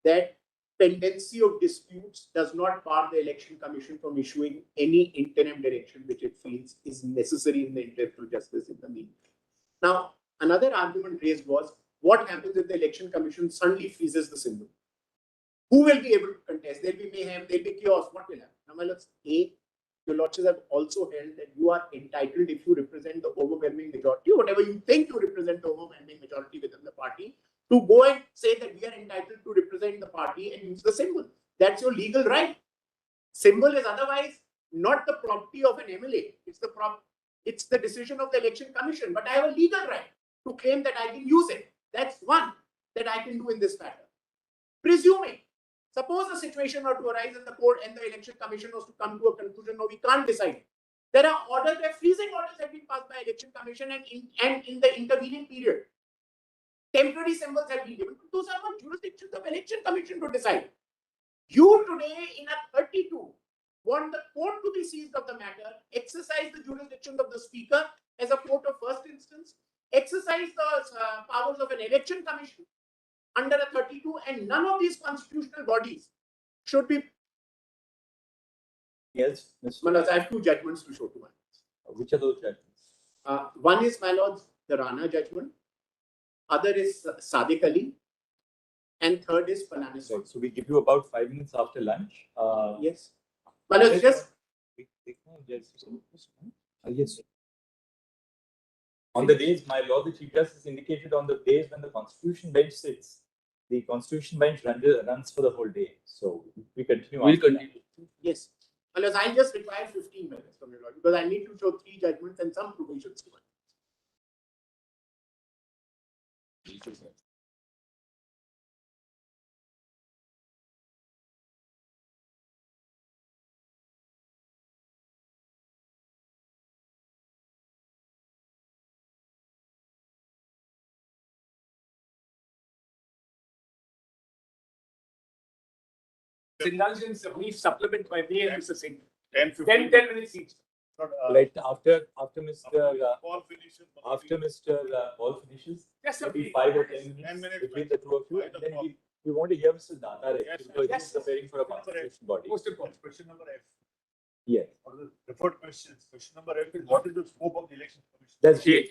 that pendency of disputes does not bar the Election Commission from issuing any interim direction which it feels is necessary in the interest of justice in the meantime. Now, another argument raised was, what happens if the Election Commission suddenly freezes the symbol? Who will be able to contest? There will be mayhem, there will be chaos. What will happen? Now, my lords, your lordships have also held that you are entitled, if you represent the overwhelming majority, whatever you think you represent the overwhelming majority within the party, to go and say that we are entitled to represent the party and use the symbol. That's your legal right. Symbol is otherwise not the property of an MLA. It's the decision of the Election Commission. But I have a legal right to claim that I can use it. That's one that I can do in this matter. Presuming, suppose a situation were to arise in the court and the Election Commission was to come to a conclusion, no, we can't decide. There are orders, there are freezing orders that have been passed by Election Commission, and in the intervening period, temporary symbols have been given. Those are not jurisdictions of Election Commission to decide. You today in a 32 want the court to be seized of the matter, exercise the jurisdiction of the speaker as a court of first instance, exercise the powers of an Election Commission under a 32, and none of these constitutional bodies should be. Yes, Mr. My lords, I have two judgments to show to my lords. Which are those judgments? One is, my lords, the Rana judgment. Other is Sadiq Ali. And third is Palanis. Right. So we give you about 5 minutes after lunch. Yes. My lords, just. Yes. On the days, my Lord the Chief Justice indicated on the days when the Constitution bench sits, the Constitution bench runs for the whole day. So we continue. We'll continue. Yes. Unless I just require 15 minutes from your Lord, because I need to show 3 judgments and some provisions. Indulgence, a brief supplement by me and Mr. Singh. 10, 10 minutes each. Right after Mr. Paul finishes. After Mr. Paul finishes, Just a maybe brief. 5 or 10 minutes, 10 minutes between the two of you, By and the then Paul. we want to hear Mr. Data Yes, because yes. he's preparing for a constitution body. Most important. Question number F. Yes, Or the referred questions. Question number F is, what is the scope of the election commission? that's J.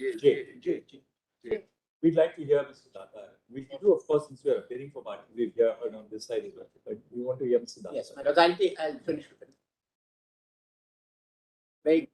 J. We'd like to hear Mr. Data. We do, of course, since we are appearing for party, we're here on this side as well. But we want to hear Mr. Data. Yes, my lords, I'll finish with it. Very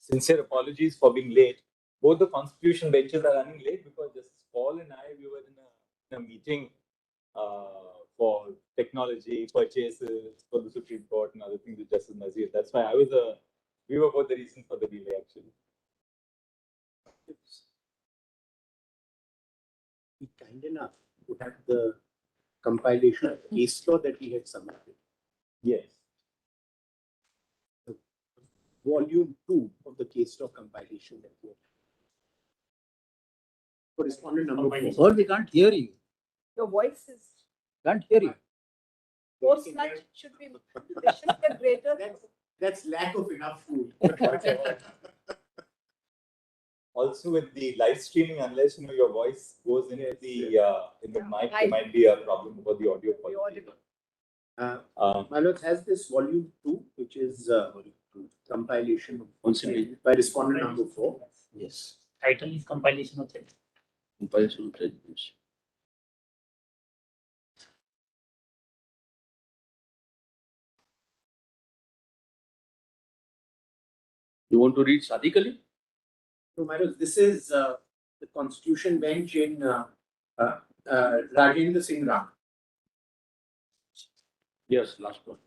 sincere apologies for being late. Both the constitution benches are running late because Justice Paul and I, we were in a meeting for technology purchases for the Supreme Court and other things with Justice Nazir. That's why we were both the reason for the delay actually. Be kind enough to have the compilation of the case law that we had submitted. Yes. Volume 2 of the case law compilation that we had. Correspondent number 4. Sir, we can't hear you. Your voice is Can't hear you. post much should be there should be a greater. That's lack of enough food. Also with the live streaming, unless your voice goes into the mic, there might be a problem about the audio quality. My lord, has this volume 2, which is compilation by respondent number 4. Yes. Title is compilation of it. Compilation of judgments. You want to read Sadiq Ali? So, my lord, this is the Constitution bench in Rajendra Singh Ram. Yes, last one.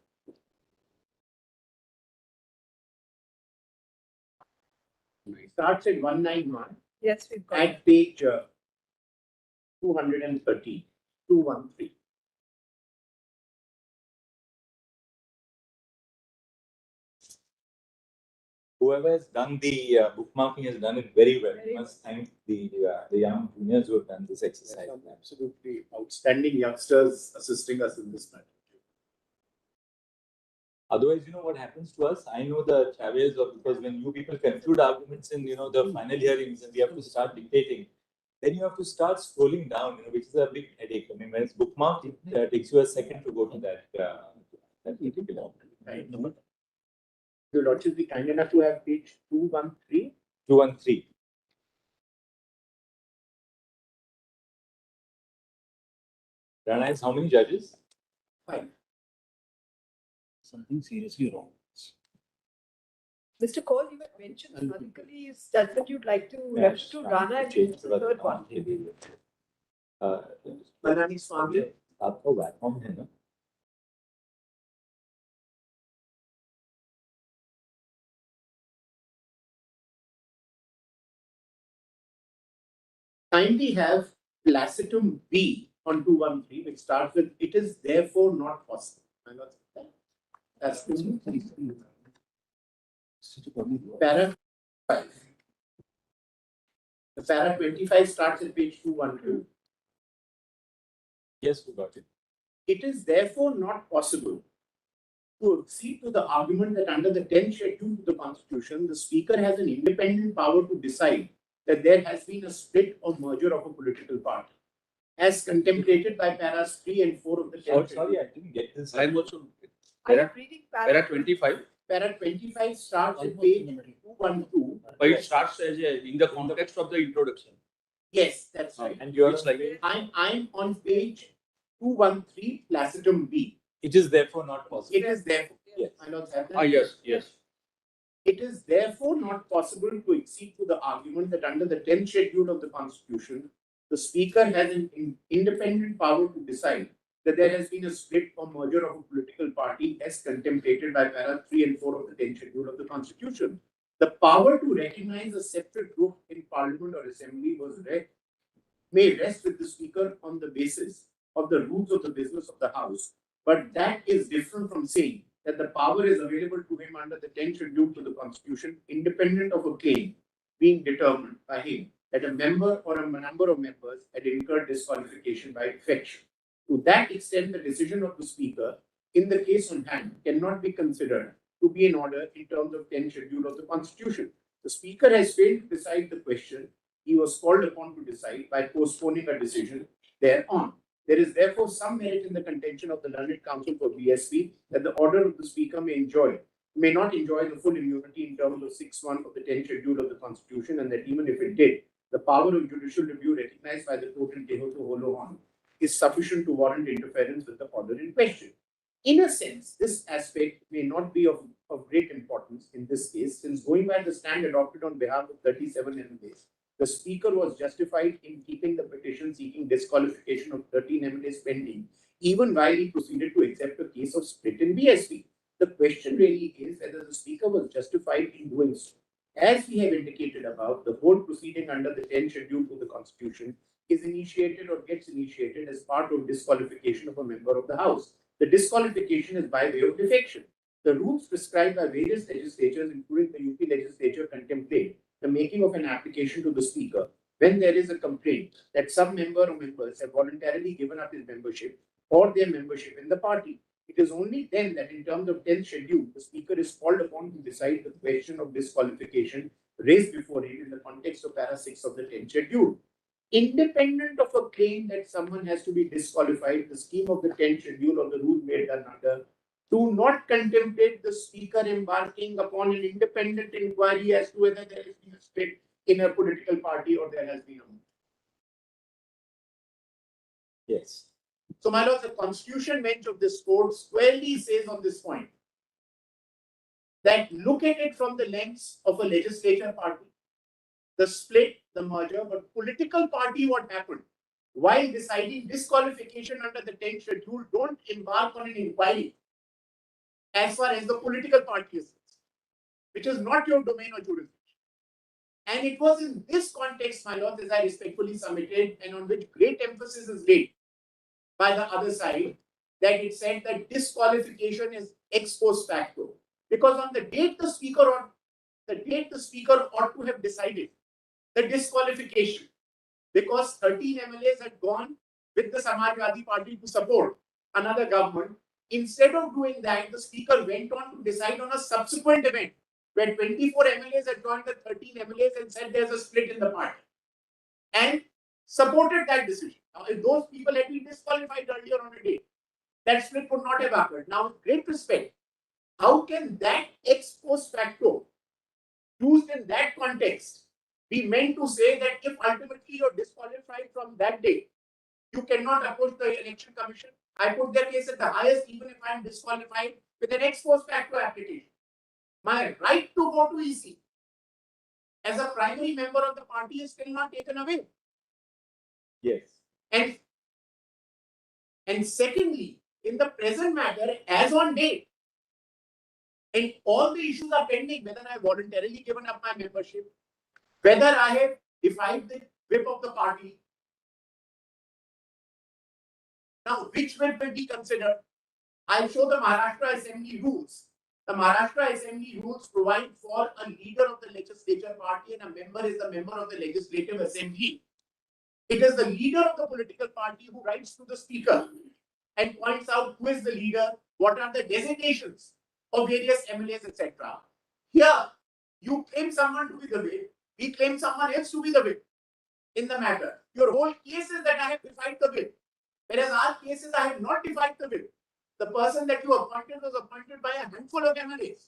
It starts at 191 Yes, we've got. at page 230, 213. Whoever has done the bookmarking has done it very well. We must thank the young juniors who have done this exercise. Some absolutely outstanding youngsters assisting us in this matter. Otherwise, what happens to us? I know the Chavez, because when you people conclude arguments in the final hearings and we have to start dictating, then you have to start scrolling down, which is a big headache. I mean, when it's bookmarked, it takes you a second to go to that particular. Right. Your Lordship, be kind enough to have page 213. 213. Rana has how many judges? 5. Something seriously wrong. Mr. Cole, you had mentioned Sadikali is that you'd like to refer to Rana and change the third one. Banani Swami. आपको platform है ना? Kindly have placitum B on 213, which starts with, it is therefore not possible. That's para 5. The para 25 starts at page 212. Yes, we got it. It is therefore not possible to accede to the argument that under the 10th schedule of the Constitution, the Speaker has an independent power to decide that there has been a split or merger of a political party, as contemplated by paras 3 and 4 of the 10th schedule. Sorry, I didn't get this. I'm also. Are you reading Para 25. Para 25 starts at page 212. But it starts as in the context of the introduction. Yes, that's right. And you're It's like I'm on page 213, placitum B. it is therefore not possible. It is therefore. Yes. I don't have that. yes. It is therefore not possible to accede to the argument that under the 10th schedule of the Constitution, the Speaker has an independent power to decide that there has been a split or merger of a political party as contemplated by para 3 and 4 of the 10th schedule of the Constitution. The power to recognize a separate group in Parliament or Assembly may rest with the Speaker on the basis of the rules of the business of the House, but that is different from saying that the power is available to him under the 10th schedule to the Constitution, independent of a claim being determined by him that a member or a number of members had incurred disqualification by defection. To that extent, the decision of the Speaker in the case on hand cannot be considered to be in order in terms of 10th schedule of the Constitution. The Speaker has failed to decide the question he was called upon to decide by postponing a decision thereon. There is therefore some merit in the contention of the Learned Counsel for BSP that the order of the Speaker may not enjoy the full immunity in terms of 6(1) of the 10th schedule of the Constitution, and that even if it did, the power of judicial review recognized by the court in Teho to Holo is sufficient to warrant interference with the order in question. In a sense, this aspect may not be of of great importance in this case, since going by the stand adopted on behalf of 37 MLAs, the Speaker was justified in keeping the petition seeking disqualification of 13 MLAs pending, even while he proceeded to accept a case of split in BSP. The question really is whether the Speaker was justified in doing so. As we have indicated above, the whole proceeding under the 10th schedule to the Constitution is initiated or gets initiated as part of disqualification of a member of the House. The disqualification is by way of defection. The rules prescribed by various legislatures, including the UP legislature, contemplate the making of an application to the Speaker when there is a complaint that some member or members have voluntarily given up his membership or their membership in the party. It is only then that in terms of 10th schedule, the Speaker is called upon to decide the question of disqualification raised before him in the context of para 6 of the 10th schedule. Independent of a claim that someone has to be disqualified, the scheme of the 10th schedule or the rule made under do not contemplate the Speaker embarking upon an independent inquiry as to whether there has been a split in a political party or there has been a move. Yes. So, my lord, the Constitution bench of this court squarely says on this point that look at it from the lens of a legislature party, the split, the merger, but political party, what happened? While deciding disqualification under the 10th schedule, don't embark on an inquiry as far as the political party is concerned, which is not your domain or jurisdiction. And it was in this context, my lord, as I respectfully submitted, and on which great emphasis is laid by the other side, that it said that disqualification is ex post facto. Because on the date the Speaker ought to have decided the disqualification, because 13 MLAs had gone with the Samajwadi Party to support another government. Instead of doing that, the Speaker went on to decide on a subsequent event where 24 MLAs had joined the 13 MLAs and said there's a split in the party and supported that decision. Now, if those people had been disqualified earlier on a day, that split would not have happened. Now, with great respect, how can that ex post facto used in that context be meant to say that if ultimately you're disqualified from that day, you cannot approach the election commission? I put their case at the highest, even if I'm disqualified, with an ex post facto application. My right to go to EC as a primary member of the party is still not taken away. Yes. And secondly, in the present matter, as on date, and all the issues are pending, whether I have voluntarily given up my membership, whether I have defied the whip of the party. Now, which whip will be considered? I'll show the Maharashtra Assembly rules. The Maharashtra Assembly rules provide for a leader of the legislature party and a member is a member of the Legislative Assembly. It is the leader of the political party who writes to the Speaker and points out who is the leader, what are the designations of various MLAs, etc. Here, you claim someone to be the whip, we claim someone else to be the whip in the matter. Your whole case is that I have defied the whip, whereas our case is I have not defied the whip. The person that you appointed was appointed by a handful of MLAs.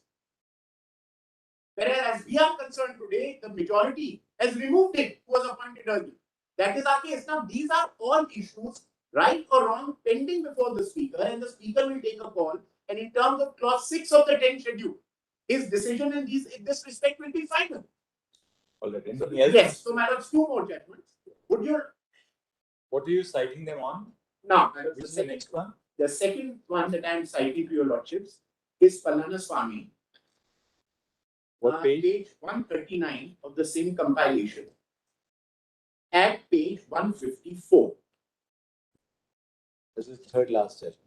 Whereas as we are concerned today, the majority has removed it who was appointed earlier. That is our case. Now, these are all issues, right or wrong, pending before the Speaker, and the Speaker will take a call. And in terms of clause 6 of the 10th schedule, his decision in this respect will be final. All right. So, Anything else? yes, so madam, 2 more judgments. Would you? What are you citing them on? Now, Which is the next one? The second one that I am citing to your lordships is Palana Swami. What page? Page 139 of the same compilation. At page 154. This is third last judgment.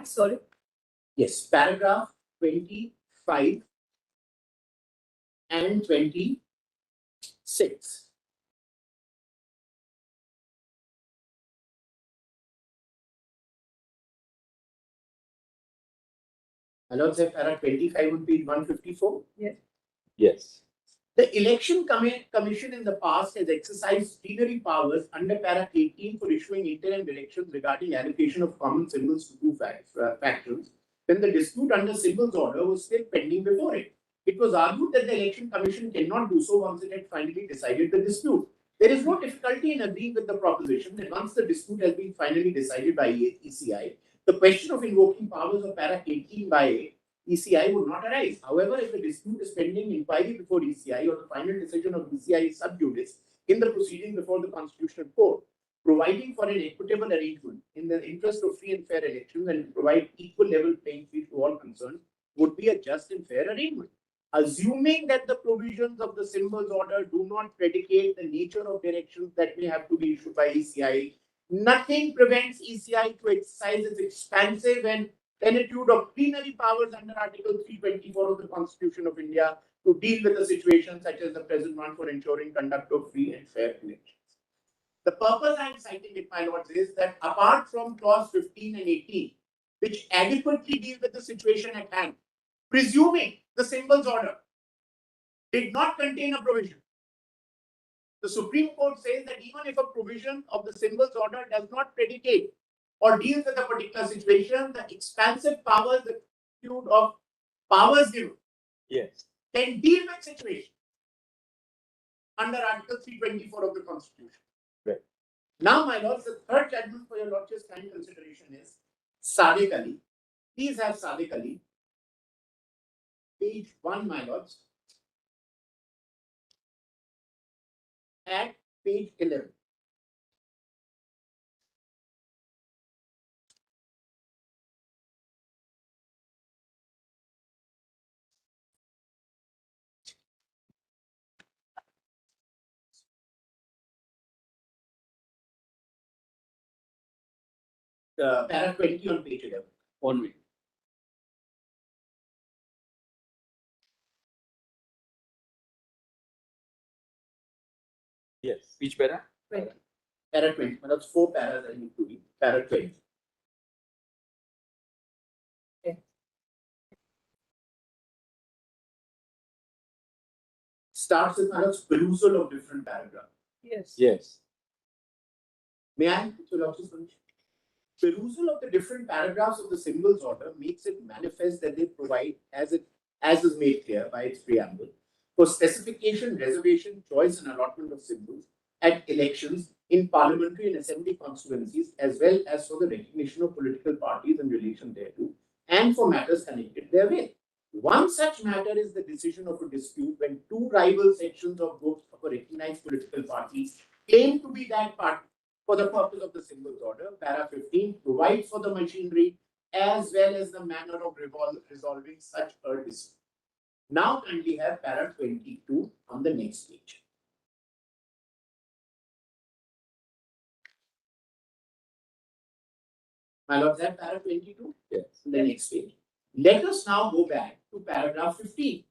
Sorry. Yes, paragraph 25 and 26. Hello, sir, para 25 would be 154. Yes. The Election Commission in the past has exercised plenary powers under para 18 for issuing interim directions regarding allocation of common symbols to two factions when the dispute under symbols order was still pending before it. It was argued that the Election Commission cannot do so once it had finally decided the dispute. There is no difficulty in agreeing with the proposition that once the dispute has been finally decided by ECI, the question of invoking powers of para 18 by ECI would not arise. However, if the dispute is pending inquiry before ECI or the final decision of ECI is sub judice in the proceeding before the Constitutional Court, providing for an equitable arrangement in the interest of free and fair elections and to provide equal level playing field to all concerned would be a just and fair arrangement. Assuming that the provisions of the symbols order do not predicate the nature of directions that may have to be issued by ECI, nothing prevents ECI to exercise its expansive and plenitude of plenary powers under Article 324 of the Constitution of India to deal with a situation such as the present one for ensuring conduct of free and fair elections. The purpose I am citing it, my lords, is that apart from clause 15 and 18, which adequately deal with the situation at hand, presuming the symbols order did not contain a provision, the Supreme Court says that even if a provision of the symbols order does not predicate or deals with a particular situation, the expansive powers, the field of powers given, Yes. can deal with situation under Article 324 of the Constitution. Right. Now, my lords, the third judgment for your lordship's kind consideration is Sadiq Ali. Please have Sadiq Ali. Page 1, my lords. At page 11. Para 20 on page 11. Only. Yes. Which para? Para 20. That's 4 paras I need to read. Para 20. Starts with my lords perusal of different paragraphs. Yes. Yes. May I? With your lordship's permission? Perusal of the different paragraphs of the symbols order makes it manifest that they provide, as is made clear by its preamble, for specification, reservation, choice, and allotment of symbols at elections in parliamentary and assembly constituencies, as well as for the recognition of political parties in relation thereto, and for matters connected therewith. One such matter is the decision of a dispute when two rival sections of groups of a recognized political party claim to be that party for the purpose of the symbols order. Para 15 provides for the machinery as well as the manner of resolving such a dispute. Now kindly have para 22 on the next page. My lords, that para 22? Yes. The next page. Let us now go back to paragraph 15.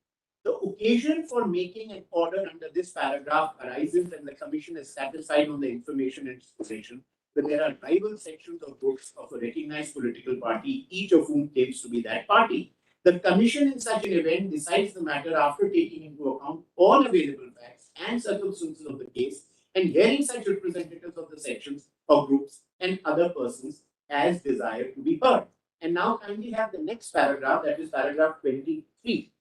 The occasion for making an order under this paragraph arises when the Commission is satisfied on the information in its possession that there are rival sections of groups of a recognized political party, each of whom claims to be that party. The Commission in such an event decides the matter after taking into account all available facts and circumstances of the case and hearing such representatives of the sections or groups and other persons as desired to be heard. And now kindly have the next paragraph, that is paragraph 23.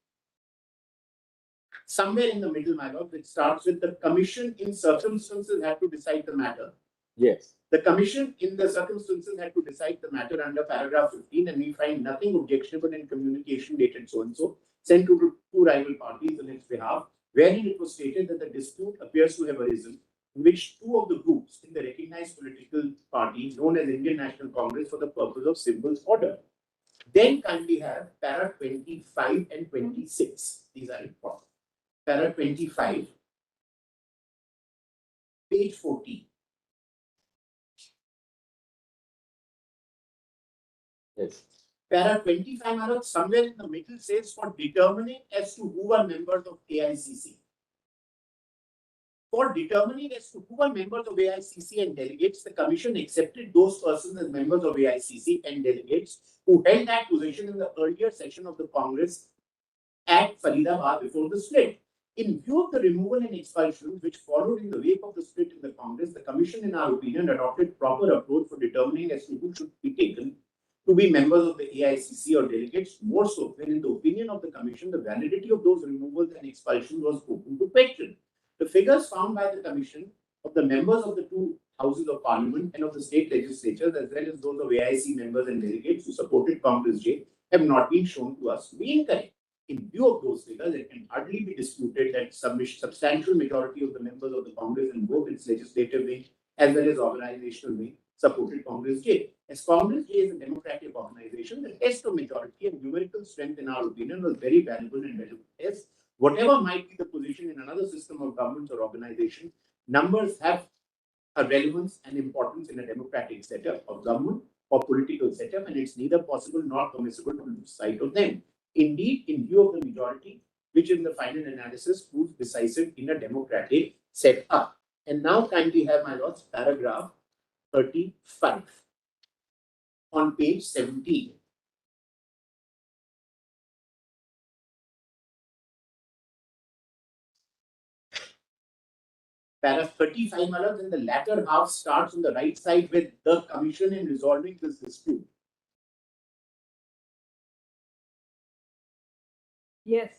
Somewhere in the middle, my lord, which starts with the Commission in circumstances had to decide the matter. Yes. The Commission in the circumstances had to decide the matter under paragraph 15, and we find nothing objectionable in communication dated so and so, sent to two rival parties on its behalf, wherein it was stated that the dispute appears to have arisen in which two of the groups in the recognized political party known as Indian National Congress for the purpose of symbols order. Then kindly have para 25 and 26. These are important. Para 25, page 14. Yes. Para 25, my lord, somewhere in the middle says for determining as to who are members of AICC. For determining as to who are members of AICC and delegates, the Commission accepted those persons as members of AICC and delegates who held that position in the earlier session of the Congress at Faridabad before the split. In view of the removal and expulsion which followed in the wake of the split in the Congress, the Commission, in our opinion, adopted proper approach for determining as to who should be taken to be members of the AICC or delegates, more so when in the opinion of the Commission, the validity of those removals and expulsions was open to question. The figures found by the Commission of the members of the two houses of parliament and of the state legislatures, as well as those of AIC members and delegates who supported Congress J, have not been shown to us to be incorrect. In view of those figures, it can hardly be disputed that substantial majority of the members of the Congress in both its legislative wing as well as organizational wing supported Congress J. As Congress J is a democratic organization, the test of majority and numerical strength, in our opinion, was very valuable and relevant test. Whatever might be the position in another system of government or organization, numbers have a relevance and importance in a democratic setup of government or political setup, and it's neither possible nor permissible to lose sight of them. Indeed, in view of the majority, which in the final analysis proves decisive in a democratic setup. And now kindly have, my lords, paragraph 35 on page 17. Paragraph 35, my lords, and the latter half starts on the right side with the Commission in resolving this dispute. Yes.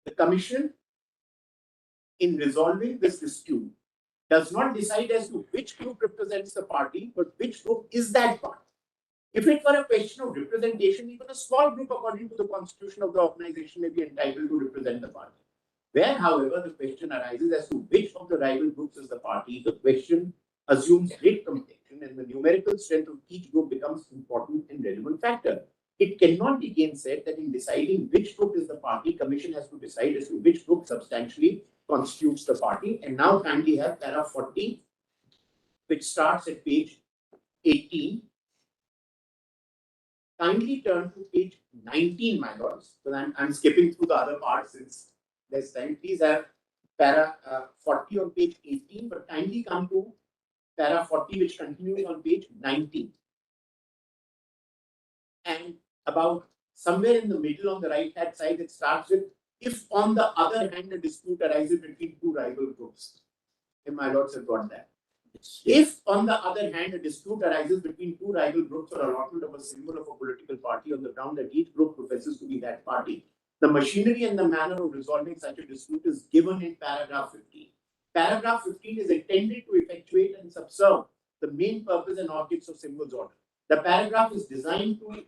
The Commission, in resolving this dispute, does not decide as to which group represents the party, but which group is that party. If it were a question of representation, even a small group, according to the constitution of the organization, may be entitled to represent the party. Where, however, the question arises as to which of the rival groups is the party, the question assumes great competition, and the numerical strength of each group becomes important and relevant factor. It cannot be gainsaid that in deciding which group is the party, Commission has to decide as to which group substantially constitutes the party. And now kindly have paragraph 40, which starts at page 18. Kindly turn to page 19, my lords, because I'm skipping through the other parts since there's time. Please have para 40 on page 18, but kindly come to para 40, which continues on page 19. And about somewhere in the middle on the right hand side, it starts with, if on the other hand, a dispute arises between two rival groups. And my lords have got that. If, on the other hand, a dispute arises between two rival groups or allotment of a symbol of a political party on the ground that each group professes to be that party, the machinery and the manner of resolving such a dispute is given in paragraph 15. Paragraph 15 is intended to effectuate and subserve the main purpose and objects of symbols order. The paragraph is designed to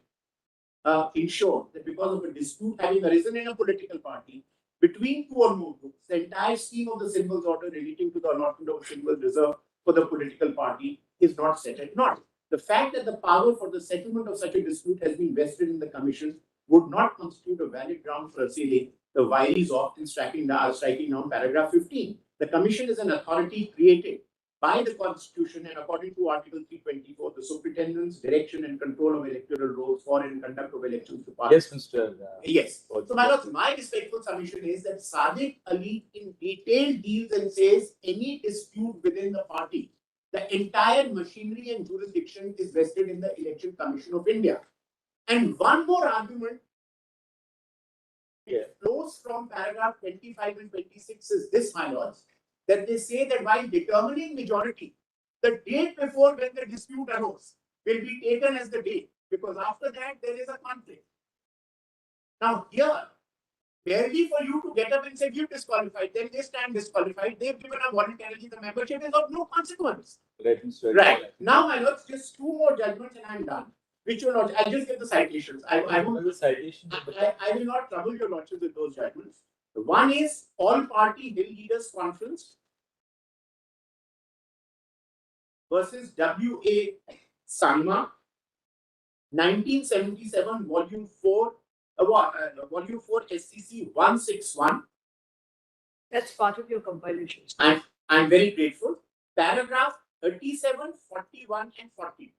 ensure that because of a dispute having arisen in a political party between two or more groups, the entire scheme of the symbols order relating to the allotment of symbols reserved for the political party is not set at naught. The fact that the power for the settlement of such a dispute has been vested in the Commission would not constitute a valid ground for assailing the wiries of and striking down paragraph 15. The Commission is an authority created by the Constitution and according to Article 324, the superintendence, direction and control of electoral rolls for and conduct of elections to parliament. Yes, Mr. Yes. So, my lords, my respectful submission is that Sadiq Ali in detail deals and says any dispute within the party, the entire machinery and jurisdiction is vested in the Election Commission of India. And one more argument flows from paragraph 25 and 26 is this, my lords, that they say that while determining majority, the date before when the dispute arose will be taken as the date, because after that there is a conflict. Now here, barely for you to get up and say you're disqualified, then they stand disqualified, they've given up voluntarily, the membership is of no consequence. Right, Mr. Right. Now, my lords, just two more judgments and I'm done. Which will not, I'll just give the citations. I will not trouble your lordships with those judgments. The one is All Party Hill Leaders Conference versus W.A. Sanma, 1977, Volume 4, Volume 4, SCC 161. That's part of your compilation. I'm very grateful. Paragraph 37, 41, and 42.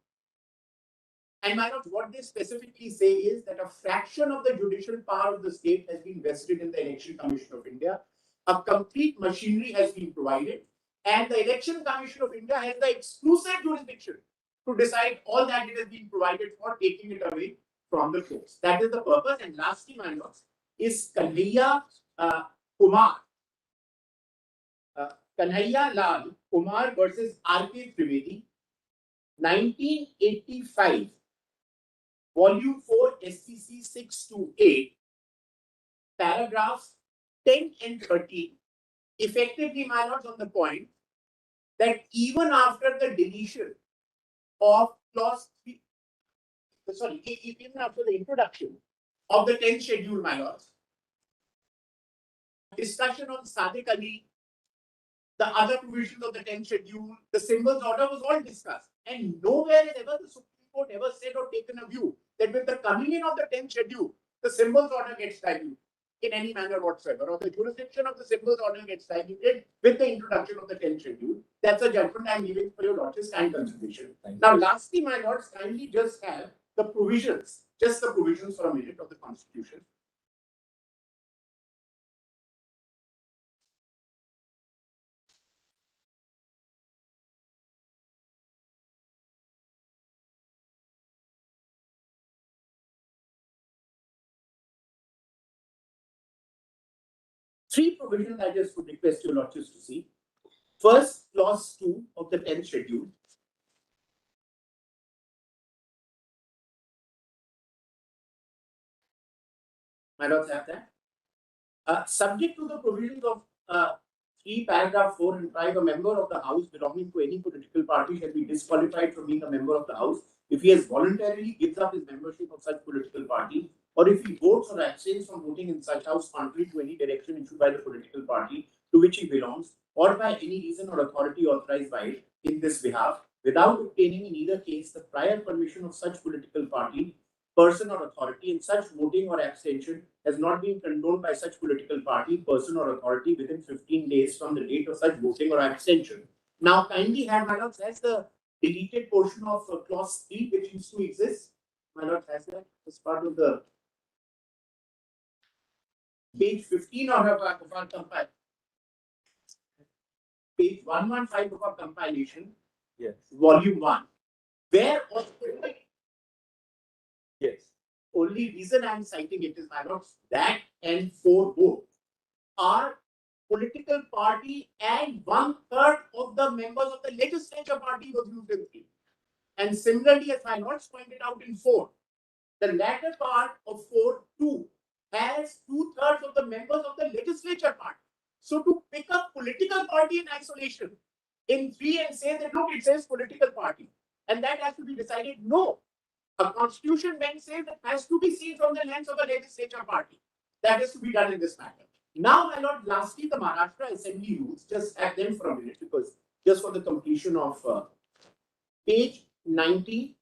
And my lords, what they specifically say is that a fraction of the judicial power of the state has been vested in the Election Commission of India. A complete machinery has been provided. And the Election Commission of India has the exclusive jurisdiction to decide all that it has been provided for, taking it away from the courts. That is the purpose. And lastly, my lords, is Kanhaiya Lal Kumar versus R.K. Trivedi, 1985, Volume 4, SCC 628, paragraphs 10 and 13, effectively, my lords, on the point that even after the deletion of clause 3, sorry, even after the introduction of the 10th schedule, my lords, discussion on Sadiq Ali, the other provisions of the 10th schedule, the symbols order was all discussed. And nowhere has ever the Supreme Court ever said or taken a view that with the coming in of the 10th schedule, the symbols order gets diluted in any manner whatsoever, or the jurisdiction of the symbols order gets diluted with the introduction of the 10th schedule. That's a judgment I'm leaving for your lordship's kind consideration. Now, lastly, my lords, kindly just have the provisions, just the provisions for a minute of the Constitution. Three provisions I just would request your lordships to see. First, clause 2 of the 10th schedule. My lords have that. Subject to the provisions of 3, paragraph 4 and 5, a member of the House belonging to any political party shall be disqualified from being a member of the House if he has voluntarily gives up his membership of such political party, or if he votes or abstains from voting in such House contrary to any direction issued by the political party to which he belongs, or by any reason or authority authorized by it in this behalf, without obtaining in either case the prior permission of such political party, person or authority, and such voting or abstention has not been condoned by such political party, person or authority within 15 days from the date of such voting or abstention. Now, kindly have, my lords, has the deleted portion of clause 3 which used to exist. My lords, has that as part of the page 15 of our compilation. Page 115 of our compilation. Yes. Volume 1. Where also, Yes. only reason I am citing it is, my lords, that and 4 both are political party and 1/3 of the members of the legislature party was used in 3. And similarly, as my lords pointed out in 4, the latter part of 4(2) has 2/3 of the members of the legislature party. So to pick up political party in isolation in 3 and say that look, it says political party, and that has to be decided. No. A constitution bench says that has to be seen from the lens of a legislature party. That is to be done in this matter. Now, my lord, lastly, the Maharashtra Assembly rules, just have them for a minute, because just for the completion of page 90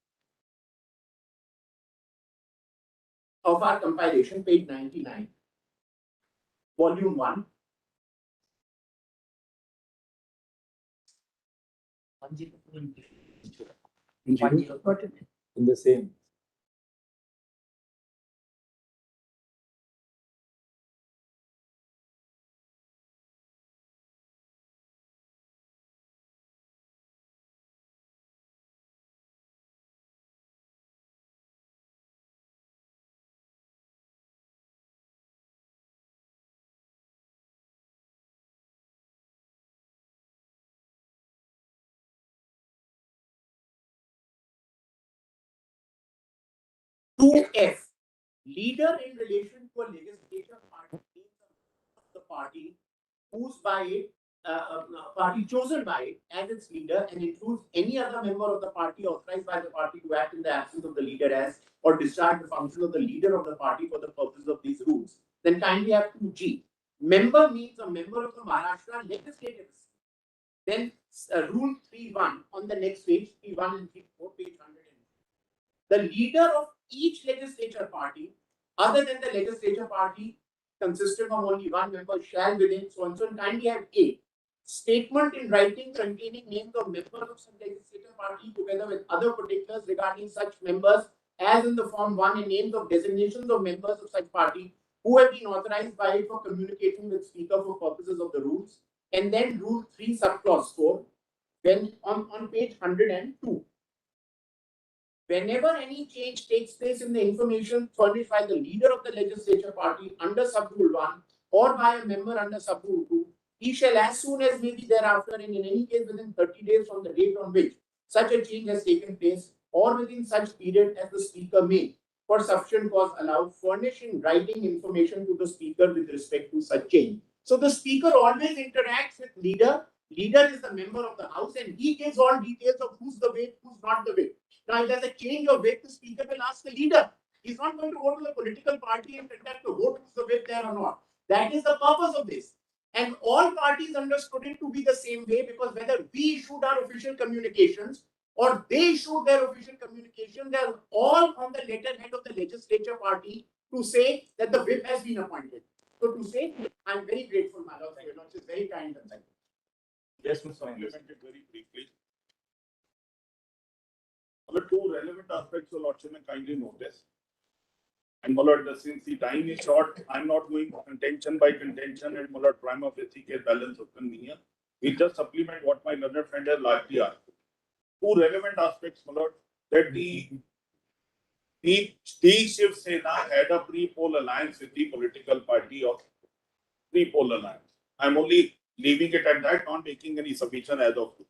of our compilation, page 99, volume 1. In the same. To F, leader in relation to a legislature party, the party whose by it, party chosen by it as its leader, and includes any other member of the party authorized by the party to act in the absence of the leader as or discharge the function of the leader of the party for the purposes of these rules. Then kindly have 2G. Member means a member of the Maharashtra legislative. Then rule 3.1 on the next page, 3.1 and 3.4, page 100. The leader of each legislature party, other than the legislature party consisting of only one member, shall within so and so, and kindly have A, statement in writing containing names of members of some legislature party together with other particulars regarding such members as in the form 1, and names of designations of members of such party who have been authorized by it for communicating with speaker for purposes of the rules. And then rule 3 subclause 4, when on page 102. Whenever any change takes place in the information furnished by the leader of the legislature party under sub-rule 1 or by a member under sub-rule 2, he shall, as soon as may be thereafter, and in any case within 30 days from the date on which such a change has taken place or within such period as the speaker may, for sufficient cause allowed, furnish in writing information to the speaker with respect to such change. So the speaker always interacts with leader. Leader is the member of the house and he gives all details of who's the whip, who's not the whip. Now, if there's a change of whip, the speaker will ask the leader. He's not going to go to the political party and conduct a vote who's the whip there or not. That is the purpose of this. And all parties understood it to be the same way, because whether we issued our official communications or they issued their official communication, they're all on the letterhead of the legislature party to say that the whip has been appointed. So to say, I'm very grateful, my lord, your lordship is very kind and thank you. Yes, Mr. Mangus. Implemented very briefly. The two relevant aspects your lordship may kindly notice. And my lord, since the time is short, I'm not going contention by contention and my lord, prima facie case balance of convenience. We just supplement what my learned friend has largely asked. Two relevant aspects, my lord, that the Shiv Sena had a pre-poll alliance with the political party of pre-poll alliance. I'm only leaving it at that, not making any submission as of today.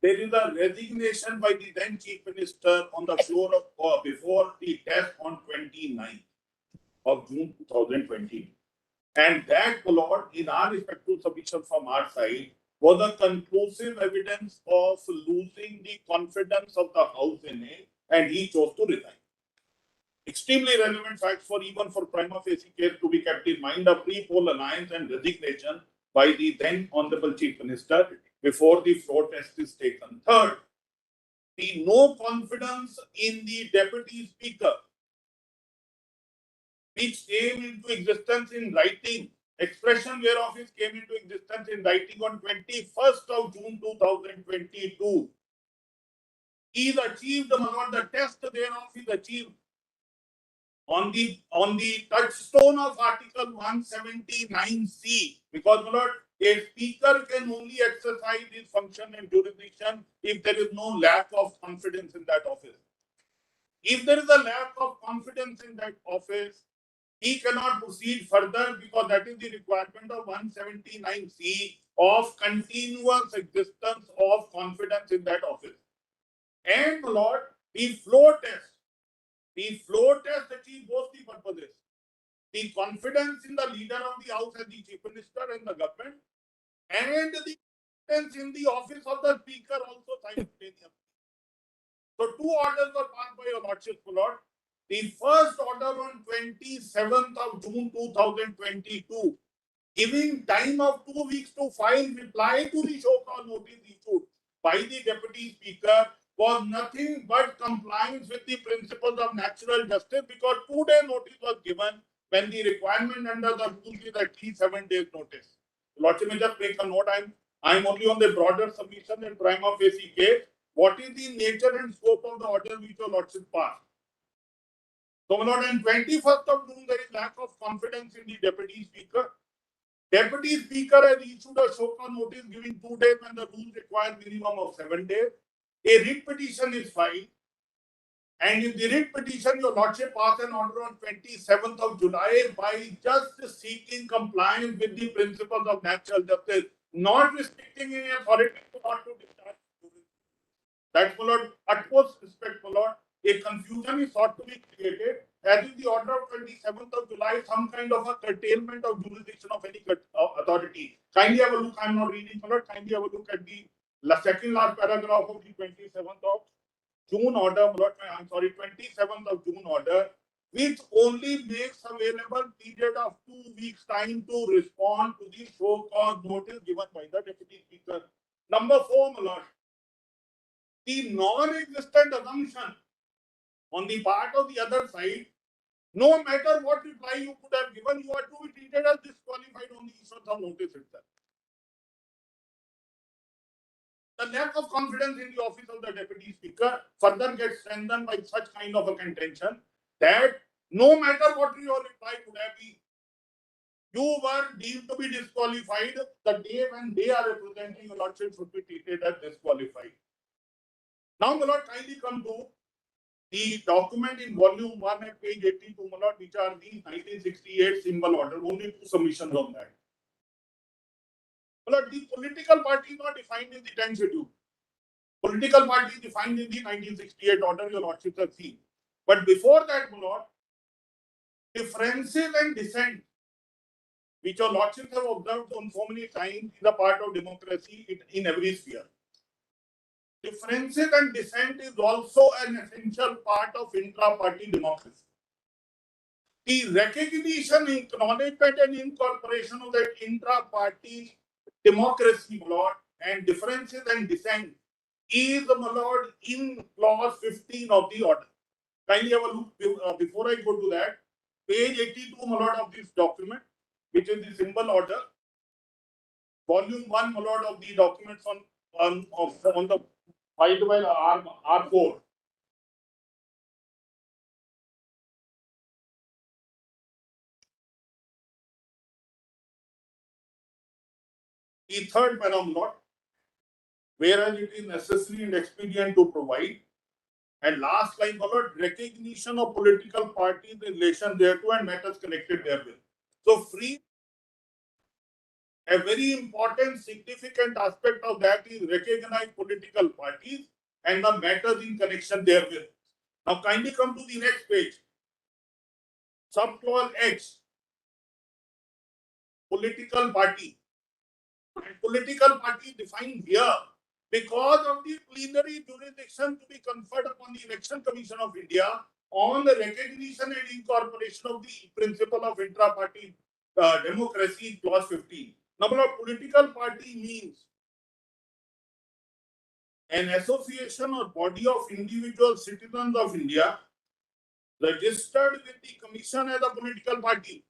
There is a resignation by the then Chief Minister on the floor of before the test on 29th of June 2020. And that, Lord, in our respective submission from our side, was a conclusive evidence of losing the confidence of the House in him, and he chose to resign. Extremely relevant facts for even for prima facie case to be kept in mind, a pre-poll alliance and resignation by the then Honorable Chief Minister before the floor test is taken. Third, the no confidence in the Deputy Speaker, which came into existence in writing, expression whereof it came into existence in writing on 21st of June 2022. Is achieved, the test thereof is achieved on the touchstone of Article 179C, because my lord, a speaker can only exercise his function and jurisdiction if there is no lack of confidence in that office. If there is a lack of confidence in that office, he cannot proceed further, because that is the requirement of 179C of continuous existence of confidence in that office. And my lord, the floor test achieves both the purposes. The confidence in the leader of the house as the chief minister and the government, and the confidence in the office of the speaker also simultaneously. So two orders were passed by your lordship, Lord. The first order on 27th of June 2022, giving time of 2 weeks to file reply to the show cause notice issued by the deputy speaker, was nothing but compliance with the principles of natural justice, because 2 day notice was given when the requirement under the rules is at least 7 days notice. Lordship may just make a note. I'm only on the broader submission and prima facie case. What is the nature and scope of the order which your lordship passed? So, my lord, on 21st of June, there is lack of confidence in the deputy speaker. Deputy speaker has issued a show cause notice giving 2 days when the rules require minimum of 7 days. A writ petition is filed, and in the writ petition, your lordship passed an order on 27th of July by just seeking compliance with the principles of natural justice, not restricting any authority not to discharge. That's, my lord, utmost respect, my lord. A confusion is sought to be created, as in the order of 27th of July, some kind of a curtailment of jurisdiction of any authority. Kindly have a look. I'm not reading, my lord. Kindly have a look at the second last paragraph of the 27th of June order, I'm sorry, 27th of June order, which only makes available period of 2 weeks time to respond to the show cause notice given by the deputy speaker. Number 4, my lord, the non-existent assumption on the part of the other side, no matter what reply you could have given, you are to be treated as disqualified on the issuance of notice itself. The lack of confidence in the office of the deputy speaker further gets strengthened by such kind of a contention that no matter what your reply could have been, you were deemed to be disqualified the day when they are representing your lordship should be treated as disqualified. Now, my lord, kindly come to the document in volume 1 at page 82, my lord, which are the 1968 symbol order, only 2 submissions on that. My lord, the political party is not defined in the 10th schedule. Political party defined in the 1968 order, your lordships have seen. But before that, my lord, differences and dissent, which your lordships have observed on so many times, is a part of democracy in every sphere. Differences and dissent is also an essential part of intra-party democracy. The recognition, acknowledgement, and incorporation of that intra-party democracy, my lord, and differences and dissent is, my lord, in clause 15 of the order. Kindly have a look before I go to that. Page 82, my lord, of this document, which is the symbol order. Volume 1, my lord, of the documents on the filed by R4. The third paragraph, lord, whereas it is necessary and expedient to provide. And last line, my lord, recognition of political parties in relation thereto and matters connected therewith. So free, a very important, significant aspect of that is recognize political parties and the matters in connection therewith. Now kindly come to the next page. Subclause H, political party. And political party defined here because of the plenary jurisdiction to be conferred upon the Election Commission of India on the recognition and incorporation of the principle of intra-party democracy, clause 15. Now, political party means an association or body of individual citizens of India registered with the Commission as a political party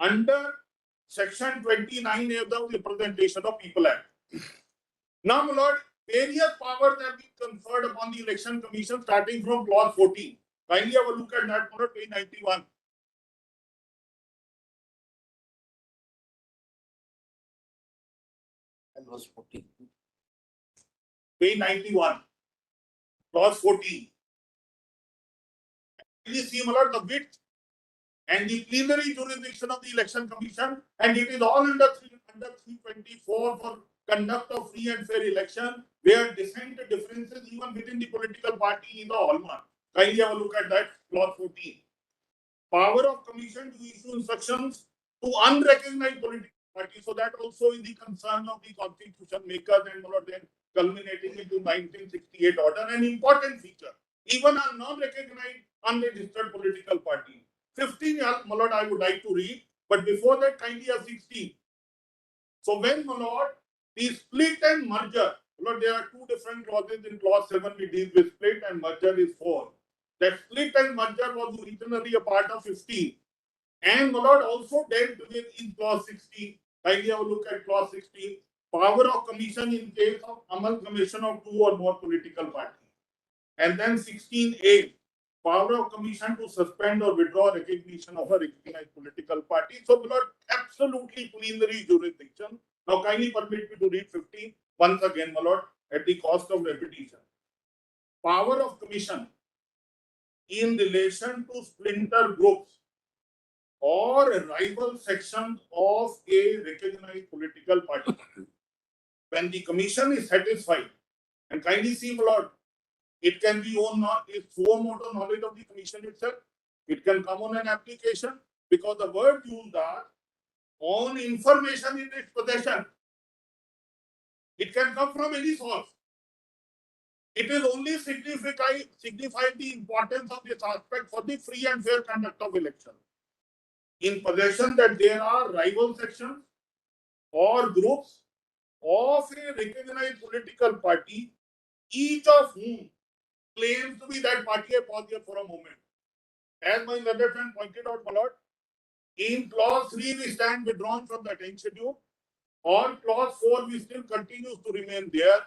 under Section 29A of the Representation of People Act. Now, my lord, various powers have been conferred upon the Election Commission starting from clause 14. Kindly have a look at that, my lord, page 91. Clause 14. Page 91, clause 14. You see, my lord, the width and the plenary jurisdiction of the Election Commission, and it is all under 324 for conduct of free and fair election, where dissent differences even within the political party is the hallmark. Kindly have a look at that, clause 14. Power of Commission to issue instructions to unrecognized political parties. So that also is the concern of the constitution makers, and then culminating into 1968 order, an important feature. Even a non-recognized, unregistered political party. 15, my lord, I would like to read, but before that, kindly have 16. So when, my lord, the split and merger, my lord, there are two different clauses in clause 7, we deal with split, and merger is 4. That split and merger was originally a part of 15. And, my lord, also dealt with in clause 16. Kindly have a look at clause 16. Power of commission in case of amalgamation of two or more political parties. And then 16A, power of commission to suspend or withdraw recognition of a recognized political party. So, my lord, absolutely plenary jurisdiction. Now, kindly permit me to read 15 once again, my lord, at the cost of repetition. Power of commission in relation to splinter groups or rival sections of a recognized political party. When the commission is satisfied, and kindly see, my lord, it can be on its suo motu knowledge of the commission itself. It can come on an application because the word used are on information in its possession. It can come from any source. It is only signify the importance of this aspect for the free and fair conduct of election. In possession that there are rival sections or groups of a recognized political party, each of whom claims to be that party. I pause here for a moment. As my letter friend pointed out, my lord, in clause 3 we stand withdrawn from the attention schedule. On clause 4 we still continues to remain there.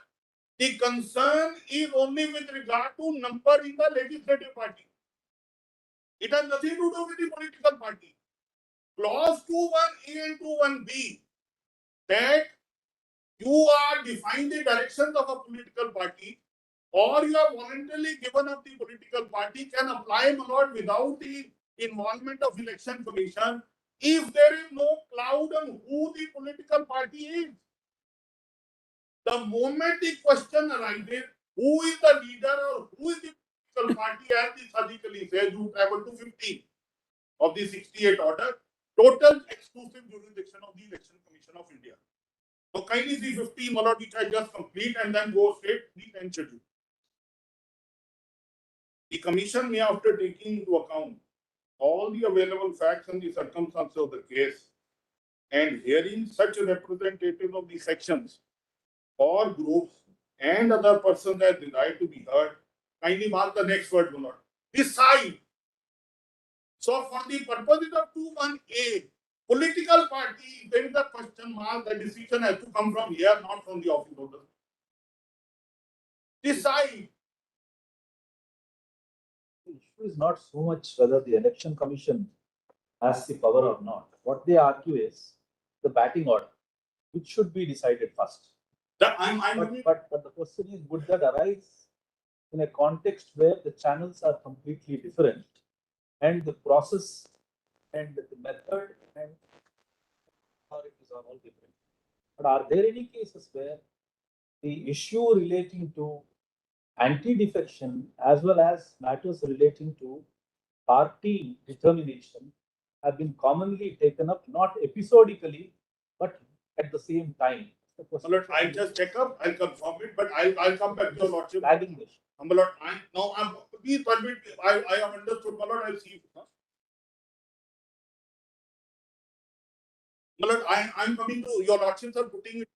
The concern is only with regard to number in the legislative party. It has nothing to do with the political party. Clause 2(1)(a) and 2(1)(b) that you are defining the directions of a political party, or you have voluntarily given up the political party, can apply, my lord, without the involvement of Election Commission if there is no cloud on who the political party is. The moment the question arises, who is the leader or who is the political party, as the surgically says, you travel to 15 of the 68 order, total exclusive jurisdiction of the Election Commission of India. So kindly see 15 or which I just complete and then go straight to the 10th schedule. The commission may, after taking into account all the available facts and the circumstances of the case and hearing such representatives of the sections or groups and other persons that desire to be heard, kindly mark the next word, do not decide. So for the purposes of 21A, political party, there is a question mark, the decision has to come from here, not from the office holder. Decide. The issue is not so much whether the election commission has the power or not. What they argue is the batting order, which should be decided first. But the question is, would that arise in a context where the channels are completely different and the process and the method and authorities are all different? But are there any cases where the issue relating to anti-defection as well as matters relating to party determination have been commonly taken up, not episodically, but at the same time? I'll just check up, I'll confirm it, but I'll come back to your lordship. Flagging this. My lord, please permit, I have understood, my lord, I'll see. My lord, I'm coming to your lordships are putting it.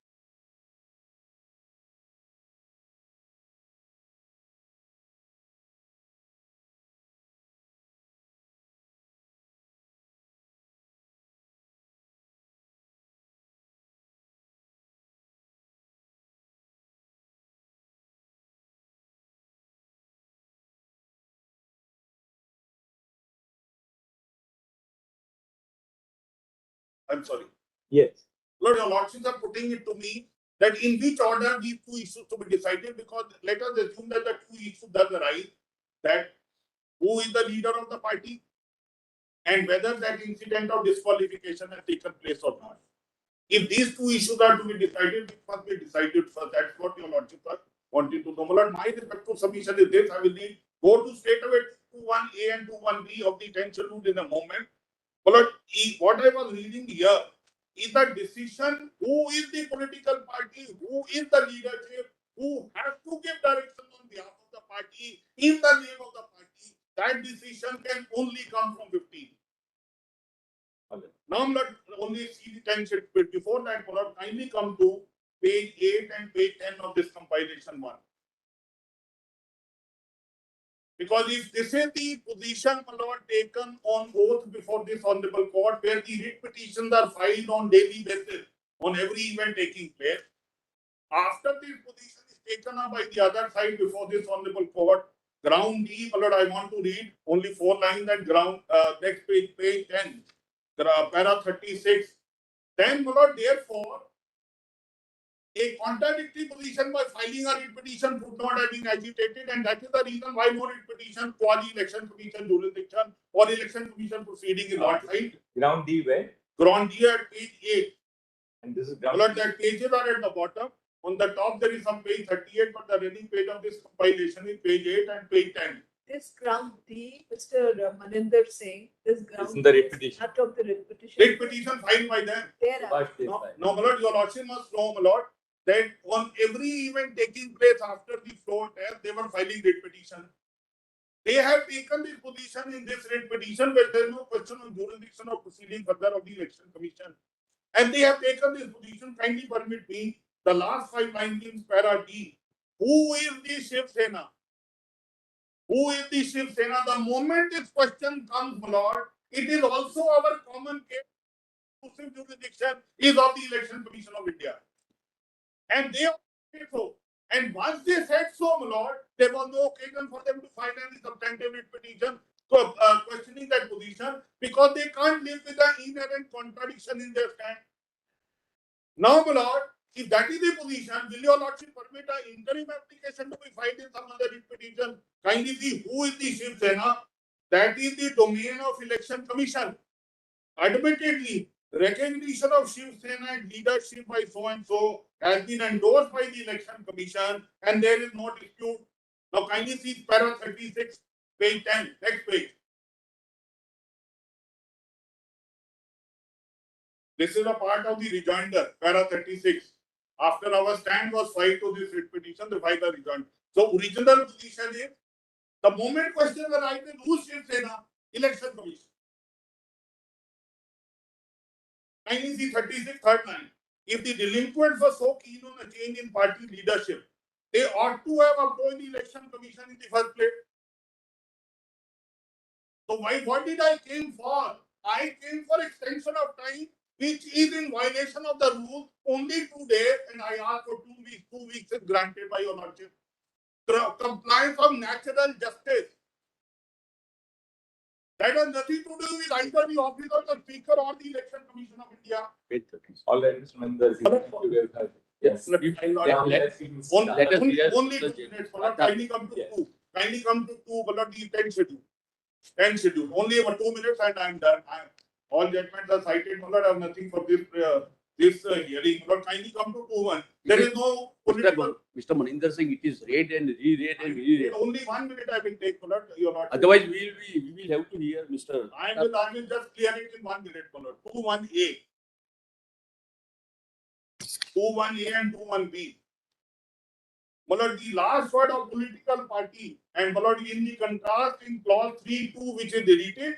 I'm sorry. Yes. Lord, your lordships are putting it to me that in which order these two issues to be decided, because let us assume that the two issues does arise, that who is the leader of the party and whether that incident of disqualification has taken place or not. If these two issues are to be decided, it must be decided first. That's what your lordships are wanting to know. My lord, my respectful submission is this. I will need go to straight away to 1A and to 1B of the 10th schedule in a moment. But what I was reading here is the decision, who is the political party, who is the leadership, who has to give direction on behalf of the party, in the name of the party. That decision can only come from 15. Okay. Now I'm not only see the 10th schedule, but before that, kindly come to page 8 and page 10 of this compilation 1. Because if this is the position, my lord, taken on oath before this honorable court, where the writ petitions are filed on daily basis on every event taking place, after this position is taken up by the other side before this honorable court, ground D, my lord, I want to read only 4 lines and ground next page, page 10, para 36. Then, my lord, therefore, a contradictory position by filing a writ petition would not have been agitated, and that is the reason why no writ petition quali election commission jurisdiction or election commission proceeding is not filed. Ground D where? Ground D at page 8. And this is ground Well, that pages are at the bottom. On the top there is some page 38, but the running page of this compilation is page 8 and page 10. This ground D, Mr. Maninder saying, this ground Isn't the D writ is petition? part of the writ petition. Writ petition filed by them. No, my lord, your lordship must know, my lord, that on every event taking place after the floor test, they were filing writ petition. They have taken this position in this writ petition where there is no question of jurisdiction or proceeding further of the election commission. And they have taken this position. Kindly permit me, the last 5 lines in para D. Who is the Shiv Sena? Who is the Shiv Sena? The moment this question comes, my lord, it is also our common case. Exclusive jurisdiction is of the Election Commission of India. And they said so. And once they said so, my lord, there was no occasion for them to file any substantive writ petition questioning that position, because they can't live with the inherent contradiction in their stand. Now, my lord, if that is the position, will your lordship permit an interim application to be filed in some other writ petition? Kindly see who is the Shiv Sena. That is the domain of Election Commission. Admittedly, recognition of Shiv Sena and leadership by so and so has been endorsed by the Election Commission, and there is no dispute. Now, kindly see para 36, page 10, next page. This is a part of the rejoinder, para 36. After our stand was filed to this writ petition, they filed a rejoinder. So, original position is the moment question arises, who's Shiv Sena? Election Commission. Kindly see 36, third line. If the delinquents were so keen on a change in party leadership, they ought to have approached the Election Commission in the first place. So what did I came for? I came for extension of time, which is in violation of the rule, only 2 days, and I asked for 2 weeks. 2 weeks is granted by your lordship. Compliance of natural justice. That has nothing to do with either the office of the Speaker or the Election Commission of India. All right, Mr. Mandar. Yes. Only 2 minutes. Kindly come to 2. Kindly come to 2, but not the 10 schedule. 10 schedule. Only about 2 minutes and I'm done. All judgments are cited. I have nothing for this hearing. But kindly come to 2-1. There is no political. Mr. Maninder Singh, it is read and re-read and re-read. Only 1 minute I will take. You're not. Otherwise, we will have to hear Mr. I will just clear it in 1 minute. 2-1A. 2-1A and 2-1B. The last word of political party and in the contrast in clause 3.2 which is deleted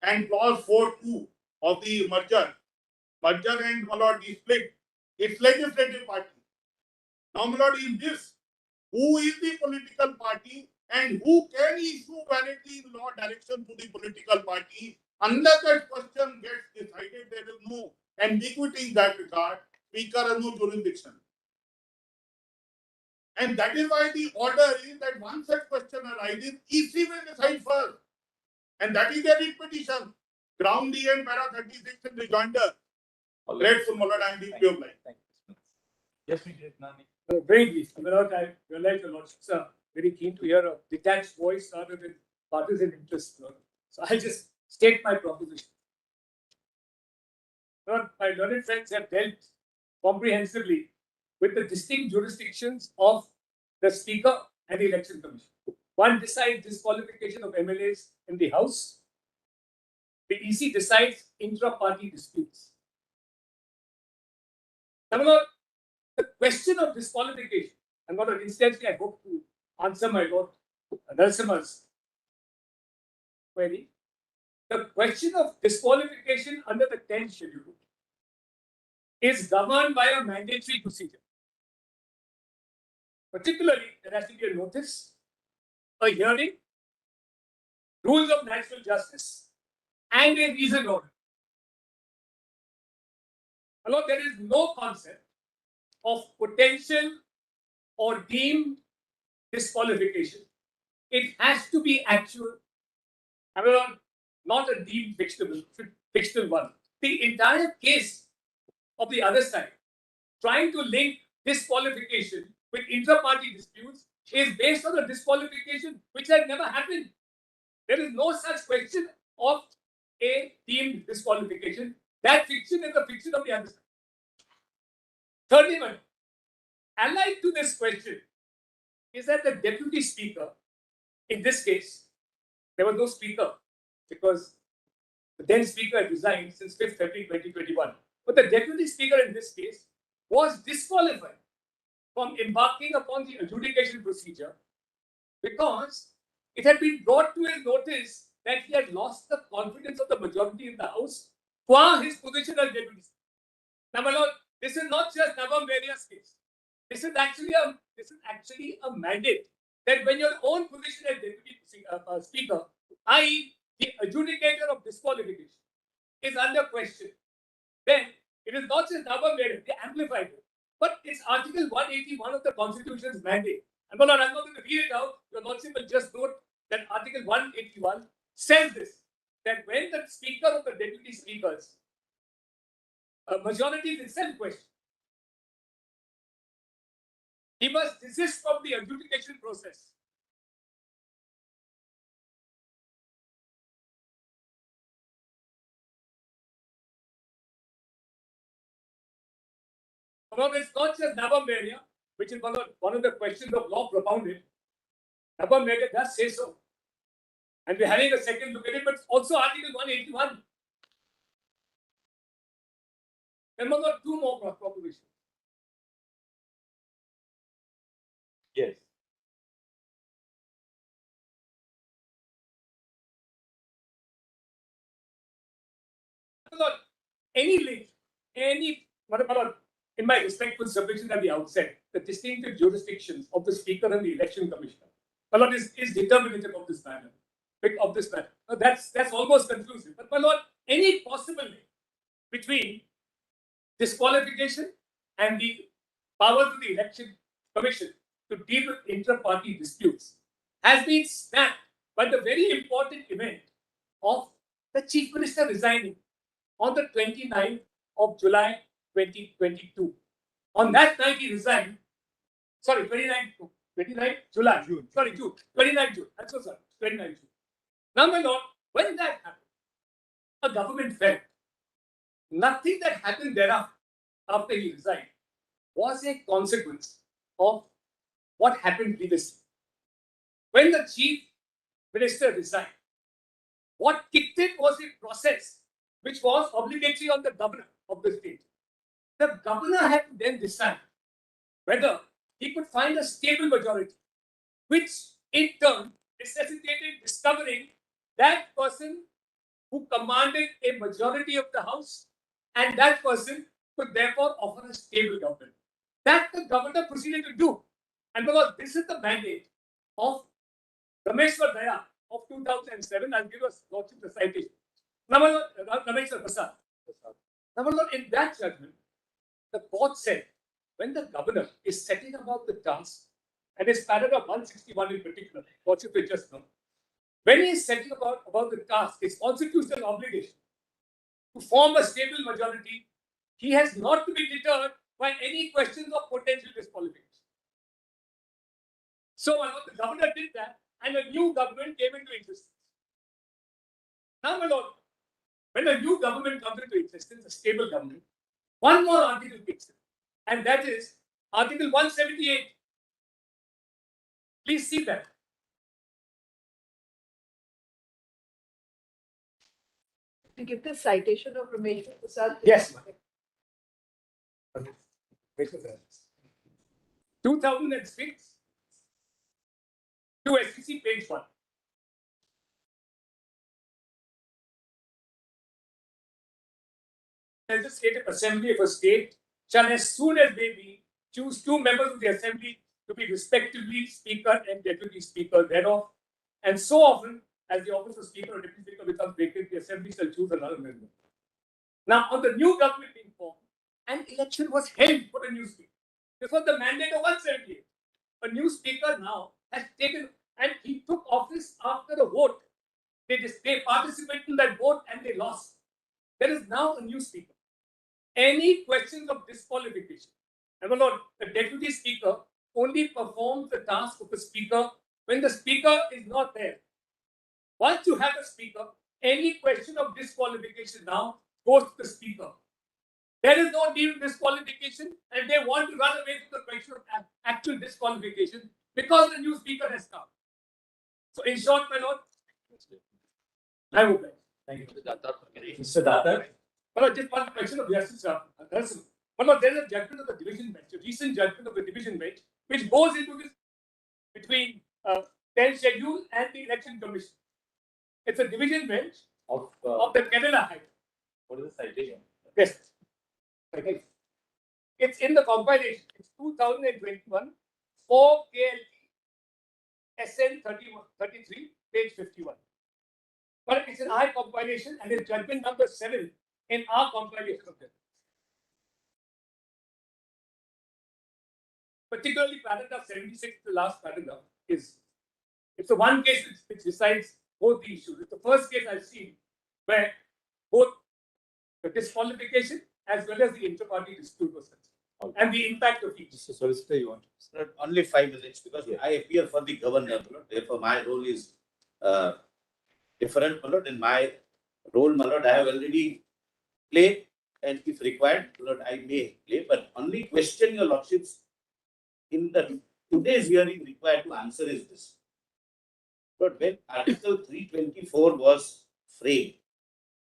and clause 4.2 of the merger and the split, it's legislative party. Now in this, who is the political party and who can issue validly law direction to the political party? Unless that question gets decided, there is no ambiguity in that regard. Speaker has no jurisdiction. And that is why the order is that once such question arises, EC will decide first. And that is their petition. Ground D and para 36 in rejoinder. Grateful, Mullah, I am deeply obliged. Thank you. Yes, Mr. Nani. Very brief. I realize your lordships are very keen to hear a detached voice rather than partisan interest. So I'll just state my proposition. My learned friends have dealt comprehensively with the distinct jurisdictions of the Speaker and the Election Commission. One decides disqualification of MLAs in the House. The EC decides intra-party disputes. Now, the question of disqualification, and what incidentally I hope to answer my Lord Narasimha's query. The question of disqualification under the 10th schedule is governed by a mandatory procedure. Particularly, there has to be a notice, a hearing, rules of natural justice, and a reasoned order. Now, there is no concept of potential or deemed disqualification. It has to be actual, not a deemed fictional one. The entire case of the other side, trying to link disqualification with intra-party disputes, is based on a disqualification which had never happened. There is no such question of a deemed disqualification. That fiction is a fiction of the other side. Thirdly, allied to this question is that the deputy speaker, in this case, there was no speaker because the then speaker had resigned since 5th February 2021. But the deputy speaker in this case was disqualified from embarking upon the adjudication procedure because it had been brought to his notice that he had lost the confidence of the majority in the House qua his position as deputy speaker. Now, my lord, this is not just Navam Varia's case. This is actually a mandate that when your own position as deputy speaker, i.e., the adjudicator of disqualification, is under question, then it is not just Navam Varia, they amplified it. But it's Article 181 of the Constitution's mandate. And I'm not going to read it out. Your Lordship will just note that Article 181 says this, that when the Speaker or the Deputy Speakers, a majority is itself questioned, he must desist from the adjudication process. Now, it's not just Nabam area, which is one of the questions of law propounded. Nabam area does say so. And we're having a second look at it, but also Article 181. Then we've got two more propositions. Yes. Any link, in my respectful submission at the outset, the distinctive jurisdictions of the Speaker and the Election Commissioner, my lord, is determinative of this matter. Now, that's almost conclusive. But my lord, any possible link between disqualification and the powers of the Election Commission to deal with inter-party disputes has been snapped by the very important event of the Chief Minister resigning on the 29th of July 2022. On that night he resigned. Sorry, 29th July. June. Sorry, June. 29th June. I'm so sorry. 29th June. Now, my lord, when that happened, a government fell. Nothing that happened thereafter, after he resigned, was a consequence of what happened previously. When the Chief Minister resigned, what kicked in was a process which was obligatory on the governor of the state. The governor had to then decide whether he could find a stable majority, which in turn necessitated discovering that person who commanded a majority of the House, and that person could therefore offer a stable government. That the governor proceeded to do. And because this is the mandate of Rameshwar Daya of 2007, I'll give us the citation. Rameshwar Prasad. In that judgment, the court said when the governor is setting about the task, and it's paragraph 161 in particular, what you just know, when he is setting about the task, his constitutional obligation to form a stable majority, he has not to be deterred by any questions of potential disqualification. So the governor did that, and a new government came into existence. Now, my lord, when a new government comes into existence, a stable government, one more article kicks in, and that is Article 178. Please see that. To give the citation of Rameshwar Prasad. Yes. 2006 to SEC page 1. Legislative Assembly of a state shall, as soon as may be, choose two members of the Assembly to be respectively Speaker and Deputy Speaker thereof, and so often as the office of Speaker or Deputy Speaker becomes vacant, the Assembly shall choose another member. Now, on the new government being formed, an election was held for a new Speaker. This was the mandate of 178. A new Speaker now has taken, and he took office after the vote. They participated in that vote and they lost. There is now a new Speaker. Any questions of disqualification, and my lord, the Deputy Speaker only performs the task of the Speaker when the Speaker is not there. Once you have a Speaker, any question of disqualification now goes to the Speaker. There is no need of disqualification, and they want to run away from the question of actual disqualification because the new Speaker has come. So, in short, my lord, I will beg. Thank you, Mr. Datar. But just one question of justice. There is a judgment of the division bench, a recent judgment of the division bench, which goes into this between 10th schedule and the election commission. It's a division bench Of the Kerala High Court. what is the citation? Yes. Okay. It's in the compilation. It's 2021 4 KLT SN 33, page 51. But it's an I compilation and it's judgment number 7 in our compilation of it. Particularly paragraph 76, the last paragraph, it's the one case which decides both the issues. It's the first case I've seen where both the disqualification as well as the inter-party dispute was concerned, and the impact of each. Mr. Solicitor, you want? Sir, only 5 minutes because I appear for the governor. Therefore, my role is different. In my role, I have already played and if required, Lord, I may play, but only question your lordships in the today's hearing required to answer is this. But when Article 324 was framed,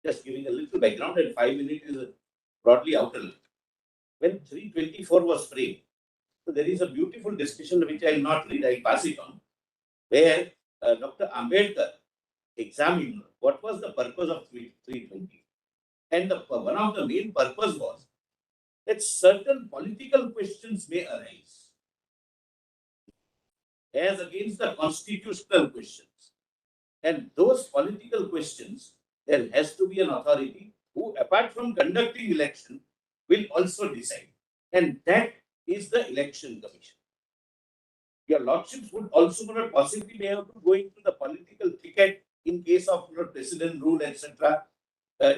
just giving a little background and 5 minutes is broadly outer. When 324 was framed, so there is a beautiful discussion which I will not read, I will pass it on, where Dr. Ambedkar examined what was the purpose of 320. And one of the main purpose was that certain political questions may arise as against the constitutional questions. And those political questions, there has to be an authority who, apart from conducting election, will also decide. And that is the election commission. Your lordships would also not possibly be able to go into the political thicket in case of president rule, etc.,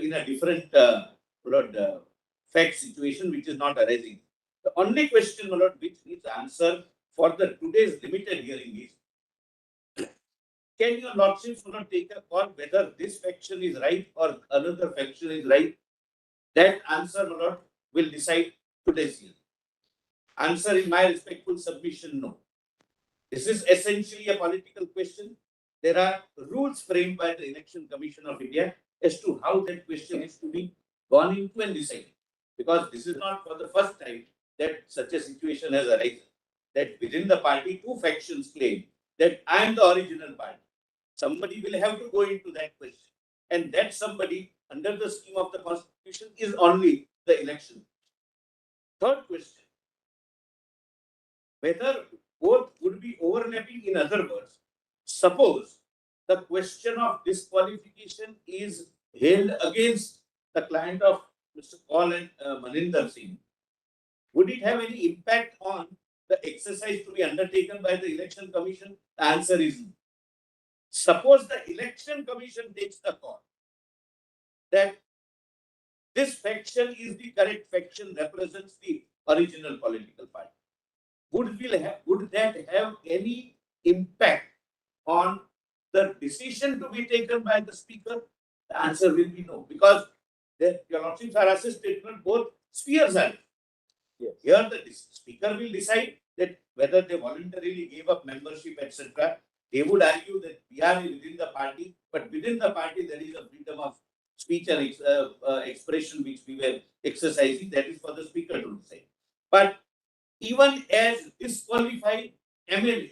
in a different fact situation which is not arising. The only question which needs answer for the today's limited hearing is, can your lordships take a call whether this faction is right or another faction is right? That answer will decide today's hearing. Answer in my respectful submission, no. This is essentially a political question. There are rules framed by the Election Commission of India as to how that question is to be gone into and decided. Because this is not for the first time that such a situation has arisen. That within the party, two factions claim that I am the original party. Somebody will have to go into that question. And that somebody, under the scheme of the Constitution, is only the election. Third question, whether both would be overlapping. In other words, suppose the question of disqualification is held against the client of Mr. Kaul and Maninder Singh, would it have any impact on the exercise to be undertaken by the Election Commission? The answer is no. Suppose the Election Commission takes the call that this faction is the correct faction, represents the original political party. Would that have any impact on the decision to be taken by the speaker? The answer will be no, because your lordships are assisted on both spheres. Yes. Here the speaker will decide that whether they voluntarily gave up membership, etc. They would argue that we are within the party, but within the party there is a freedom of speech and expression which we were exercising. That is for the speaker to decide. But even as disqualified MLAs,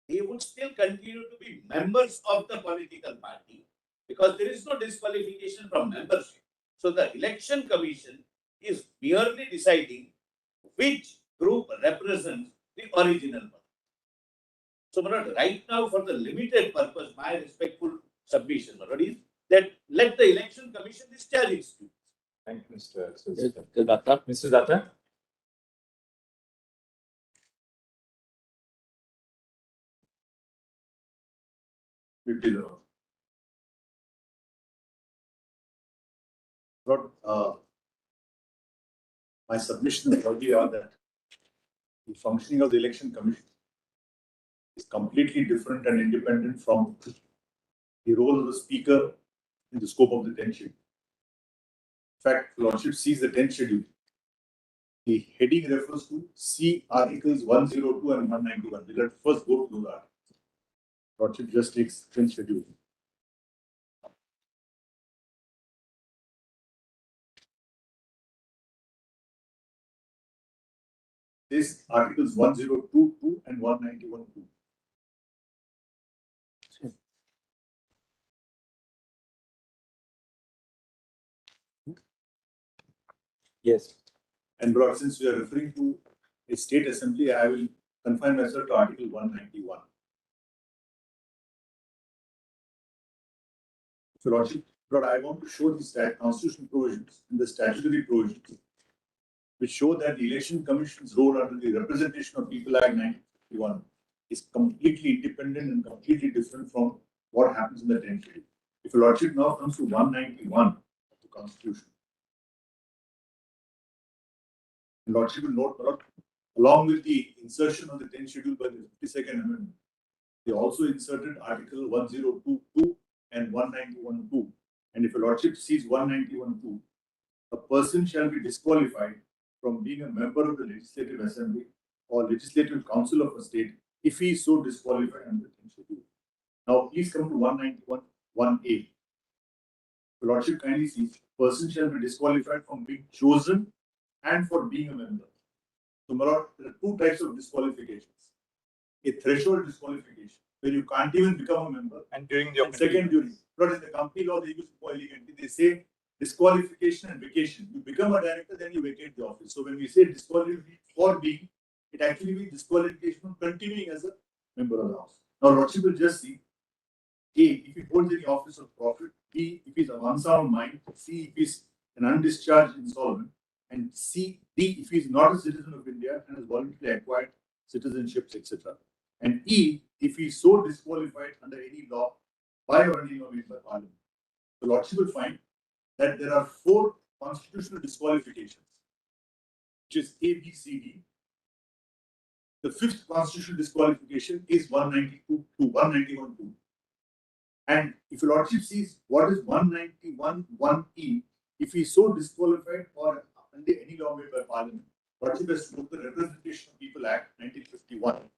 they would still continue to be members of the political party because there is no disqualification from membership. So the Election Commission is merely deciding which group represents the original party. So right now, for the limited purpose, my respectful submission is that let the Election Commission discharge its duties. Thank you, Mr. Datta. Mr. Datta? My submission earlier are that the functioning of the Election Commission is completely different and independent from the role of the Speaker in the scope of the 10th schedule. In fact, Lordship sees the 10th schedule. The heading refers to C Articles 102 and 191. We let first go through that. Lordship just takes 10th schedule. This Articles 102.2 and 191.2. Yes. And bro, since we are referring to a state assembly, I will confine myself to Article 191. So, Lordship, Lord, I want to show the constitutional provisions and the statutory provisions which show that the Election Commission's role under the Representation of People Act 1951 is completely independent and completely different from what happens in the 10th schedule. If your Lordship now comes to 191 of the Constitution, Lordship will note, along with the insertion of the 10th schedule by the 52nd Amendment, they also inserted Article 102.2 and 191.2. And if your Lordship sees 191.2, a person shall be disqualified from being a member of the Legislative Assembly or Legislative Council of a state if he is so disqualified under the schedule. Now, please come to 191(1)(a). The Lordship kindly sees, person shall be disqualified from being chosen and for being a member. So, my lord, there are two types of disqualifications. A threshold disqualification, where you can't even become a member. And during the And second, during. But in the company law, they use more elegantly. They say disqualification and vacation. You become a director, then you vacate the office. So when we say disqualification for being, it actually means disqualification from continuing as a member of the house. Now, Lordship will just see A, if he holds any office of profit, B, if he's of unsound mind, C, if he's an undischarged insolvent, and D, if he's not a citizen of India and has voluntarily acquired citizenships, etc. And E, if he's so disqualified under any law by or any law made by Parliament. The Lordship will find that there are 4 constitutional disqualifications, which is A, B, C, D. The 5th constitutional disqualification is 191(2). And if your Lordship sees what is 191(1)(e), if he is so disqualified or under any law made by Parliament, Lordship has to look at the Representation of People Act 1951.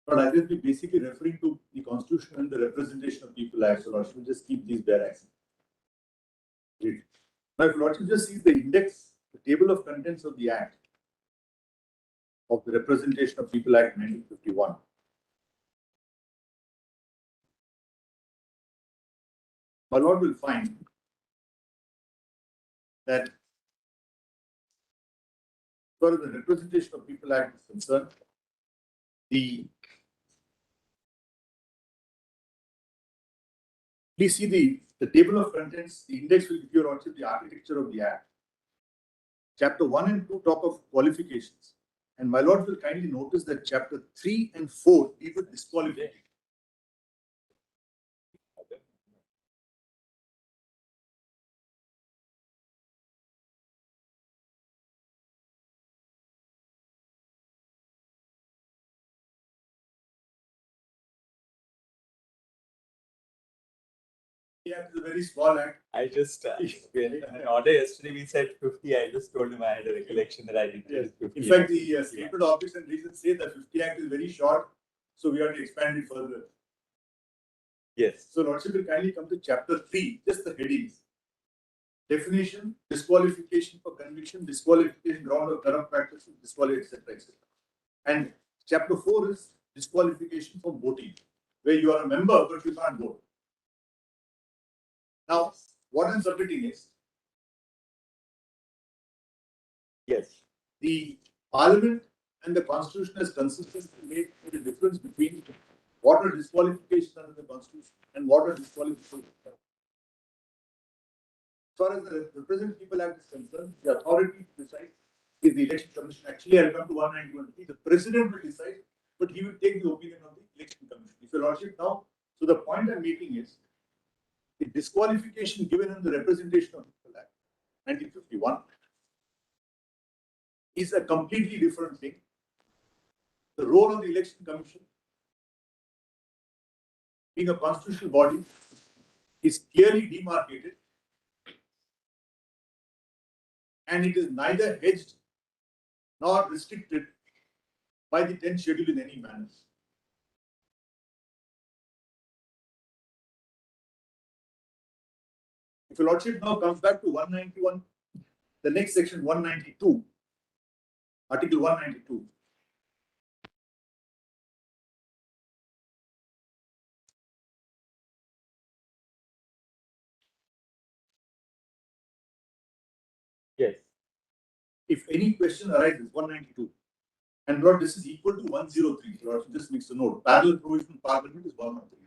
But I will be basically referring to the Constitution and the Representation of People Act, so Lordship will just keep these bare accents. Great. Now, if Lordship just sees the index, the table of contents of the Act, of the Representation of People Act 1951. My Lord will find that as far as the Representation of People Act is concerned, please see the table of contents, the index will give you also the architecture of the Act. Chapter 1 and 2 talk of qualifications. And my Lord will kindly notice that chapter 3 and 4 deal with disqualification. Yeah, it's a very small act. I just, in order yesterday, we said 50. I just told him I had a recollection that I did. Yes. 50. In fact, the statement of office and reasons say that 50 Act is very short, so we have to expand it further. Yes. So, Lordship will kindly come to chapter 3, just the headings. Definition, disqualification for conviction, disqualification ground of corrupt practices, disqualification, etc., etc. And chapter 4 is disqualification from voting, where you are a member but you can't vote. Now, what I'm submitting is, Yes. the Parliament and the Constitution has consistently made the difference between what are disqualifications under the Constitution and what are disqualifications. As far as the Representative People Act is concerned, the authority to decide is the Election Commission. Actually, I'll come to 191. The President will decide, but he will take the opinion of the Election Commission. If your Lordship now, so the point I'm making is, the disqualification given in the Representation of People Act 1951 is a completely different thing. The role of the Election Commission, being a constitutional body, is clearly demarcated, and it is neither hedged nor restricted by the 10th schedule in any manner. If your Lordship now comes back to 191, the next section 192, Article 192. Yes. If any question arises, 192. And Lord, this is equal to 103. Lord, just makes a note. Parallel provision Parliament is 113.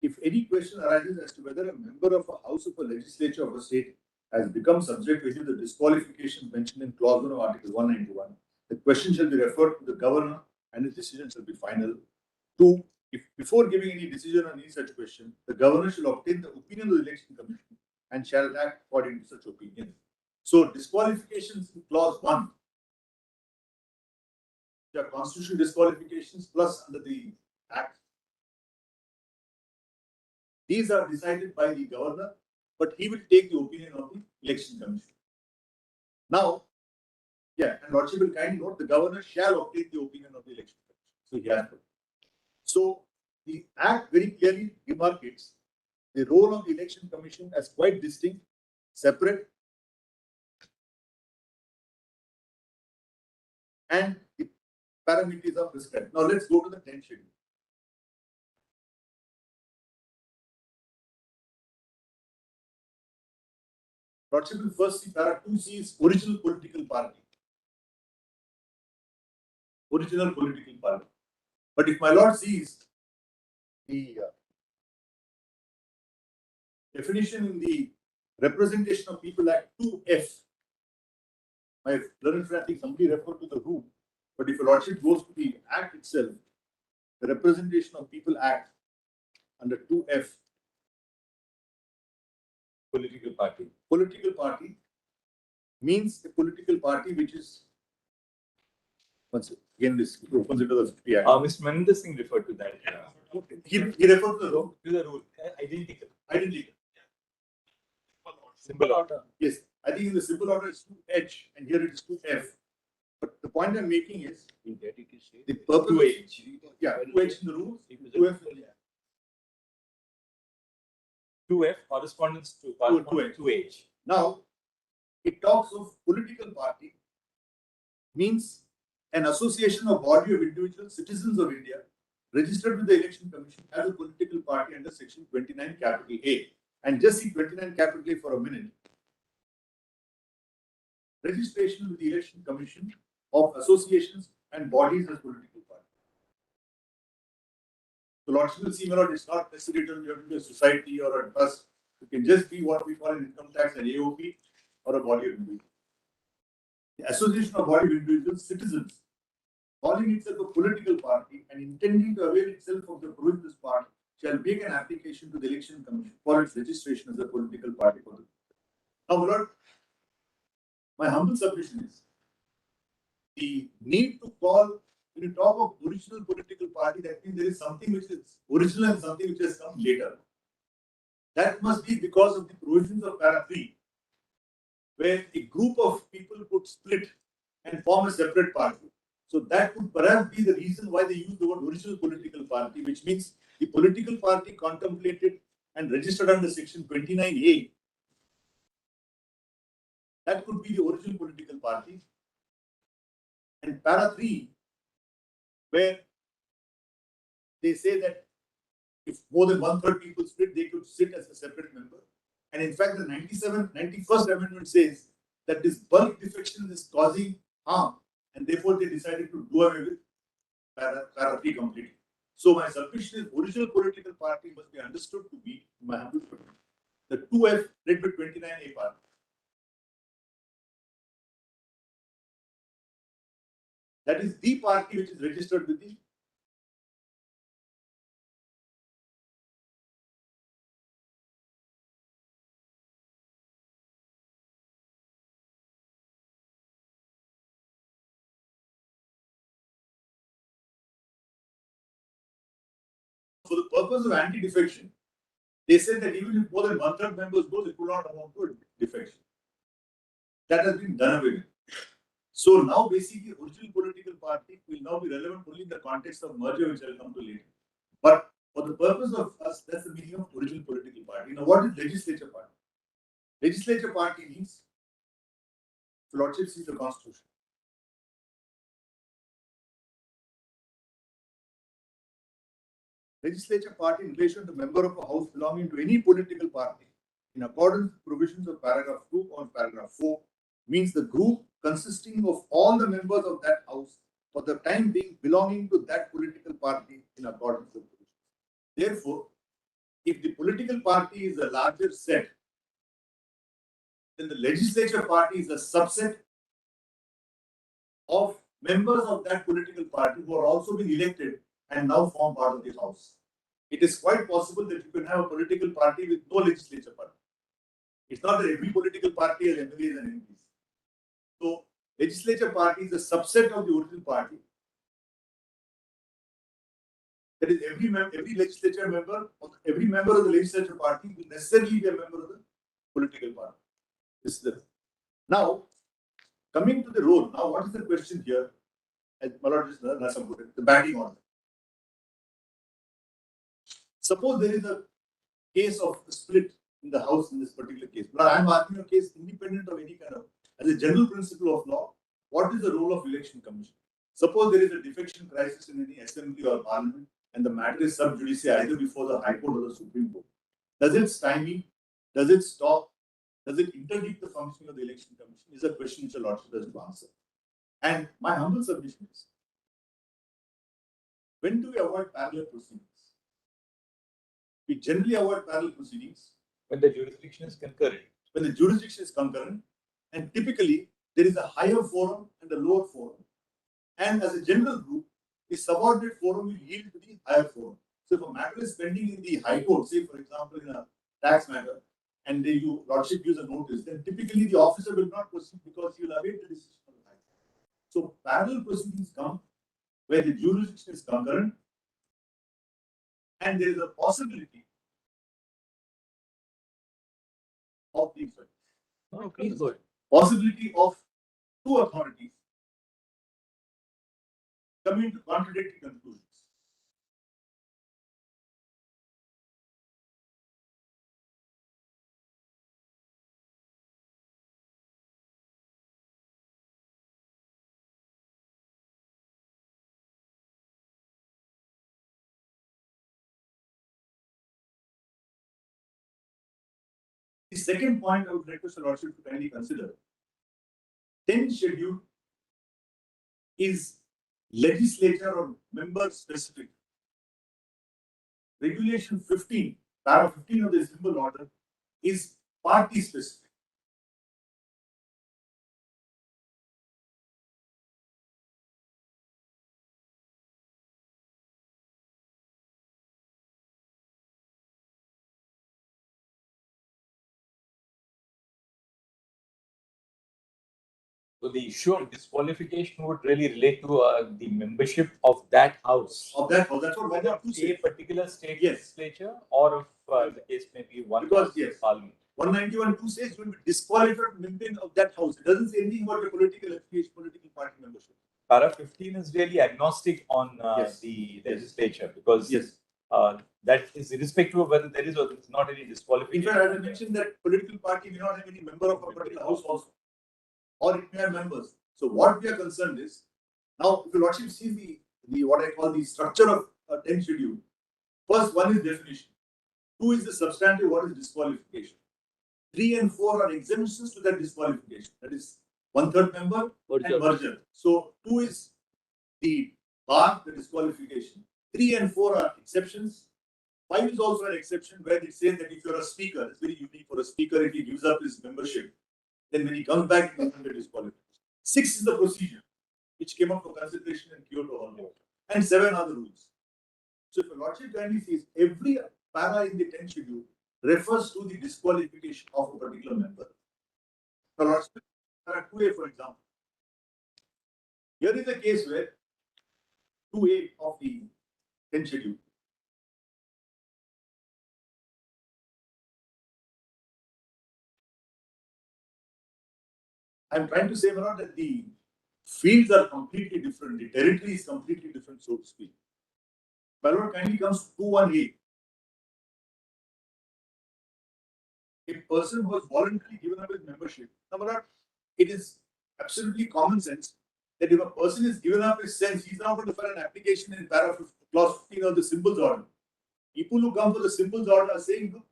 If any question arises as to whether a member of a house of a legislature of a state has become subject to any of the disqualifications mentioned in clause 1 of Article 191, the question shall be referred to the governor and his decision shall be final. 2. If before giving any decision on any such question, the governor shall obtain the opinion of the Election Commission and shall act according to such opinion. So, disqualifications in clause 1 there are constitutional disqualifications plus under the Act. These are decided by the governor, but he will take the opinion of the Election Commission. Now, yeah, and Lordship will kindly note the governor shall obtain the opinion of the Election Commission. So he has to. So the Act very clearly demarcates the role of the Election Commission as quite distinct, separate, and the parameters are prescribed. Now let's go to the 10th schedule. Lordship will first see para 2C is original political party. Original political party. But if my Lord sees the definition in the Representation of People Act 2F, my learned friend, I think somebody referred to the room, but if your Lordship goes to the Act itself, the Representation of People Act under 2F, Political party. Political party means a political party which is, once again, this opens into the 50 Act. Mr. Maninder Singh referred to that. He referred to the rule. To the rule. Identical. Identical. Symbol order. Yes, I think in the simple order it's 2H and here it is 2F. But the point I'm making is the purpose. 2H. Yeah, 2H in the rules, 2F. 2F corresponds to 2H. Now, it talks of political party means an association or body of individual citizens of India registered with the Election Commission as a political party under Section 29 capital A. And just see 29 capital A for a minute. Registration with the Election Commission of associations and bodies as political parties. So Lordship will see, my Lord, it's not necessary to you have to be a society or a trust. It can just be what we call an income tax, an AOP, or a body of individuals. The association of body of individuals, citizens, calling itself a political party and intending to avail itself of the provisions of this part, shall make an application to the Election Commission for its registration as a political party. Now, my Lord, my humble submission is the need to call, when you talk of original political party, that means there is something which is original and something which has come later. That must be because of the provisions of para 3, where a group of people could split and form a separate party. So that could perhaps be the reason why they use the word original political party, which means the political party contemplated and registered under Section 29A. That could be the original political party. And para 3, where they say that if more than 1/3 people split, they could sit as a separate member. And in fact, the 91st Amendment says that this bulk defection is causing harm, and therefore they decided to do away with para 3 completely. So my submission is original political party must be understood to be, my humble opinion, the 2F read with 29A party. That is the party which is registered with the for the purpose of anti-defection. They said that even if more than 1/3 members go, it will not amount to defection. That has been done away with. So now basically original political party will now be relevant only in the context of merger, which I will come to later. But for the purpose of us, that's the meaning of original political party. Now what is legislature party? Legislature party means, Lordship sees the constitution. Legislature party in relation to member of a house belonging to any political party in accordance with provisions of paragraph 2 or paragraph 4 means the group consisting of all the members of that house for the time being belonging to that political party in accordance with provisions. Therefore, if the political party is a larger set, then the legislature party is a subset of members of that political party who are also being elected and now form part of the house. It is quite possible that you can have a political party with no legislature party. It's not that every political party has MLAs and MPs. So, legislature party is a subset of the original party That is, every legislature member, every member of the legislature party will necessarily be a member of the political party. This is now, coming to the role. Now, what is the question here? As Malad just put it, the batting order. Suppose there is a case of a split in the house in this particular case. But I am asking a case independent of any kind of, as a general principle of law, what is the role of election commission? Suppose there is a defection crisis in any assembly or parliament and the matter is sub judice either before the High Court or the Supreme Court. Does it stymie? Does it stop? Does it interdict the functioning of the election commission? Is a question which a lordship has to answer. And my humble submission is, when do we avoid parallel proceedings? We generally avoid parallel proceedings when the jurisdiction is concurrent. When the jurisdiction is concurrent, and typically there is a higher forum and a lower forum. And as a general group, the subordinate forum will yield to the higher forum. So if a matter is pending in the High Court, say for example in a tax matter, and lordship gives a notice, then typically the officer will not proceed because he will await the decision of the High Court. So parallel proceedings come where the jurisdiction is concurrent, and there is a possibility of the possibility of two authorities coming to contradictory conclusions. The second point I would request the lordship to kindly consider: 10th schedule is legislature or member specific. Regulation 15, para 15 of the symbol order is party specific. So the issue of disqualification would really relate to the membership of that house. Of that house, that's what one of A particular state Yes. legislature, or if the case may be one Because, house yes. parliament. 191(2) says you will be disqualified member of that house. It doesn't say anything about your political affiliation, political party membership. Para 15 is really agnostic on Yes. the legislature because Yes. that is irrespective of whether there is or there is not any In disqualification. fact, as I mentioned, that political party may not have any member of a particular house also, or it may have members. So what we are concerned is, now if the lordship sees the what I call the structure of a 10th schedule, first one is definition, 2 is the substantive, what is disqualification, 3 and 4 are exemptions to that disqualification, that is 1/3 member and merger. So 2 is the bar, the disqualification, 3 and 4 are exceptions. 5 is also an exception where it says that if you're a speaker, it's very unique for a speaker if he gives up his membership, then when he comes back, he can get disqualified. 6 is the procedure, which came up for consideration in Kyoto Hall. And 7 are the rules. So if a lordship kindly sees every para in the 10th schedule refers to the disqualification of a particular member. The lordship, para 2A, for example. Here is a case where 2A of the 10th schedule. I'm trying to say, Manoj, that the fields are completely different. The territory is completely different, so to speak. Ballot kindly comes to 1A. A person who has voluntarily given up his membership. Now, Manoj, it is absolutely common sense that if a person is given up his sense, he's now going to file an application in clause 15 of the symbols order. People who come for the symbols order are saying, look,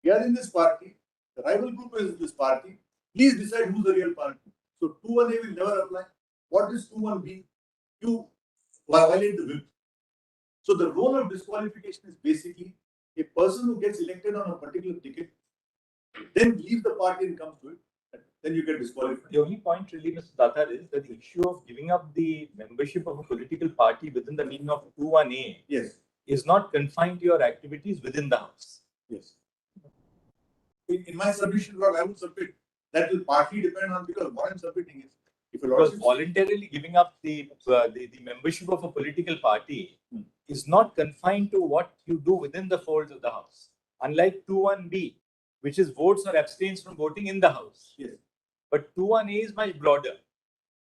we are in this party, the rival group is in this party. Please decide who's the real party. So 2-1A will never apply. What is 2-1B? You violate the whip. So the role of disqualification is basically a person who gets elected on a particular ticket, then leaves the party and comes to it, then you get disqualified. The only point really, Mr. Datar, is that the issue of giving up the membership of a political party within the meaning of 2-1A Yes. is not confined to your activities within the house. Yes. In my submission, Lord, I would submit that will partly depend on, because what I'm submitting is, If a Because lordship, voluntarily giving up the membership of a political party is not confined to what you do within the folds of the House. Unlike 2(1)B, which is votes or abstains from voting in the House. yes, But 2(1)A is much broader.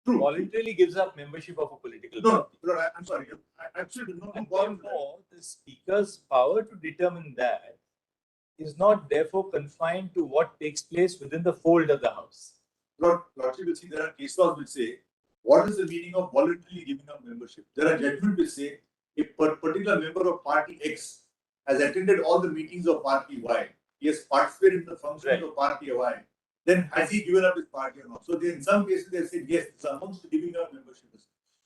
true. Voluntarily gives up membership of a political No, party. no, I'm sorry. I absolutely no And problem with that. therefore, the Speaker's power to determine that is not therefore confined to what takes place within the fold of the House. Lordship will see there are case laws which say, what is the meaning of voluntarily giving up membership? There are judgments which say, if a particular member of party X has attended all the meetings of party Y, he has participated in the functions of party Y, then has he given up his party or not? So in some cases they said, yes, it's amongst giving up membership.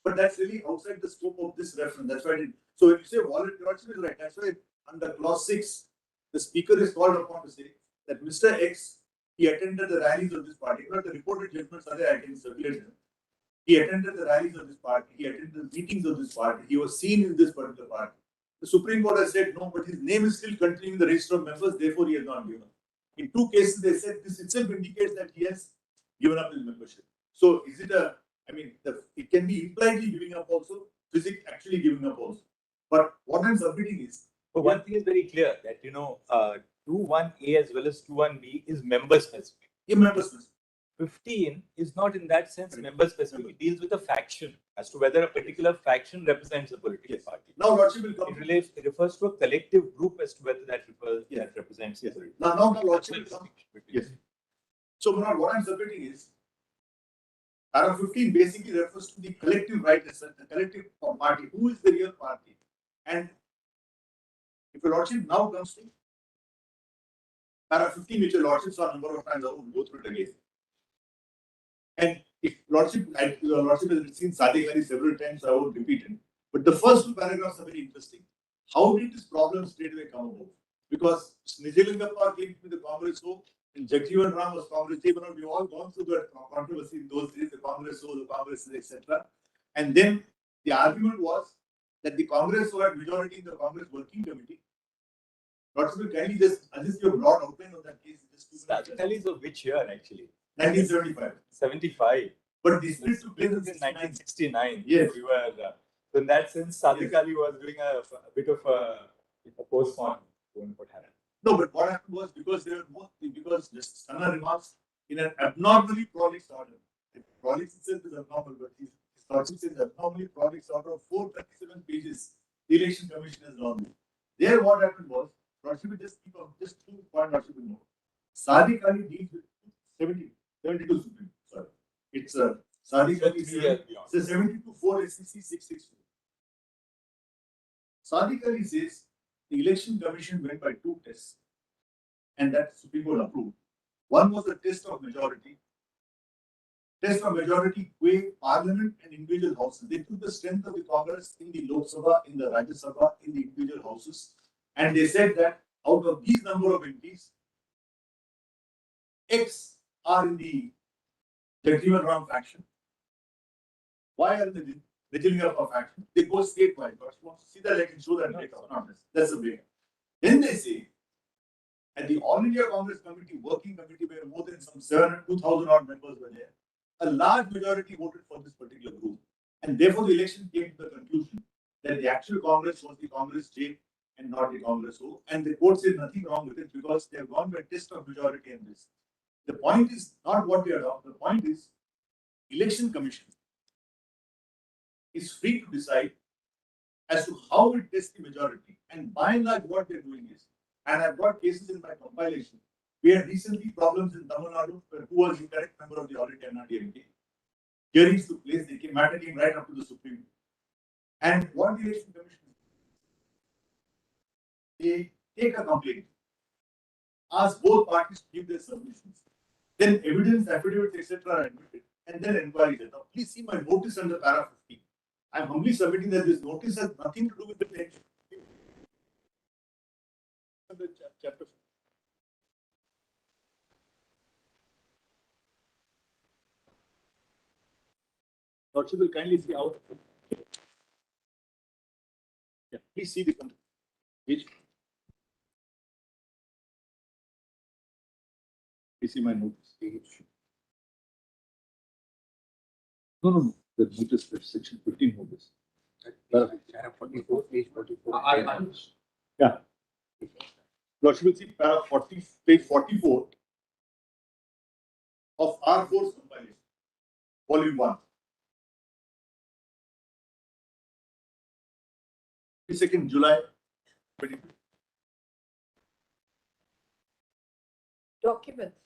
But that's really outside the scope of this reference. That's why I didn't. So when you say voluntary, Lordship is right. That's why under clause 6, the speaker is called upon to say that Mr. X, he attended the rallies of this party. But the reported judgments are there, I can circulate them. He attended the rallies of this party. He attended the meetings of this party. He was seen in this particular party. The Supreme Court has said no, but his name is still continuing the register of members. Therefore, he has not given up. In 2 cases, they said this itself indicates that he has given up his membership. So, is it a? I mean, it can be impliedly giving up also, physically actually giving up also. But what I'm submitting is. But one thing is very clear that 2(1)A as well as 2(1)B is member specific. Yeah, member specific. 15 is not in that sense member specific. It deals with a faction as to whether a particular faction represents a political party. Now, Lordship will come. It refers to a collective group as to whether that represents a political party. Now, Lordship will come. Yes. So, what I'm submitting is, paragraph 15 basically refers to the collective right, the collective party. Who is the real party? And if your Lordship now comes to paragraph 15, which your Lordship saw a number of times, I won't go through it again. And if your Lordship has seen Sadiq Ali several times, I won't repeat it. But the first 2 paragraphs are very interesting. How did this problem straight away come about? Because Nijalingappa came to the Congress so, and Jagjeevan Ram was Congress chief, and we've all gone through the controversy in those days, the Congress so, the Congress, etc. And then the argument was that the Congress who had majority in the Congress working committee. Lordship will kindly just give a broad outline of that case. Sadiq Ali is of which year actually? 1975. 75. But this took place in 1969. Yes. We were, so in that sense, Sadiq Ali was doing a bit of a postmortem on what happened. No, but what happened was because Justice Sena remarks in an abnormally prolix order. The prolix itself is abnormal, but his Lordship says abnormally prolix order of 437 pages. The Election Commission has drawn. There, what happened was, Lordship will just keep on just 2 points. Lordship will know. Sadiq Ali deals with 72 Supreme. Sorry, it's Sadiq Ali says 72 4 SCC 664. Sadiq Ali says the Election Commission went by 2 tests, and that Supreme Court approved. One was the test of majority. Test of majority qua Parliament and individual houses. They took the strength of the Congress in the Lok Sabha, in the Rajya Sabha, in the individual houses, and they said that out of these number of MPs, X are in the Jagjeevan Ram faction. Y are in the Nijalingappa faction. They go statewide. But you want to see that, I can show that later. That's the way. Then they say, at the All India Congress Committee, working committee, where more than some 2,000 odd members were there, a large majority voted for this particular group. And therefore, the election came to the conclusion that the actual Congress was the Congress J and not the Congress O. And the court said nothing wrong with it because they have gone by test of majority in this. The point is not what they adopt. The point is, Election Commission is free to decide as to how it tests the majority. And by and large, what they're doing is, and I've got cases in my compilation. We had recently problems in Tamil Nadu where who was the correct member of the All India NDTV. Hearings took place, they came right up to the Supreme Court. And what the Election Commission they take a complaint, ask both parties to give their submissions, then evidence, affidavits, etc. are admitted, and then inquiry. Now, please see my notice under paragraph 15. I am humbly submitting that this notice has nothing to do with the election. Chapter. Lordship will kindly see out. Yeah, please see the page. Please see my notice page. No. The notice, section 15 notice. Para 44, page 44. Yeah. Lordship will see para 40, page 44 of R4 compilation, volume 1. 22nd July 22. Documents.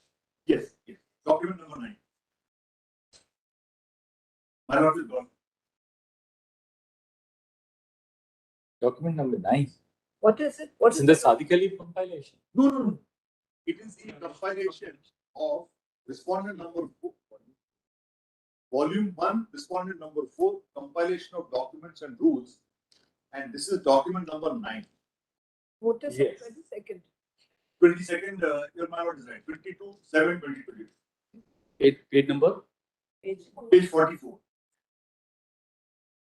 Yes. Document number 9. My lord is gone. Document number 9. What is it? What It's is in the it? Sadiq Ali compilation. No. It is the compilation of respondent number 4. Volume 1, respondent number 4, compilation of documents and rules. And this is document number 9. Notice Yes. of 22nd. 22nd, your my lord is right. 22/7/2022. Page number? Page. Page 44.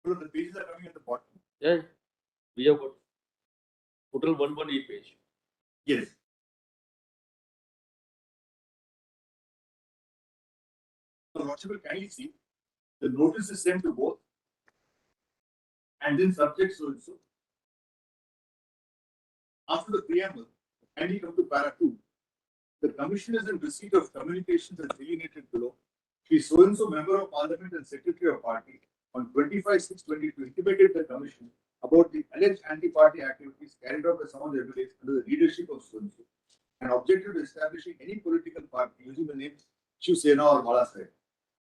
So the pages are coming at the bottom. Yeah. We have got total 118 page. Yes. So Lordship will kindly see the notice is sent to both and then subject so and so. After the preamble, kindly come to para 2. The commission is in receipt of communications as delineated below. She so and so member of parliament and secretary of party on 25/6/2022 intimated the commission about the alleged anti-party activities carried out by some of the MLAs under the leadership of so and so and objected to establishing any political party using the names Sena or Bala Sahib.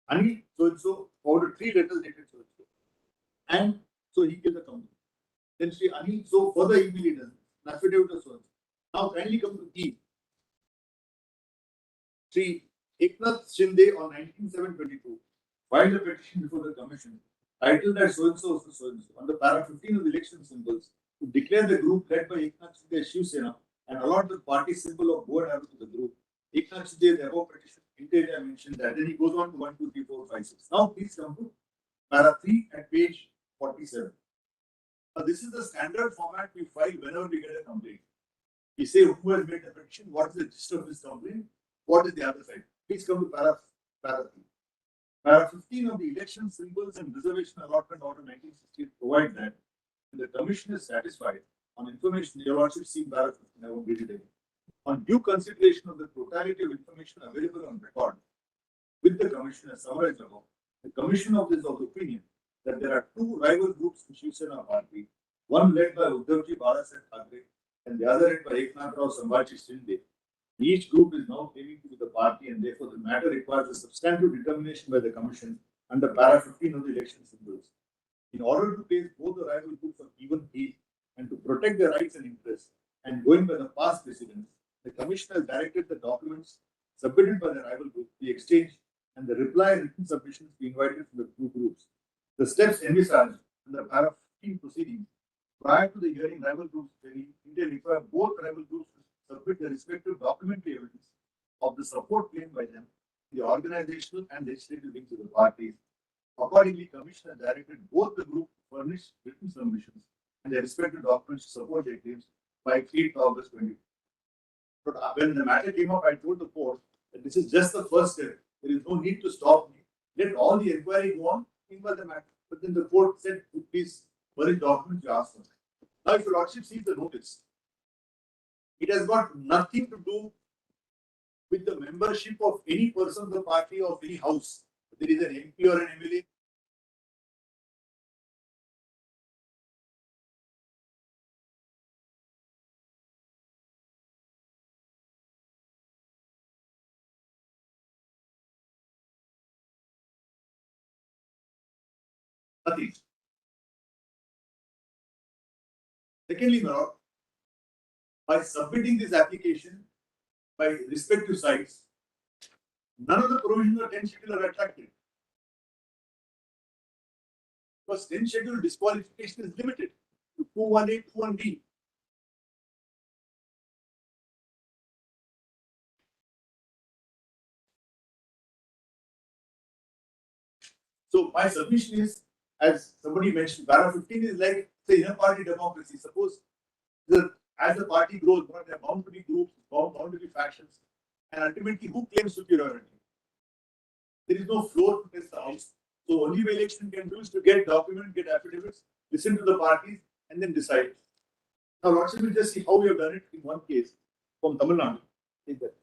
Ani so and so forwarded 3 letters dated so and so. And so he gives a comment. Then Sri Ani so further email it an affidavit of so and so. Now kindly come to E. Sri Eknath Shinde on 19/7/22 filed a petition before the commission titled as so and so on the para 15 of the election symbols to declare the group led by Eknath Shinde as Shiv Sena and allot the party symbol of bow and arrow to the group. Eknath Shinde, the above petition, I mentioned that. Then he goes on to 1, 2, 3, 4, 5, 6. Now please come to para 3 at page 47. Now this is the standard format we file whenever we get a complaint. We say who has made the petition, what is the gist of this complaint, what is the other side. Please come to para 3. Para 15 of the election symbols and reservation allotment order 1968 provide that when the commission is satisfied on information, your lordship see para 15, I won't read it again. On due consideration of the totality of information available on record with the commission as summarized above, the commission is of the opinion that there are 2 rival groups in Shiv Sena party, one led by Uddhavji Balasaheb Thackeray and the other led by Eknath Rao Sambhaji Shinde. Each group is now claiming to be the party and therefore the matter requires a substantive determination by the commission under para 15 of the election symbols. In order to place both the rival groups on even keel and to protect their rights and interests and going by the past precedents, the commission has directed the documents submitted by the rival group be exchanged and the reply and written submissions be invited from the 2 groups. The steps envisaged under para 15 proceedings prior to the hearing rival groups require both rival groups to submit the respective documentary evidence of the support claimed by them, the organizational and legislative links of the parties. Accordingly, Commission has directed both the group to furnish written submissions and their respective documents to support their claims by 8th August 2020. But when the matter came up, I told the court that this is just the first step. There is no need to stop me. Let all the inquiry go on, meanwhile the matter. But then the court said, please furnish documents you asked for. Now, if your lordship sees the notice, it has got nothing to do with the membership of any person of the party or of any house. There is an MP or an MLA. Nothing. Secondly, my lord, by submitting this application by respective sites, none of the provisions of 10th schedule are attracted. Because 10th schedule disqualification is limited to 218, 21B. So my submission is, as somebody mentioned, para 15 is like the inner party democracy. Suppose as the party grows, there are bound to be groups, bound to be factions, and ultimately who claims superiority? There is no floor to test the house. So only way election can do is to get documents, get affidavits, listen to the parties, and then decide. Now, Lordship will just see how we have done it in one case from Tamil Nadu. I think that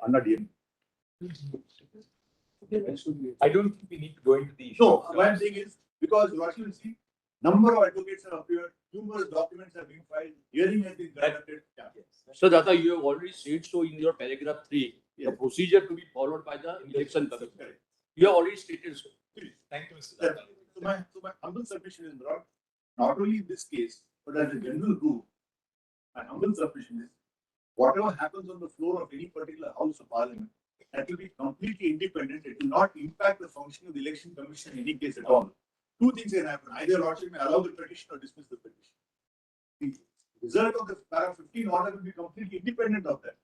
Anna DM. I don't think we need to go into the issue. No, what I'm saying is because Lordship will see number of advocates have appeared, numerous documents have been filed, hearing has been conducted. Yeah. So Data, you have already said so in your paragraph 3, Yes. the procedure to be followed by the election commission. Correct. You have already stated so. Thank you, Mr. That- So my humble submission is not only in this case, but as a general rule, my humble submission is whatever happens on the floor of any particular house of parliament, that will be completely independent. It will not impact the function of the election commission in any case at all. Two things can happen. Either Lordship may allow the petition or dismiss the petition. The result of the paragraph 15 order will be completely independent of that.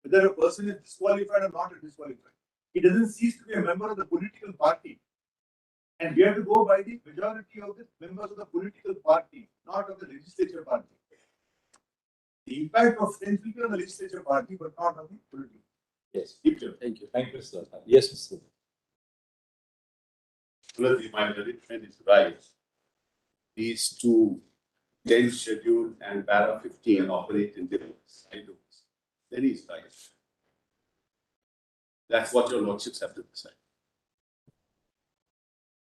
Whether a person is disqualified or not disqualified. He doesn't cease to be a member of the political party. And we have to go by the majority of the members of the political party, not of the legislature party. The impact of things will be on the legislature party, but not on the political. Yes. Thank you. Thank you, Mr. Yes, Mr. My friend is right. These two, 10 schedule and para 15 operate in different silos. Then he's right. That's what your lordships have to decide.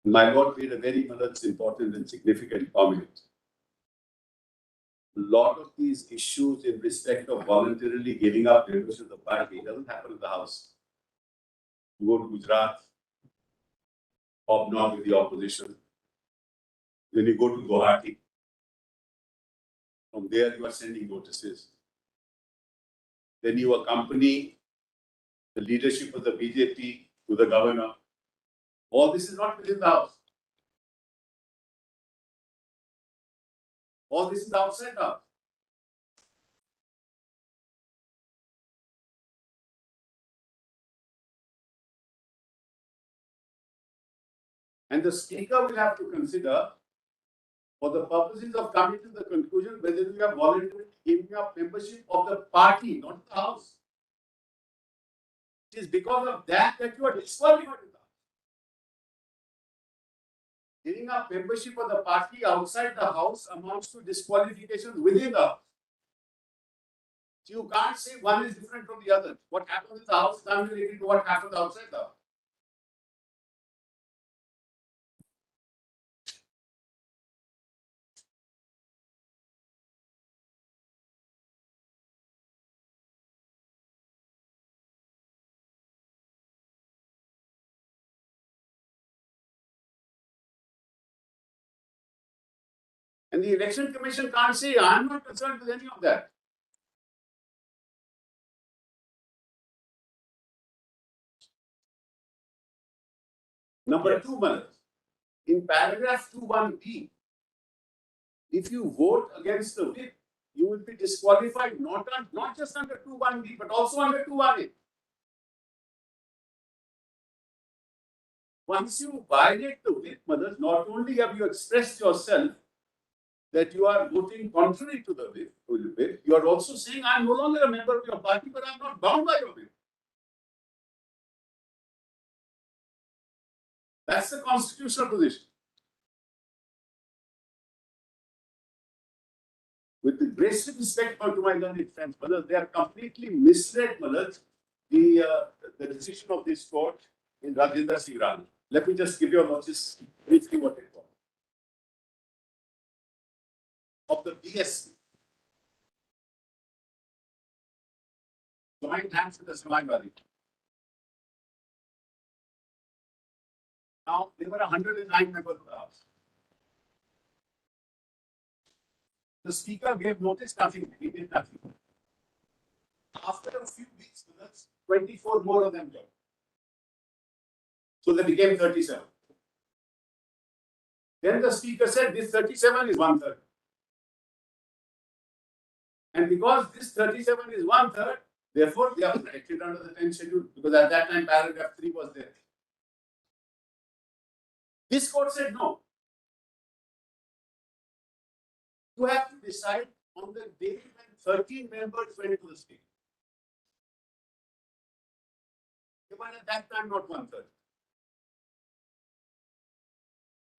My lord made a very important and significant comment. A lot of these issues in respect of voluntarily giving up members of the party doesn't happen in the house. You go to Gujarat, hobnob with the opposition. Then you go to Guwahati. From there, you are sending notices. Then you accompany the leadership of the BJP to the governor. All this is not within the house. All this is outside the house. And the speaker will have to consider, for the purposes of coming to the conclusion, whether you are voluntarily giving up membership of the party, not the house. It is because of that you are disqualified in the house. Giving up membership of the party outside the house amounts to disqualification within the house. So you can't say one is different from the other. What happens in the house is unrelated to what happens outside the house. And the election commission can't say, I'm not concerned with any of that. Number two, Manoj, in paragraph 21B, if you vote against the whip, you will be disqualified not just under 21B, but also under 21A. Once you violate the whip, Manoj, not only have you expressed yourself that you are voting contrary to the whip, you are also saying, I'm no longer a member of your party, but I'm not bound by your whip. That's the constitutional position. With the greatest respect to my learned friends, Manoj, they are completely misled, Manoj, the decision of this court in Rajendra Singh. Let me just give you a notice briefly what it was. Of the BSC. Joint hands with the Samajwadi. Now, there were 109 members of the House. The speaker gave notice, nothing. He did nothing. After a few weeks, 24 more of them joined. So they became 37. Then the speaker said, this 37 is 1/3. And because this 37 is 1/3, therefore they are protected under the 10th schedule, because at that time paragraph 3 was there. This court said no. You have to decide on the day when 13 members went to the speaker. They were at that time not 1/3.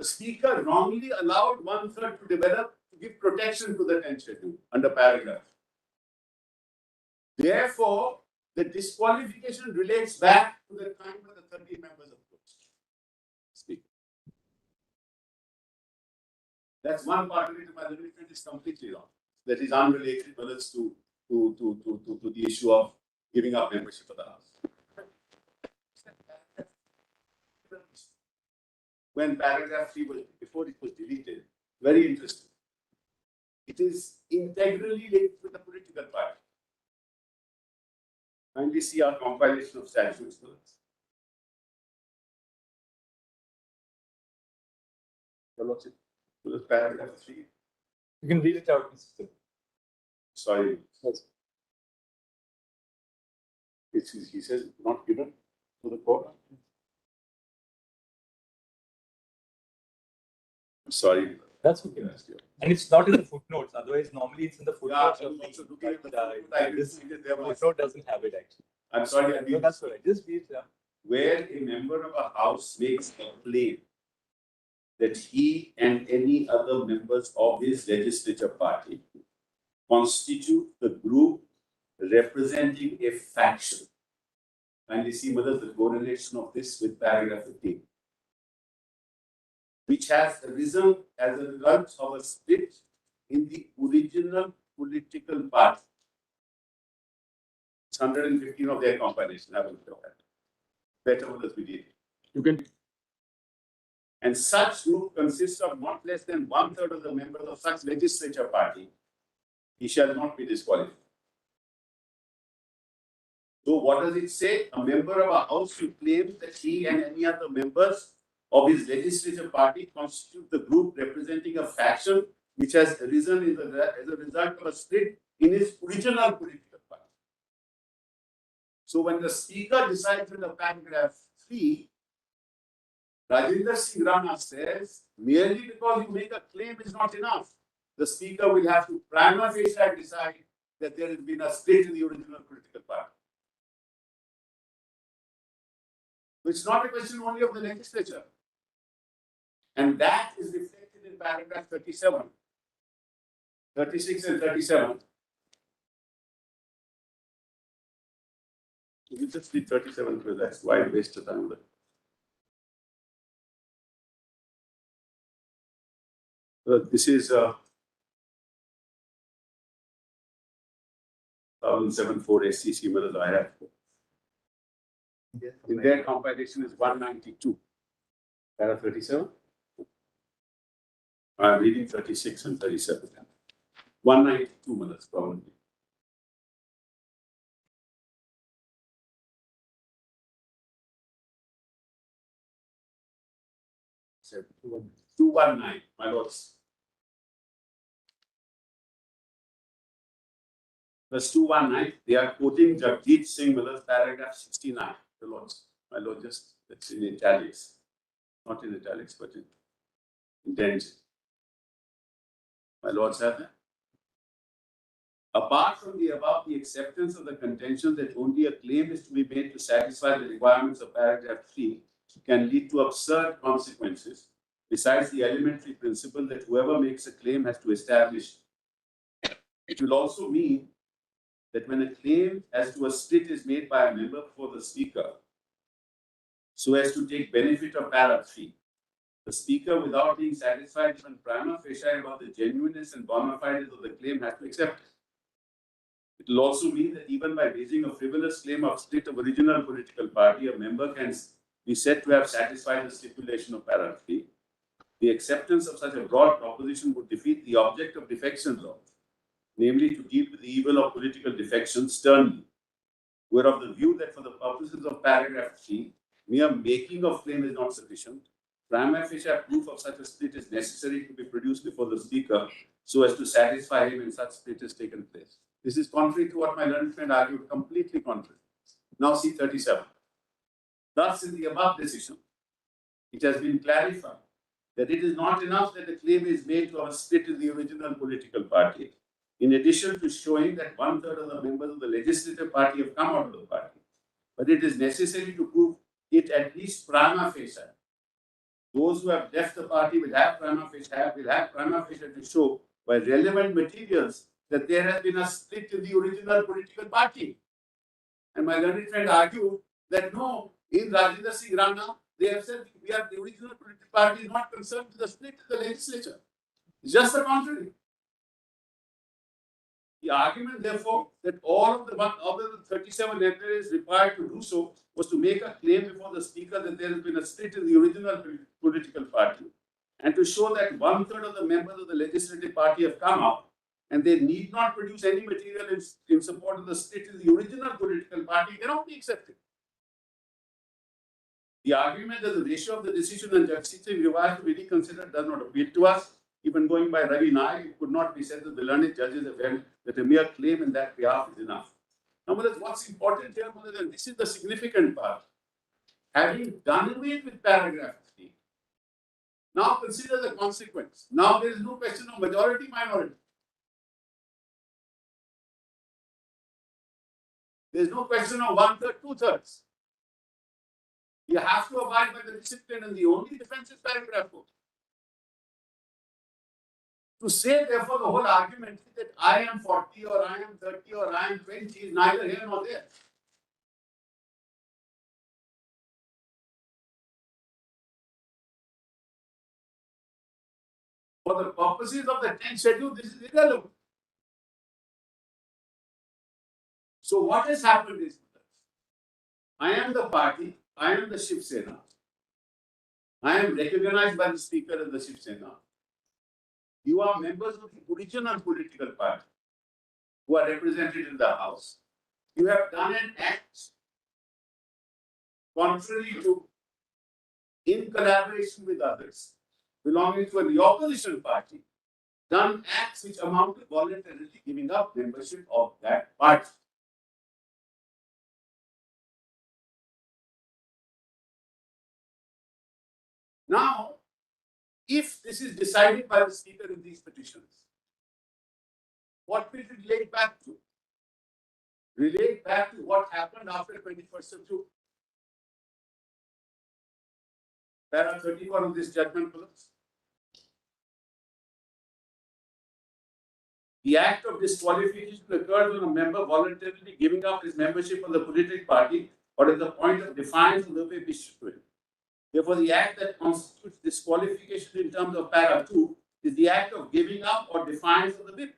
the Speaker wrongly allowed 1/3 to develop to give protection to the 10th schedule under paragraph. Therefore, the disqualification relates back to the time of the 30 members of the Speaker. That's one part of it. My judgment is completely wrong. That is unrelated to the issue of giving up membership of the House. When paragraph 3 was, before it was deleted, very interesting. It is integrally linked with the political party. Kindly see our compilation of statutes. Paragraph 3. You can read it out, Mr. Sorry. He says not given to the court. I'm sorry. That's okay. And it's not in the footnotes. Otherwise, normally it's in the footnotes. Yeah, of I'm also the- looking at the but, footnote. this There was- footnote doesn't have it actually. I'm sorry, I No, mean, that's all right. Just read it out. where a member of a house makes a claim that he and any other members of his legislature party constitute the group representing a faction. And you see whether the correlation of this with paragraph 15, which has arisen as a result of a split in the original political party. It's 115 of their compilation. Have a look at that. Better what we did. You can. And such group consists of not less than 1/3 of the members of such legislature party. He shall not be disqualified. So what does it say? A member of a house who claims that he and any other members of his legislature party constitute the group representing a faction which has arisen as a result of a split in his original political party. So when the Speaker decides in the paragraph 3, Rajinder Singh Rana says, merely because you make a claim is not enough. The Speaker will have to prima facie decide that there has been a split in the original political party. It's not a question only of the legislature. And that is reflected in paragraph 37, 36 and 37. You just read 37 because that's why I wasted time with it. This is 1074 SCC model I have. In their compilation is 192. Para 37. I'm reading 36 and 37. 192 models probably. So 219, my lords. Plus 219, they are quoting Jagdeep Singh Miller's paragraph 69. The lords, my lord, just that's in italics, not in italics, but in intent. My lords have that. Apart from the above, the acceptance of the contention that only a claim is to be made to satisfy the requirements of paragraph 3 can lead to absurd consequences, besides the elementary principle that whoever makes a claim has to establish. It will also mean that when a claim as to a split is made by a member before the Speaker, so as to take benefit of paragraph 3, the Speaker, without being satisfied even prima facie about the genuineness and bona fides of the claim, has to accept it. It will also mean that even by raising a frivolous claim of split of original political party, a member can be said to have satisfied the stipulation of paragraph 3. The acceptance of such a broad proposition would defeat the object of defection law, namely to deal with the evil of political defection sternly. We are of the view that for the purposes of paragraph 3, mere making of claim is not sufficient. Prima facie proof of such a split is necessary to be produced before the Speaker so as to satisfy him when such split has taken place. This is contrary to what my learned friend argued, completely contrary. Now see 37. Thus, in the above decision, it has been clarified that it is not enough that a claim is made to have a split in the original political party, in addition to showing that 1/3 of the members of the legislative party have come out of the party, but it is necessary to prove it at least prima facie those who have left the party will have prima facie to show by relevant materials that there has been a split in the original political party. And my learned friend argued that no, in Rajendra Singh Rana, they have said we are the original political party is not concerned with the split in the legislature. It's just the contrary. The argument, therefore, that all of the other than 37 MLAs required to do so was to make a claim before the speaker that there has been a split in the original political party, and to show that 1/3 of the members of the legislative party have come out, and they need not produce any material in support of the split in the original political party, cannot be accepted. The argument that the ratio of the decision and justice required to be reconsidered does not appeal to us. Even going by Ravi Naik, it could not be said that the learned judges have held that a mere claim in that behalf is enough. Now, what's important here, and this is the significant part, having done away with paragraph 3, now consider the consequence. Now there is no question of majority minority. There is no question of 1/3, 2/3. You have to abide by the discipline, and the only defense is paragraph 4. To say, therefore, the whole argument is that I am 40 or I am 30 or I am 20 is neither here nor there. For the purposes of the 10th schedule, this is irrelevant. So what has happened is, I am the party, I am the Shiv Sena. I am recognized by the speaker as the Shiv Sena. You are members of the original political party who are represented in the House. You have done an act contrary to, in collaboration with others belonging to the opposition party, done acts which amount to voluntarily giving up membership of that party. Now, if this is decided by the speaker in these petitions, what will it relate back to? Relate back to what happened after 21st of June. Para 34 of this judgment clause. The act of disqualification occurs when a member voluntarily giving up his membership of the political party or at the point of defiance of the way wished to it. Therefore, the act that constitutes disqualification in terms of para 2 is the act of giving up or defiance of the whip.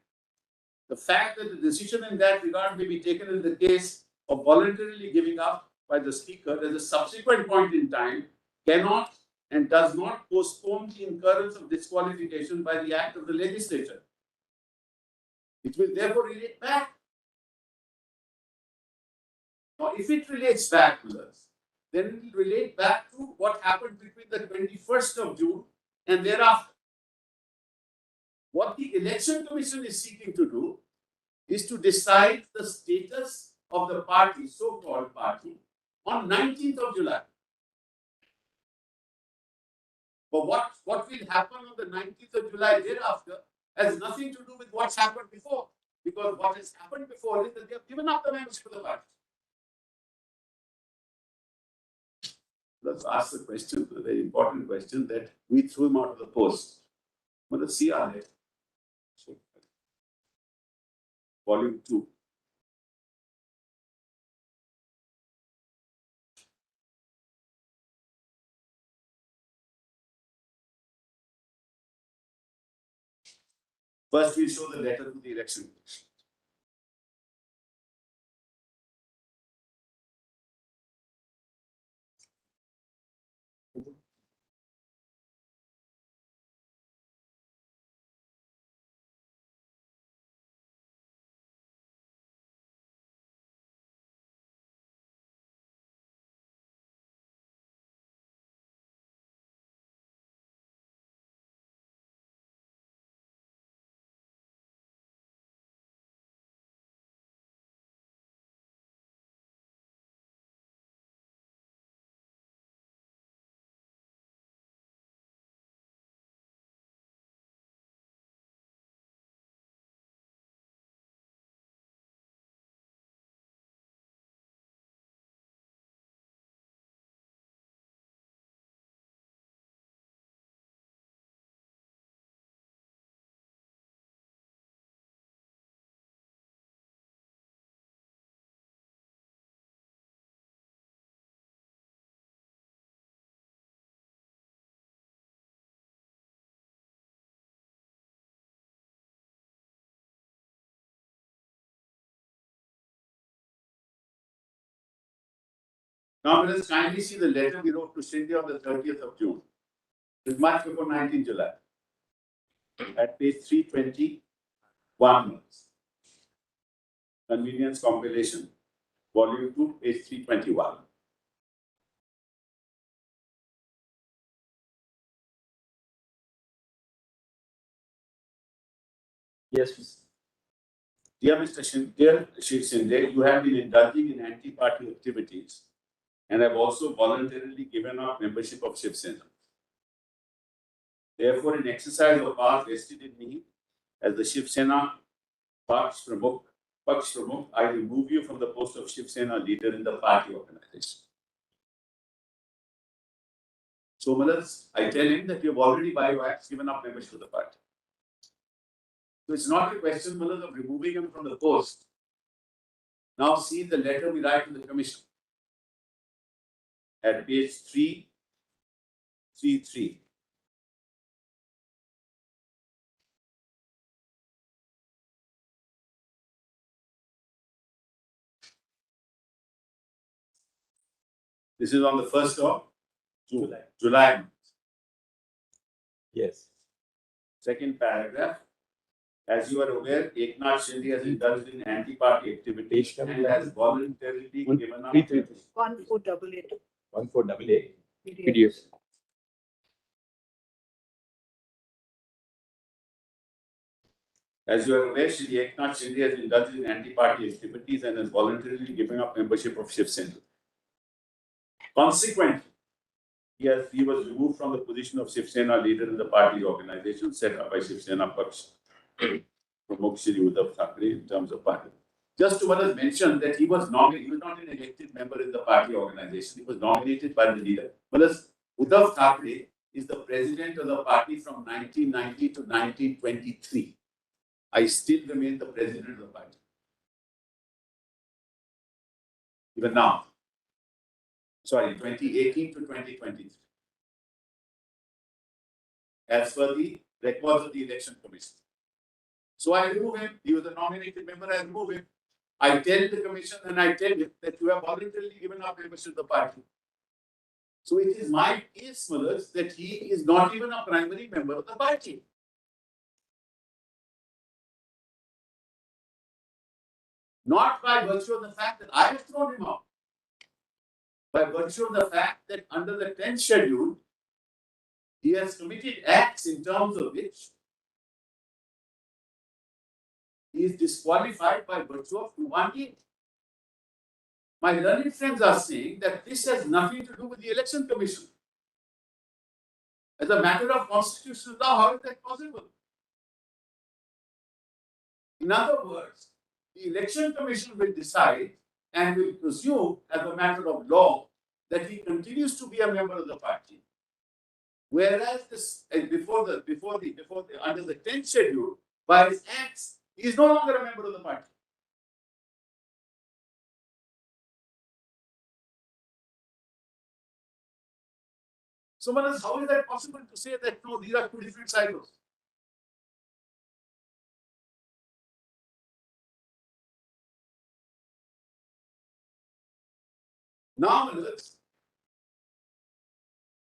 The fact that the decision in that regard may be taken in the case of voluntarily giving up by the speaker at a subsequent point in time cannot and does not postpone the incurrence of disqualification by the act of the legislature. It will therefore relate back. Now, if it relates back to us, then it will relate back to what happened between the 21st of June and thereafter. What the Election Commission is seeking to do is to decide the status of the party, so-called party, on 19th of July. But what will happen on the 19th of July thereafter has nothing to do with what's happened before. Because what has happened before is that they have given up the membership of the party. Let's ask the question, a very important question that we threw him out of the post. But the CRA, volume 2. First, we show the letter to the Election Commission. Now, let us kindly see the letter we wrote to Sindhi on the 30th of June. It is much before 19 July. At page 321. Convenience compilation, volume 2, page 321. Yes. Dear Mr. Shinde, you have been indulging in anti-party activities and have also voluntarily given up membership of Shiv Sena. Therefore, in exercise of power vested in me as the Shiv Sena Paksh Pramukh, I remove you from the post of Shiv Sena leader in the party organization. So, Malas, I tell him that you have already by wax given up membership of the party. So it's not a question, Malas, of removing him from the post. Now see the letter we write to the commission at page 333. This is on the 1st of July. Yes. Second paragraph. As you are aware, Eknath Shinde has indulged in anti-party activities and has voluntarily given up. 1488. 1488. PDF. As you are aware, Shri Eknath Shinde has indulged in anti-party activities and has voluntarily given up membership of Shiv Sena. Consequently, he was removed from the position of Shiv Sena leader in the party organization set up by Shiv Sena Paksh Pramukh Shri Uddhav Thackeray in terms of party. Just to mention that he was not an elected member in the party organization. He was nominated by the leader. Uddhav Thackeray is the president of the party from 1990 to 1923. I still remain the president of the party. Even now. Sorry, 2018 to 2023. As per the records of the election commission. So I remove him. He was a nominated member. I remove him. I tell the commission and I tell him that you have voluntarily given up membership of the party. So it is my case, Malas, that he is not even a primary member of the party. Not by virtue of the fact that I have thrown him out. By virtue of the fact that under the 10th schedule, he has committed acts in terms of which he is disqualified by virtue of 218. My learned friends are saying that this has nothing to do with the election commission. As a matter of constitutional law, how is that possible? In other words, the election commission will decide and will presume as a matter of law that he continues to be a member of the party. Whereas this under the 10th schedule, by his acts, he is no longer a member of the party. So, Manas, how is that possible to say that no, these are two different cycles? Now, Manas,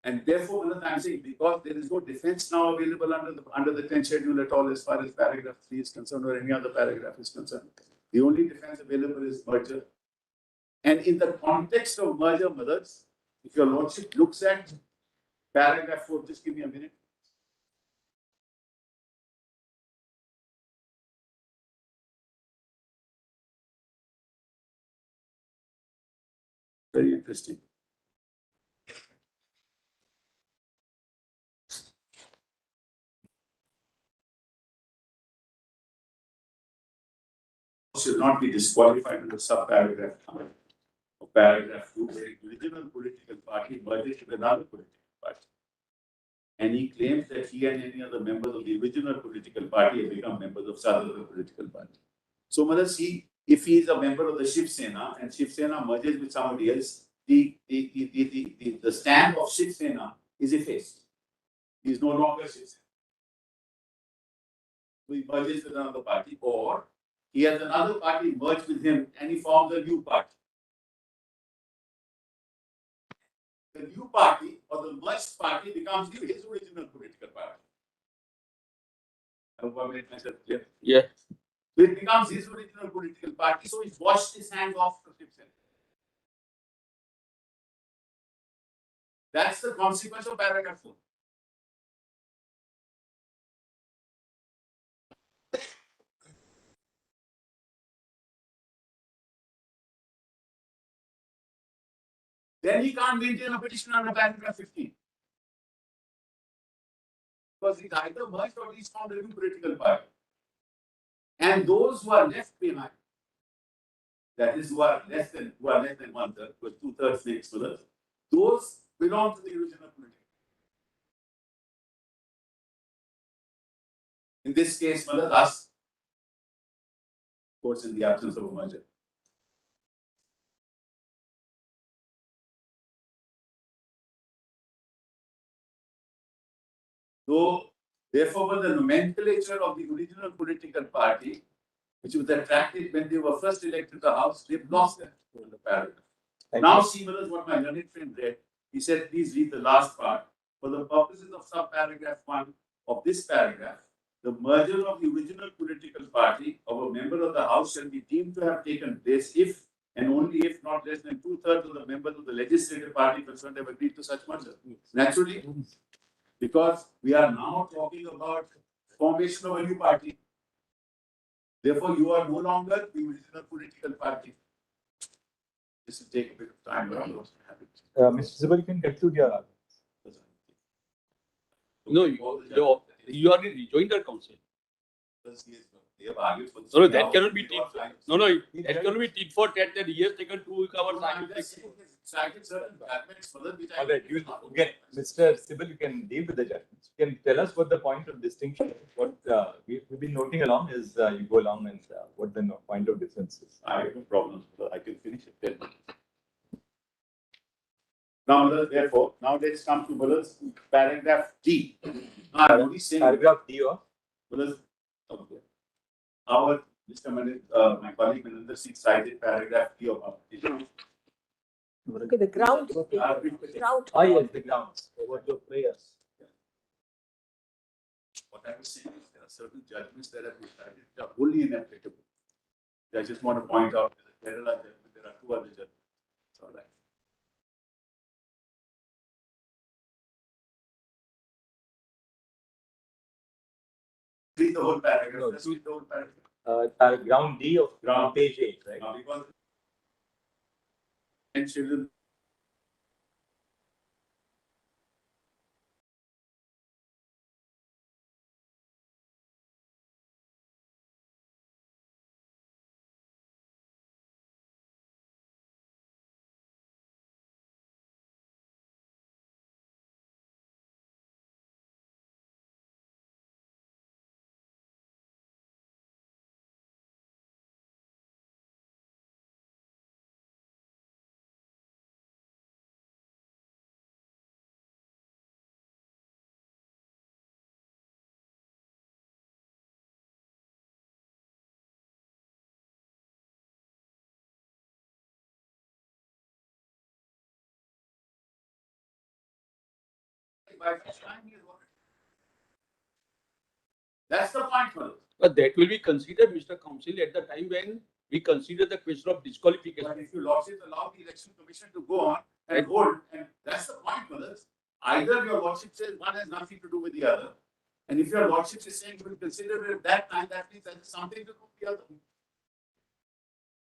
and therefore, Manas, I am saying because there is no defense now available under the 10th schedule at all as far as paragraph 3 is concerned or any other paragraph is concerned. The only defense available is merger. And in the context of merger, Manas, if your lordship looks at paragraph 4, just give me a minute. Very interesting. Should not be disqualified under subparagraph of paragraph 2, where a regional political party merges with another political party. And he claims that he and any other members of the original political party have become members of some other political party. So, Manas, if he is a member of the Shiv Sena and Shiv Sena merges with somebody else, the stand of Shiv Sena is effaced. He is no longer Shiv Sena. So he merges with another party, or he has another party merge with him and he forms a new party. the new party or the merged party becomes his original political party. I hope I made myself clear. Yeah. So it becomes his original political party, so he's washed his hands off the Shiv Sena. That's the consequence of paragraph 4. Then he can't maintain a petition under paragraph 15. Because he's either merged or he's found a new political party. And those who are left behind, that is, who are less than 1/3, because 2/3 makes others, those belong to the original political. In this case, Mother, us, of course, in the absence of a merger. So, therefore, the nomenclature of the original political party, which was attractive when they were first elected to the House, they've lost that in the paragraph. Now, see what my learned friend read. He said, please read the last part. For the purposes of subparagraph 1 of this paragraph, the merger of the original political party of a member of the House shall be deemed to have taken place if and only if not less than 2/3 of the members of the legislative party concerned have agreed to such merger. Naturally, because we are now talking about formation of a new party. Therefore, you are no longer the original political party. This will take a bit of time, but I'm not happy. Mr. Zibal, you can conclude your argument. No, you are in joint council. They have argued for this. No, that cannot be tit. No, that cannot be tit for tat that he has taken 2 hours. All right, again, Mr. Sibal, you can deal with the judgments. You can tell us what the point of distinction, what we've been noting along is you go along and what the point of difference is. I have no problem. I can finish it. Now, therefore, now let's come to paragraph D. Paragraph D of our my colleague Maninder Singh cited paragraph D of our petition. Okay, the ground. Ground. yes, the grounds. What your prayers. What I was saying is there are certain judgments that have been cited which are wholly inapplicable. I just want to point out that there are 2 other judgments. It's all right. Read the whole paragraph. Let's read the whole paragraph. Ground D of ground page 8, right? Because and children. That's the point, Manu. But that will be considered, Mr. Council, at the time when we consider the question of disqualification. But if you lordship allow the election commission to go on and hold, and that's the point, brothers. Either your lordship says one has nothing to do with the other, and if your lordship is saying you will consider it at that time, that means that has something to do with the other.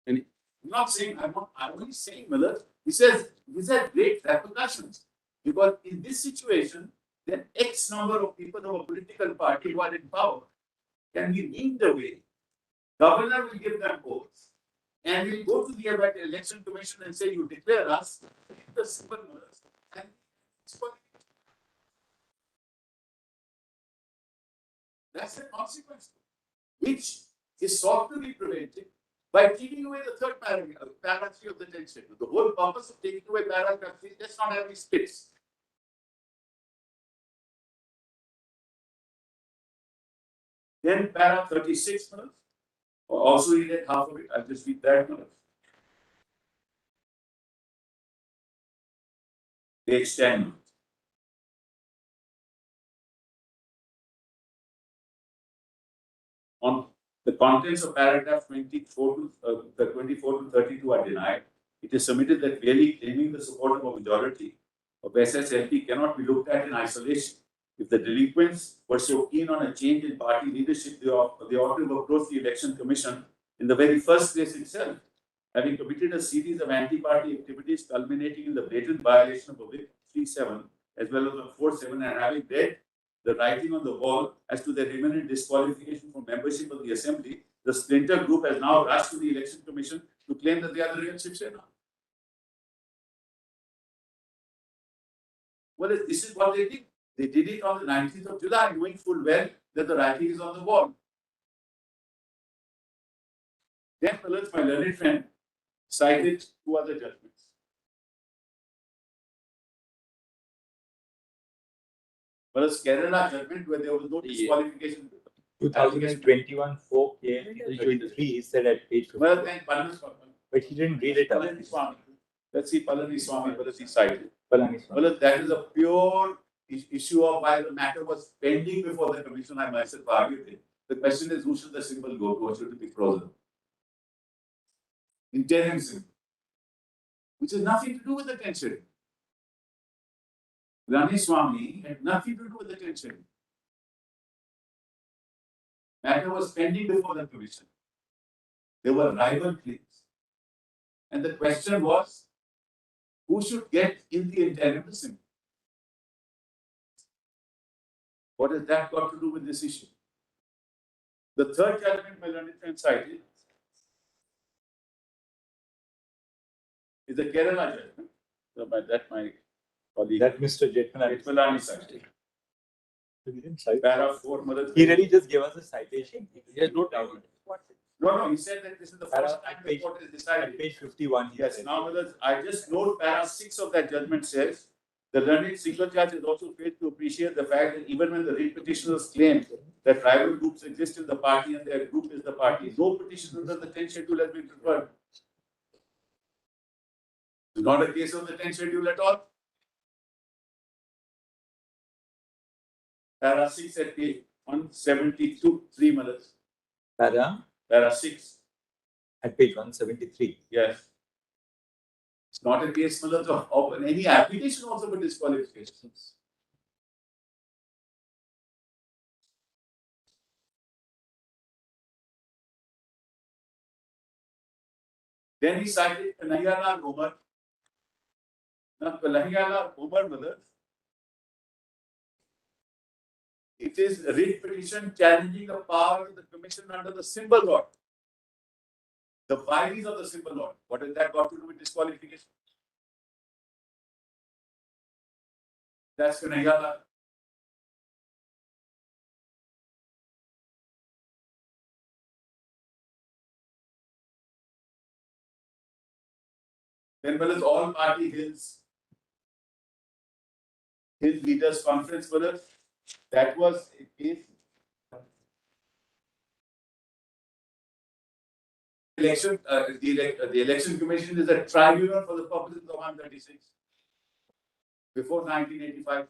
And I'm not saying I'm only saying, Miller. He says these are great repercussions because in this situation, then X number of people of a political party who are in power can be weaned away. Governor will give them votes, and we'll go to the election commission and say, you declare us the simple Millers. And that's the consequence, which is sought to be prevented by taking away the third paragraph 3 of the 10th statement. The whole purpose of taking away paragraph 3 is let's not have any space. Then paragraph 36 minutes. Also read it half of it. I'll just read that minutes. Page 10. On the contents of paragraph 24 to the 24 to 32 are denied. It is submitted that clearly claiming the support of a majority of SSLP cannot be looked at in isolation. If the delinquents were so keen on a change in party leadership, they ought to have approached the Election Commission in the very first place itself. Having committed a series of anti-party activities culminating in the blatant violation of Whip 37 as well as of 47, and having read the writing on the wall as to their imminent disqualification from membership of the Assembly, the splinter group has now rushed to the Election Commission to claim that they are the real Sena. Well, this is what they did. They did it on the 19th of July, knowing full well that the writing is on the wall. Then, my learned friend cited two other judgments. But a Kerala judgment where there was no disqualification. 2021 4 KM 3 he said at page 50. Well, then, but he didn't read it out. Let's see, Palani what does he cited? Palani Well, that is a pure issue of why the matter was pending before the commission. I myself argued it. The question is, who should the symbol go to, or should it be frozen? Interim symbol, which has nothing to do with the tension. Rani Swami had nothing to do with the tension. Matter was pending before the commission. There were rival claims. And the question was, who should get in the interim symbol? What has that got to do with this issue? The third judgment my learned friend cited is the Kerala judgment. So that my colleague. That Mr. Jetmalani cited. Paragraph 4. He really just gave us a citation. Yes, no doubt. No, he said that this is the first time the court has decided. Page 51. Yes, now, I just note paragraph 6 of that judgment says the learned single judge has also failed to appreciate the fact that even when the writ petitioners claim that rival groups exist in the party and their group is the party, no petition under the 10th schedule has been preferred. It's not a case of the 10th schedule at all. Para 6 at page 172, 3 minutes. Para 6. At page 173. Yes. It's not a case of any application also for disqualifications. Then he cited Kanhaiyalal Umar. Now, Kanhaiyalal Umar, brothers, it is a writ petition challenging the power of the commission under the symbol law. The violence of the symbol law. What has that got to do with disqualification? That's Kanhaiyalal. Then well as all party Hills leaders conference, brothers. That was a case. The election commission is a tribunal for the purposes of 136 before 1985.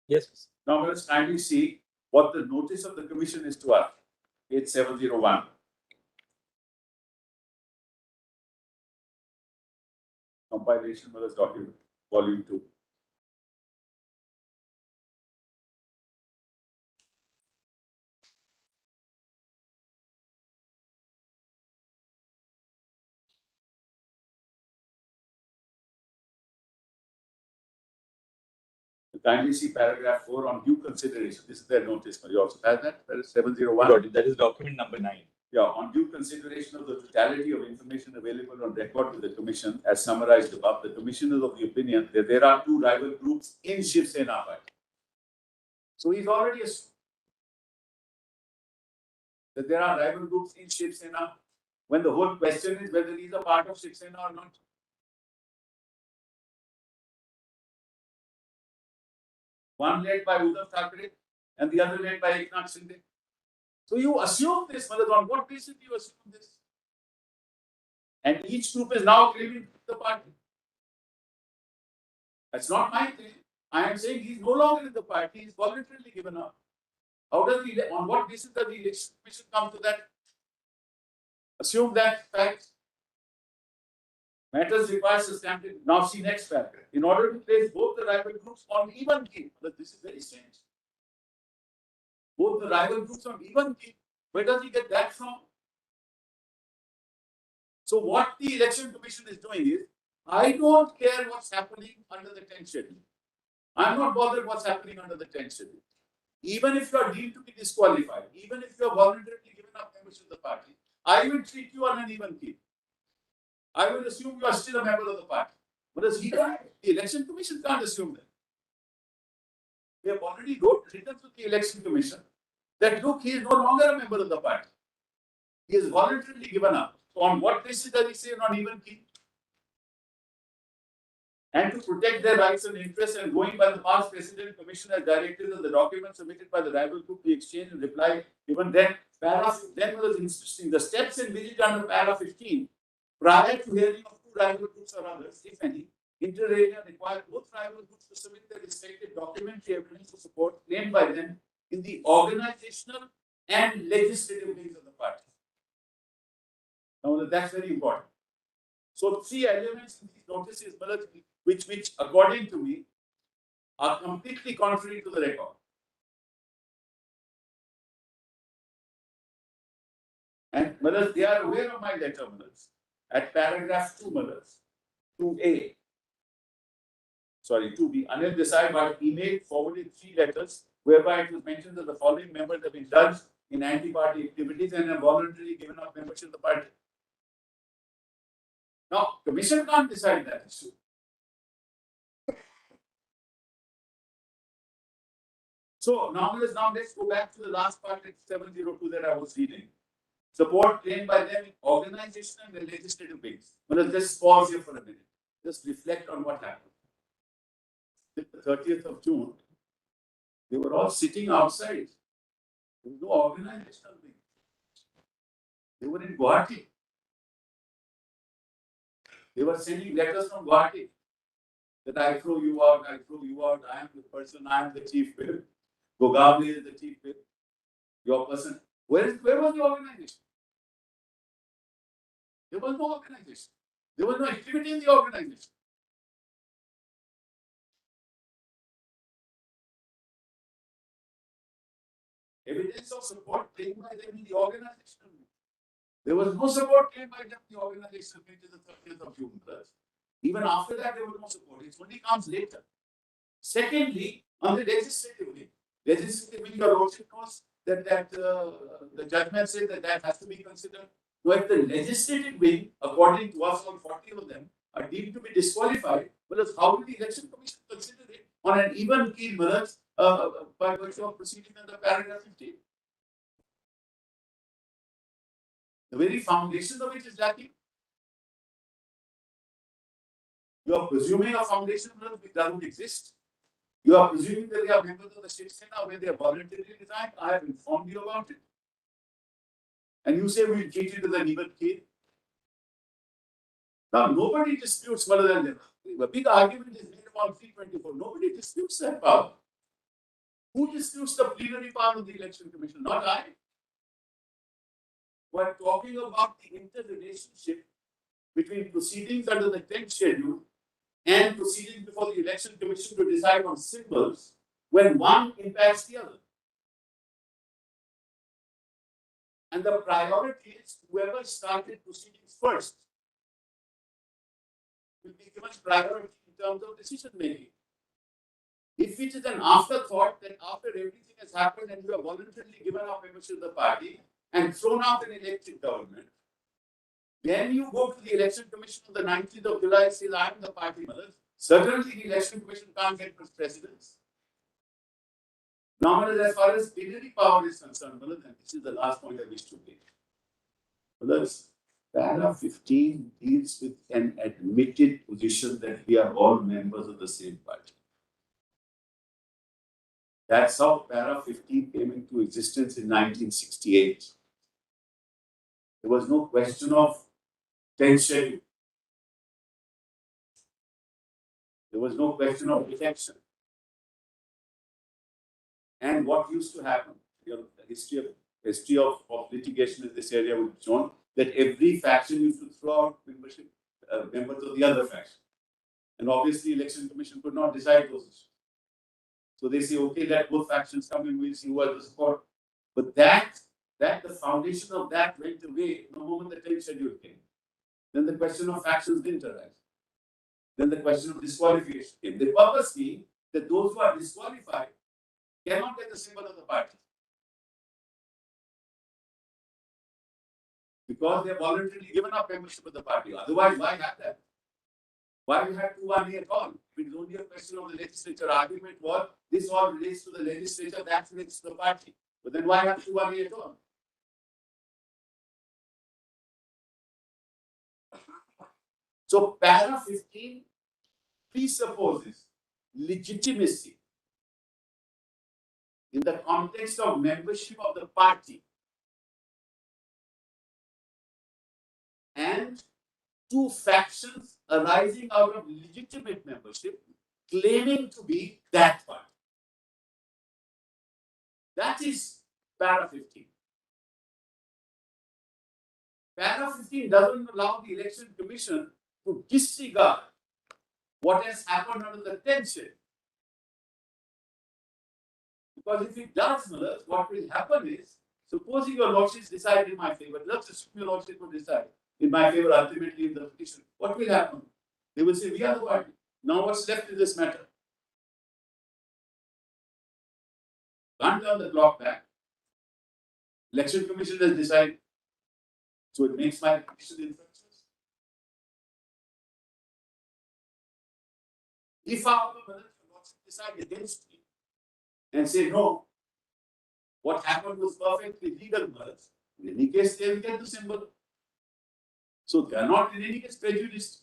Yes. Now let's kindly see what the notice of the commission is to us. Page 701. Compilation Brothers document, volume 2. Kindly see paragraph 4 on due consideration. This is their notice. You also have that? That is 701. Got it. That is document number 9. Yeah, on due consideration of the totality of information available on record to the Commission, as summarized above, the Commission is of the opinion that there are two rival groups in Shiv Sena party. So he's already assumed that there are rival groups in Shiv Sena when the whole question is whether he's a part of Shiv Sena or not. One led by Uddhav Thackeray and the other led by Eknath Shinde. So you assume this, Malad, on what basis do you assume this? And each group is now claiming the party. That's not my thing. I am saying he's no longer in the party, he's voluntarily given up. How does he, on what basis does the election commission come to that? Assume that fact. Matters require substantive. Now see next paragraph. In order to place both the rival groups on even keel, but this is very strange. Both the rival groups on even keel. Where does he get that from? So what the election commission is doing is, I don't care what's happening under the 10th schedule. I'm not bothered what's happening under the 10th schedule. Even if you are deemed to be disqualified, even if you are voluntarily given up membership of the party, I will treat you on an even keel. I will assume you are still a member of the party. Whereas he can't, the election commission can't assume that. We have already written to the election commission that look, he is no longer a member of the party. He is voluntarily given up. So on what basis does he say on even keel? And to protect their rights and interests and going by the past precedent, commission has directed that the documents submitted by the rival group be exchanged and reply even then. Then was interesting. The steps envisaged under para 15 prior to hearing of two rival groups or others, if any, inter alia require both rival groups to submit their respective documentary evidence of support claimed by them in the organizational and legislative wings of the party. Now that's very important. So 3 elements in these notices, which according to me are completely contrary to the record. And they are aware of my letter, at paragraph 2, 2A. Sorry, 2B. Anil Desai by email forwarded 3 letters whereby it was mentioned that the following members have been judged in anti-party activities and have voluntarily given up membership of the party. Now, commission can't decide that issue. So now let's go back to the last part, 702 that I was reading. Support claimed by them in organizational and legislative ways. Well, let's pause here for a minute. Just reflect on what happened. The 30th of June, they were all sitting outside. There was no organizational wing. They were in Guwahati. They were sending letters from Guwahati that I throw you out, I am the person, I am the chief whip. Gogavli is the chief whip. Your person. Where was the organization? There was no organization. There was no activity in the organization. Evidence of support claimed by them in the organization. There was no support claimed by them in the organization until the 30th of June. Even after that, there was no support. It only comes later. Secondly, on the legislative wing, your lordship knows that the judgment said that has to be considered. So if the legislative wing, according to us, all 40 of them are deemed to be disqualified, well, how will the election commission consider it on an even keel by virtue of proceeding under paragraph 15? The very foundation of it is lacking. You are presuming a foundation which doesn't exist. You are presuming that they are members of the Shiv Sena when they are voluntarily resigned. I have informed you about it. And you say we treat it as an even keel. Now, nobody disputes whether a big argument is made about 324. Nobody disputes that power. Who disputes the plenary power of the Election Commission? Not I. We're talking about the interrelationship between proceedings under the 10th schedule and proceedings before the Election Commission to decide on symbols when one impacts the other. And the priority is whoever started proceedings first will be given priority in terms of decision making. If it is an afterthought that after everything has happened and you have voluntarily given up membership of the party and thrown out an elected government, then you go to the Election Commission on the 19th of July and say, I am the party mother. Certainly the Election Commission can't get precedence. Now, as far as plenary power is concerned, and this is the last point I wish to make. Paragraph 15 deals with an admitted position that we are all members of the same party. That's how paragraph 15 came into existence in 1968. There was no question of 10th schedule. There was no question of defection. And what used to happen, the history of litigation in this area would have shown that every faction used to throw out membership, members of the other faction. And obviously, Election Commission could not decide those issues. So they say, okay, let both factions come in, we'll see who has the support. But that the foundation of that went away the moment the 10th schedule came. Then the question of factions didn't arise. Then the question of disqualification came. The purpose being that those who are disqualified cannot get the symbol of the party. Because they have voluntarily given up membership of the party. Otherwise, why have that? Why we have 2-1 at all? It is only a question of the legislature. Argument was this all relates to the legislature, that relates to the party. But then why have 2-1 at all? So paragraph 15 presupposes legitimacy in the context of membership of the party and two factions arising out of legitimate membership claiming to be that party. That is paragraph 15. Paragraph 15 doesn't allow the Election Commission to disregard what has happened under the 10th schedule. Because if it does, what will happen is, supposing your lordship decide in my favor, let's assume your lordship will decide in my favor ultimately in the petition, what will happen? They will say, we are the party. Now what's left in this matter? Can't turn the clock back. Election Commission has decided. So it makes my petition infectious. If our lordship decide against me and say, no, what happened was perfectly legal, in any case, they will get the symbol. So they are not in any case prejudiced.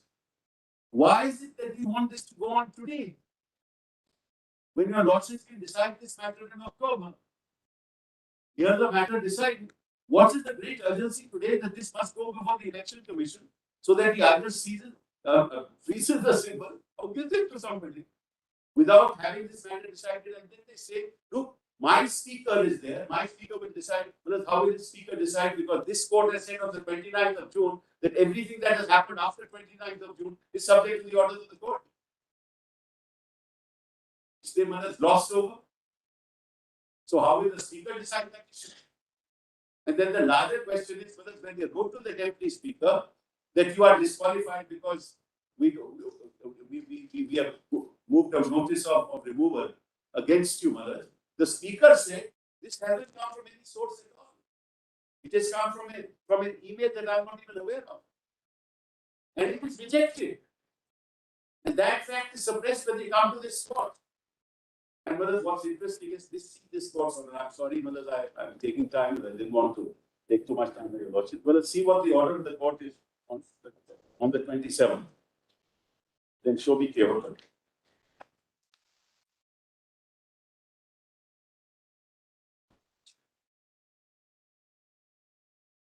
Why is it that we want this to go on today? When your lordship can decide this matter in October, here the matter decided. What is the great urgency today that this must go before the Election Commission so that he either freezes the symbol or gives it to somebody without having this matter decided, and then they say, look, my speaker is there, my speaker will decide. Well, how will the speaker decide? Because this court has said on the 29th of June that everything that has happened after 29th of June is subject to the orders of the court. Which they might have glossed over. So how will the speaker decide that issue? And then the larger question is whether when you go to the deputy speaker, that you are disqualified because we have moved a notice of removal against you, Mother. The speaker said this hasn't come from any source at all. It has come from an email that I'm not even aware of. And it is rejected. And that fact is suppressed when they come to this court. And Mother, what's interesting is this court, I'm sorry, Mother, I'm taking time. I didn't want to take too much time to watch it. But let's see what the order of the court is on the 27th. Then show me careful.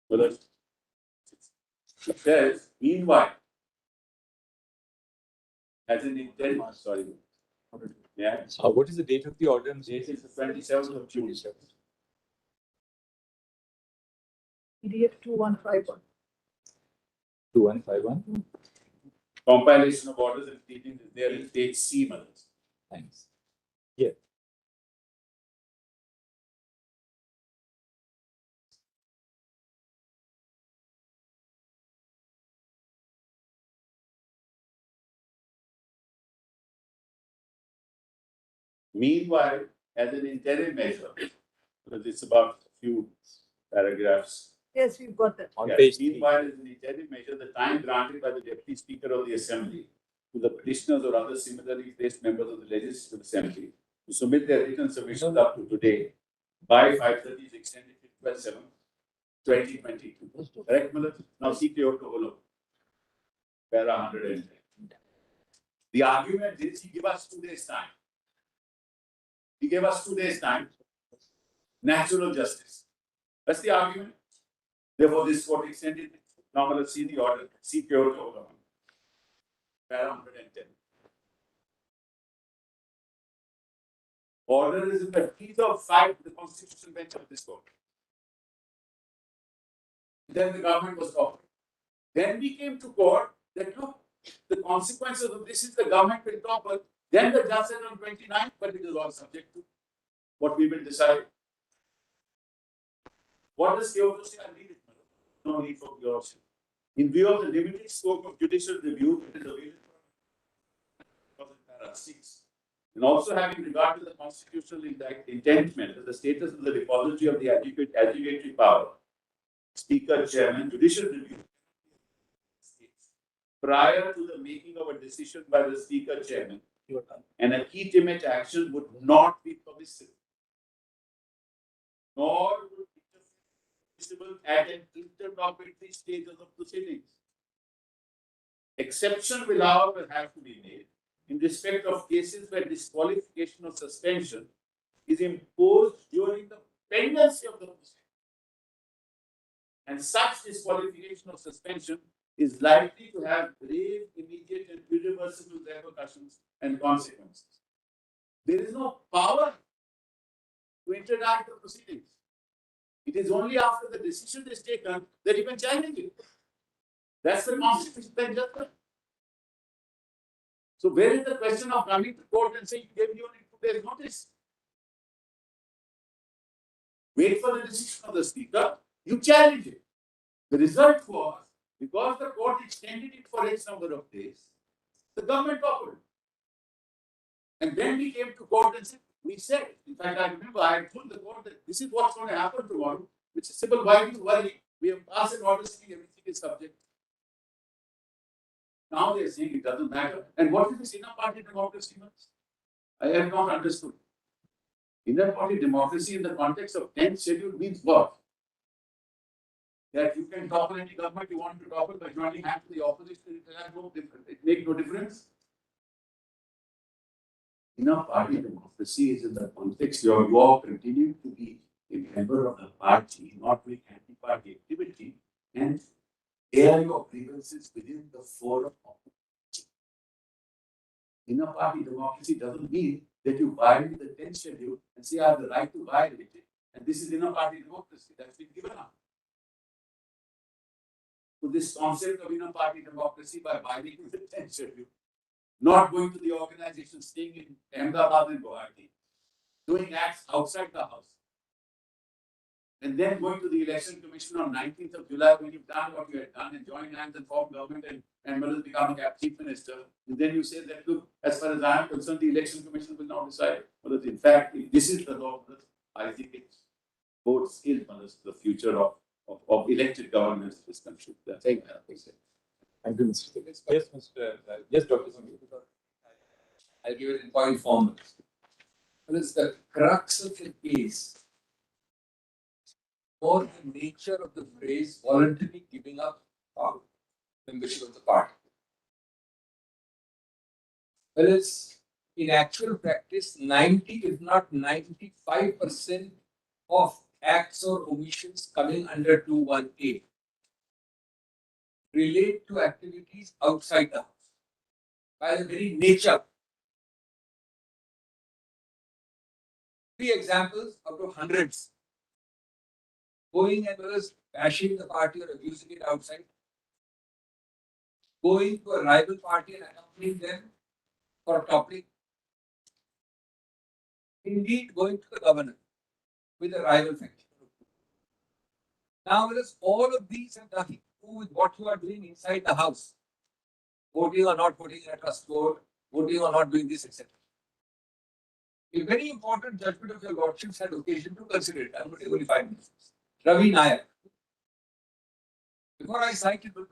Well, it says, meanwhile, as an intent, sorry. Yeah, So what is the date of the order? date is the 27th of June. PDF 2151. 2151. Compilation of orders and proceedings is there in page C, Madhus. Thanks. Yeah. Meanwhile, as an interim measure, because it's about a few paragraphs. Yes, we've got that. On Yes, page 3. meanwhile, as an interim measure, the time granted by the Deputy Speaker of the Assembly to the petitioners or other similarly placed members of the Legislative Assembly to submit their written submissions up to today by 5:30 is extended to 12/7/2022. Correct, Malak? Now see to follow. Para 110. The argument is he gave us 2 days time. He gave us 2 days time. Natural justice. That's the argument. Therefore, this court extended. Now let's see the order. See Kyoto. Para 110. Order is in the teeth of 5 the constitutional bench of this court. Then the government was offered. Then we came to court that look, the consequences of this is the government will topple. Then the judge said on 29th, but it is all subject to what we will decide. What does Kyoto say? I read it. No need for Kyoto. In view of the limited scope of judicial review, it is available for para 6. And also having regard to the constitutional intentment of the status of the repository of the adjudicatory power, Speaker, Chairman, judicial review prior to the making of a decision by the Speaker, Chairman, and a legitimate action would not be permissible, nor would it be permissible at an interlocutory stage of the proceedings. Exception will, however, have to be made in respect of cases where disqualification or suspension is imposed during the pendency of the proceeding. And such disqualification or suspension is likely to have grave, immediate, and irreversible repercussions and consequences. There is no power to interdict the proceedings. It is only after the decision is taken that you can challenge it. That's the constitutional judgment. So where is the question of coming to court and saying you gave me only 2 days notice? Wait for the decision of the Speaker, you challenge it. The result was, because the court extended it for X number of days, the government offered. And then we came to court and said, we said, in fact, I remember I had told the court that this is what's going to happen tomorrow, which is simple, why do you worry? We have passed an order saying everything is subject. Now they are saying it doesn't matter. And what is this inner party democracy? I have not understood. Inner party democracy in the context of 10th schedule means what? That you can topple any government you want to topple by joining hands with the opposition. It has no difference. It makes no difference. Inner party democracy is in the context where you are continuing to be a member of the party, not doing anti-party activity, and air your grievances within the forum of the party. Inner party democracy doesn't mean that you violate the 10th schedule and say I have the right to violate it, and this is inner party democracy that's been given up. So this concept of inner party democracy by violating the 10th schedule, not going to the organization, staying in Ahmedabad and Guwahati, doing acts outside the house, and then going to the election commission on 19th of July when you've done what you had done and joined hands and formed government and will become a chief minister. And then you say that, look, as far as I am concerned, the election commission will now decide whether, in fact, if this is the law, I think it bodes ill for the future of elected governments in this country. Thank you. Thank you, Mr. Yes, Mr. Yes, Dr. Sanghi. I'll give it in point form. What is the crux of the case? Or the nature of the phrase voluntarily giving up membership of the party. Whereas in actual practice, 90 if not 95% of acts or omissions coming under 21A relate to activities outside the house. by the very nature. 3 examples out of hundreds. Going and was bashing the party or abusing it outside. Going to a rival party and accompanying them for topic. Indeed, going to the governor with a rival faction. Now, all of these have nothing to do with what you are doing inside the house. Voting or not voting in a trust board, voting or not doing this, etc. A very important judgment of your lordships had occasion to consider it. I'm going to only 5 minutes. Ravi Nayak. Before I cited the book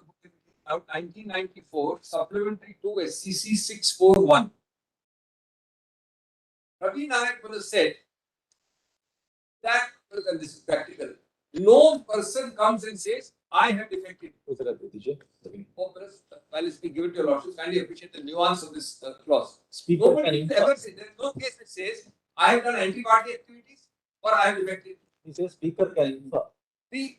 out 1994, supplementary to SCC 641. Ravi Nayak was said that, and this is practical, no person comes and says, I have defected. While it's being given to your lordship, kindly appreciate the nuance of this clause. Nobody ever said, there is no case that says, I have done anti-party activities or I have defected. He says speaker can infer. The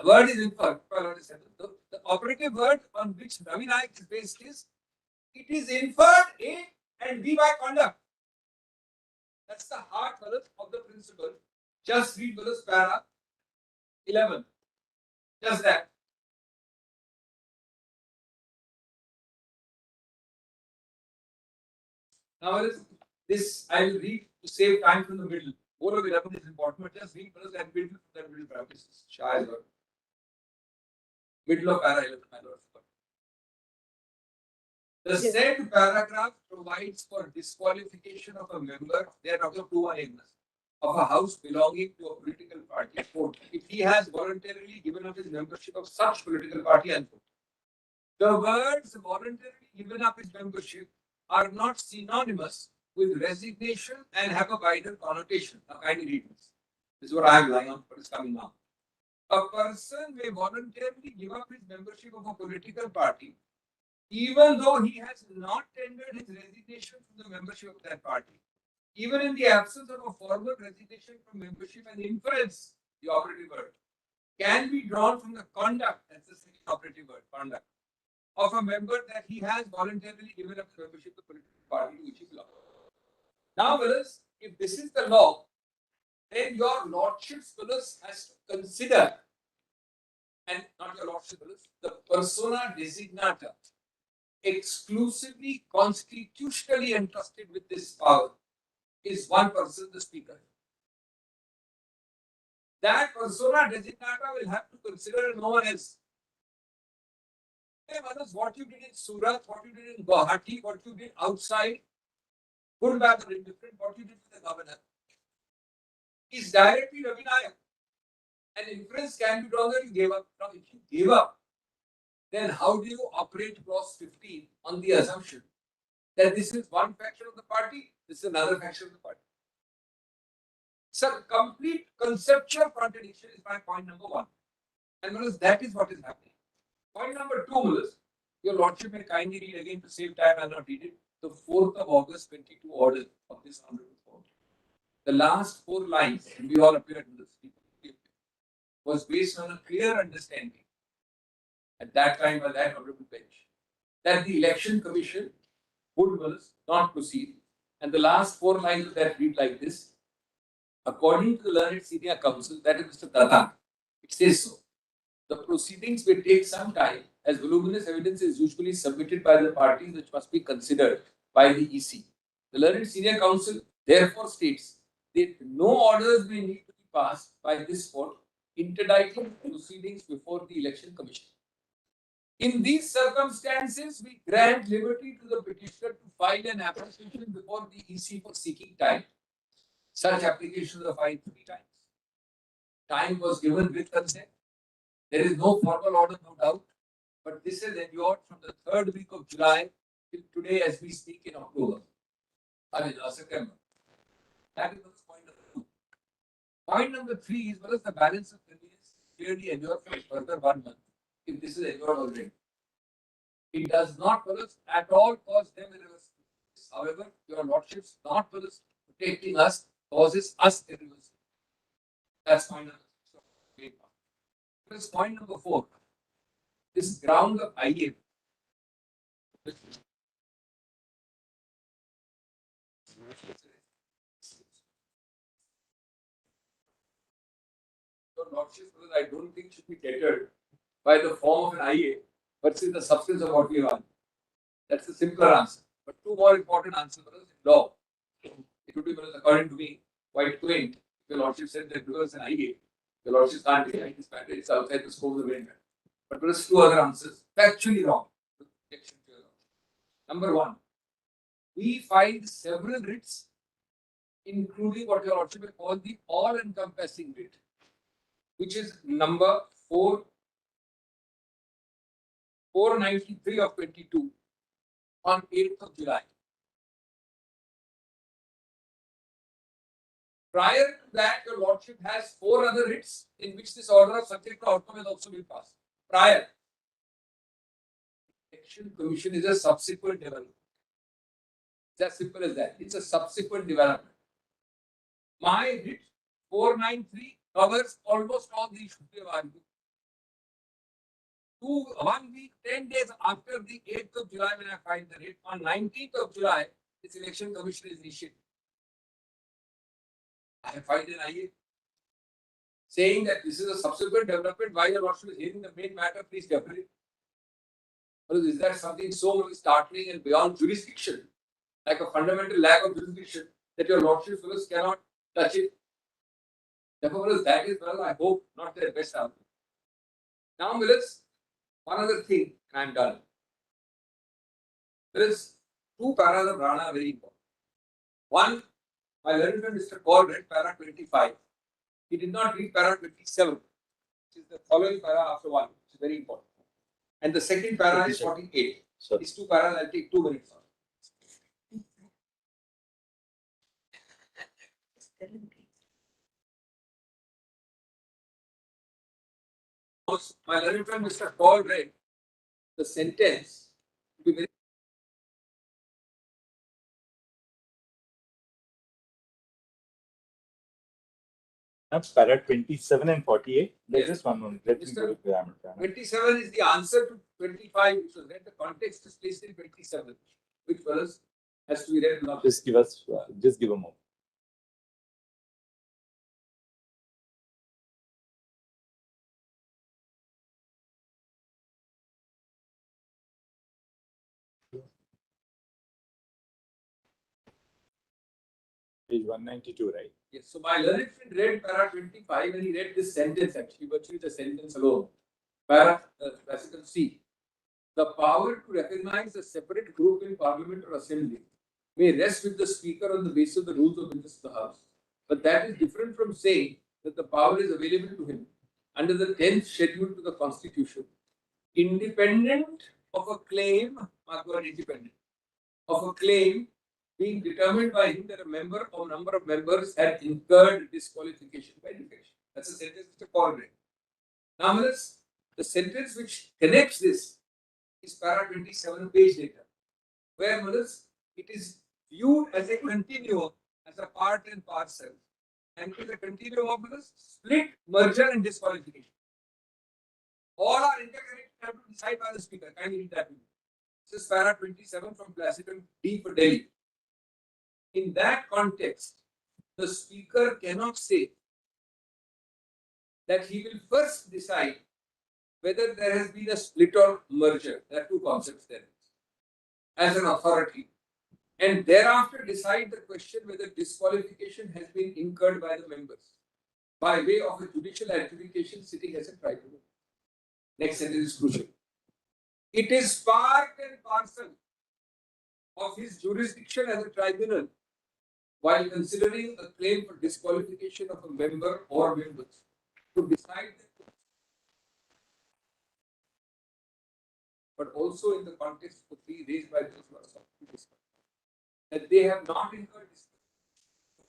word is infer. The operative word on which Ravi Nayak is based is, it is inferred A and B by conduct. That's the heart of the principle. Just read para 11. Just that. Now, this I will read to save time from the middle. All of 11 is important, but just read that middle paragraph. Middle of para 11, my lord. The said paragraph provides for disqualification of a member, they are talking of 2 of a house belonging to a political party, if he has voluntarily given up his membership of such political party, unquote. The words voluntarily given up his membership are not synonymous with resignation and have a wider connotation. Now, kindly read this. This is what I am relying on, but it's coming now. A person may voluntarily give up his membership of a political party, even though he has not tendered his resignation from the membership of that party. Even in the absence of a formal resignation from membership, and inference, the operative word, can be drawn from the conduct, that's the second operative word, conduct, of a member that he has voluntarily given up membership of the political party to which he belongs. Now, fellas, if this is the law, then your lordship's fellas has to consider, and not your lordship's fellas, the persona designata exclusively constitutionally entrusted with this power is one person, the speaker. That persona designata will have to consider no one else. Hey, Manus, what you did in Surat, what you did in Guwahati, what you did outside, good, bad, or indifferent, what you did with the governor, is directly Ravi Nayak. An inference can be drawn that you gave up. Now, if you gave up, then how do you operate clause 15 on the assumption that this is one faction of the party, this is another faction of the party? So, complete conceptual contradiction is my point number 1. And Melissa, that is what is happening. Point number 2, Melissa, your lordship may kindly read again to save time, I will not read it. The 4th of August 22 order of this honorable court. The last 4 lines, and we all appeared in this, was based on a clear understanding at that time by that honorable bench that the election commission would not proceed. And the last 4 lines of that read like this. According to the learned senior counsel, that is Mr. Tata, it says so. The proceedings will take some time as voluminous evidence is usually submitted by the parties which must be considered by the EC. The learned senior counsel therefore states that no orders may need to be passed by this court interdicting proceedings before the election commission. In these circumstances, we grant liberty to the petitioner to file an application before the EC for seeking time. Such applications are filed 3 times. Time was given with consent. There is no formal order, no doubt, but this is endured from the 3rd week of July till today as we speak in October. September. That is point number 2. Point number 3 is what is the balance of convenience clearly endured for further 1 month. If this is endured already, it does not at all cause them irreversible. However, your lordships not protecting us causes us irreversible. That's point number 3. This point number 4. This ground of IA, Your Lordship, I don't think should be catered by the form of an IA versus the substance of what we want. That's the simpler answer. But two more important answers in law. It would be, according to me, quite quaint. Your Lordship said that because an IA, your Lordship can't decide this matter, it's outside the scope of the main matter. But there is two other answers, factually wrong. Number one, we find several writs, including what your Lordship will call the all-encompassing writ, which is number 493 of 22 on 8th of July. Prior to that, your Lordship has 4 other writs in which this order of subject to outcome has also been passed. Prior. Election Commission is a subsequent development. It's as simple as that. It's a subsequent development. My writ 493 covers almost all the issues we have argued. 1 week, 10 days after the 8th of July, when I filed the writ, on 19th of July, this Election Commission is initiated. I have filed an IA saying that this is a subsequent development. Why your Lordship is hearing the main matter, please defer it. Is there something so startling and beyond jurisdiction, like a fundamental lack of jurisdiction, that your Lordship cannot touch it? Therefore, that is, well, I hope, not their best answer. Now, Willis, one other thing, and I'm done. There is 2 paras of Rana very important. One, my learned friend Mr. Kaur read para 25. He did not read para 27, which is the following para after 1, which is very important. And the second para is 48. So these 2 paras I'll take 2 minutes on. My learned friend Mr. Kaur read the sentence to be very Para 27 and 48. There's Yes. just one more. Let me Mr. go to grammar. 27 is the answer to 25, which was read. The context is placed in 27, which follows has to be read. Just give a moment. Page 192, right? Yes. So my learned friend read para 25 and he read this sentence actually, virtually the sentence alone. Para classical C. The power to recognize a separate group in Parliament or Assembly may rest with the Speaker on the basis of the rules of business of the House. But that is different from saying that the power is available to him under the 10th schedule to the Constitution, independent of a claim, independent of a claim being determined by him that a member or number of members had incurred disqualification by defection. That's a sentence Mr. Kaur read. Now, the sentence which connects this is para 27 page data, where it is viewed as a continuum, as a part and parcel, and it is a continuum of split, merger, and disqualification. All are interconnected and have to decide by the Speaker. Can you read that? This is para 27 from classical D for Delhi. In that context, the Speaker cannot say that he will first decide whether there has been a split or merger. There are 2 concepts there. As an authority, and thereafter decide the question whether disqualification has been incurred by the members by way of a judicial adjudication sitting as a tribunal. Next sentence is crucial. It is part and parcel of his jurisdiction as a tribunal while considering a claim for disqualification of a member or members to decide that, but also in the context of the 3 raised by those who are subject that they have not incurred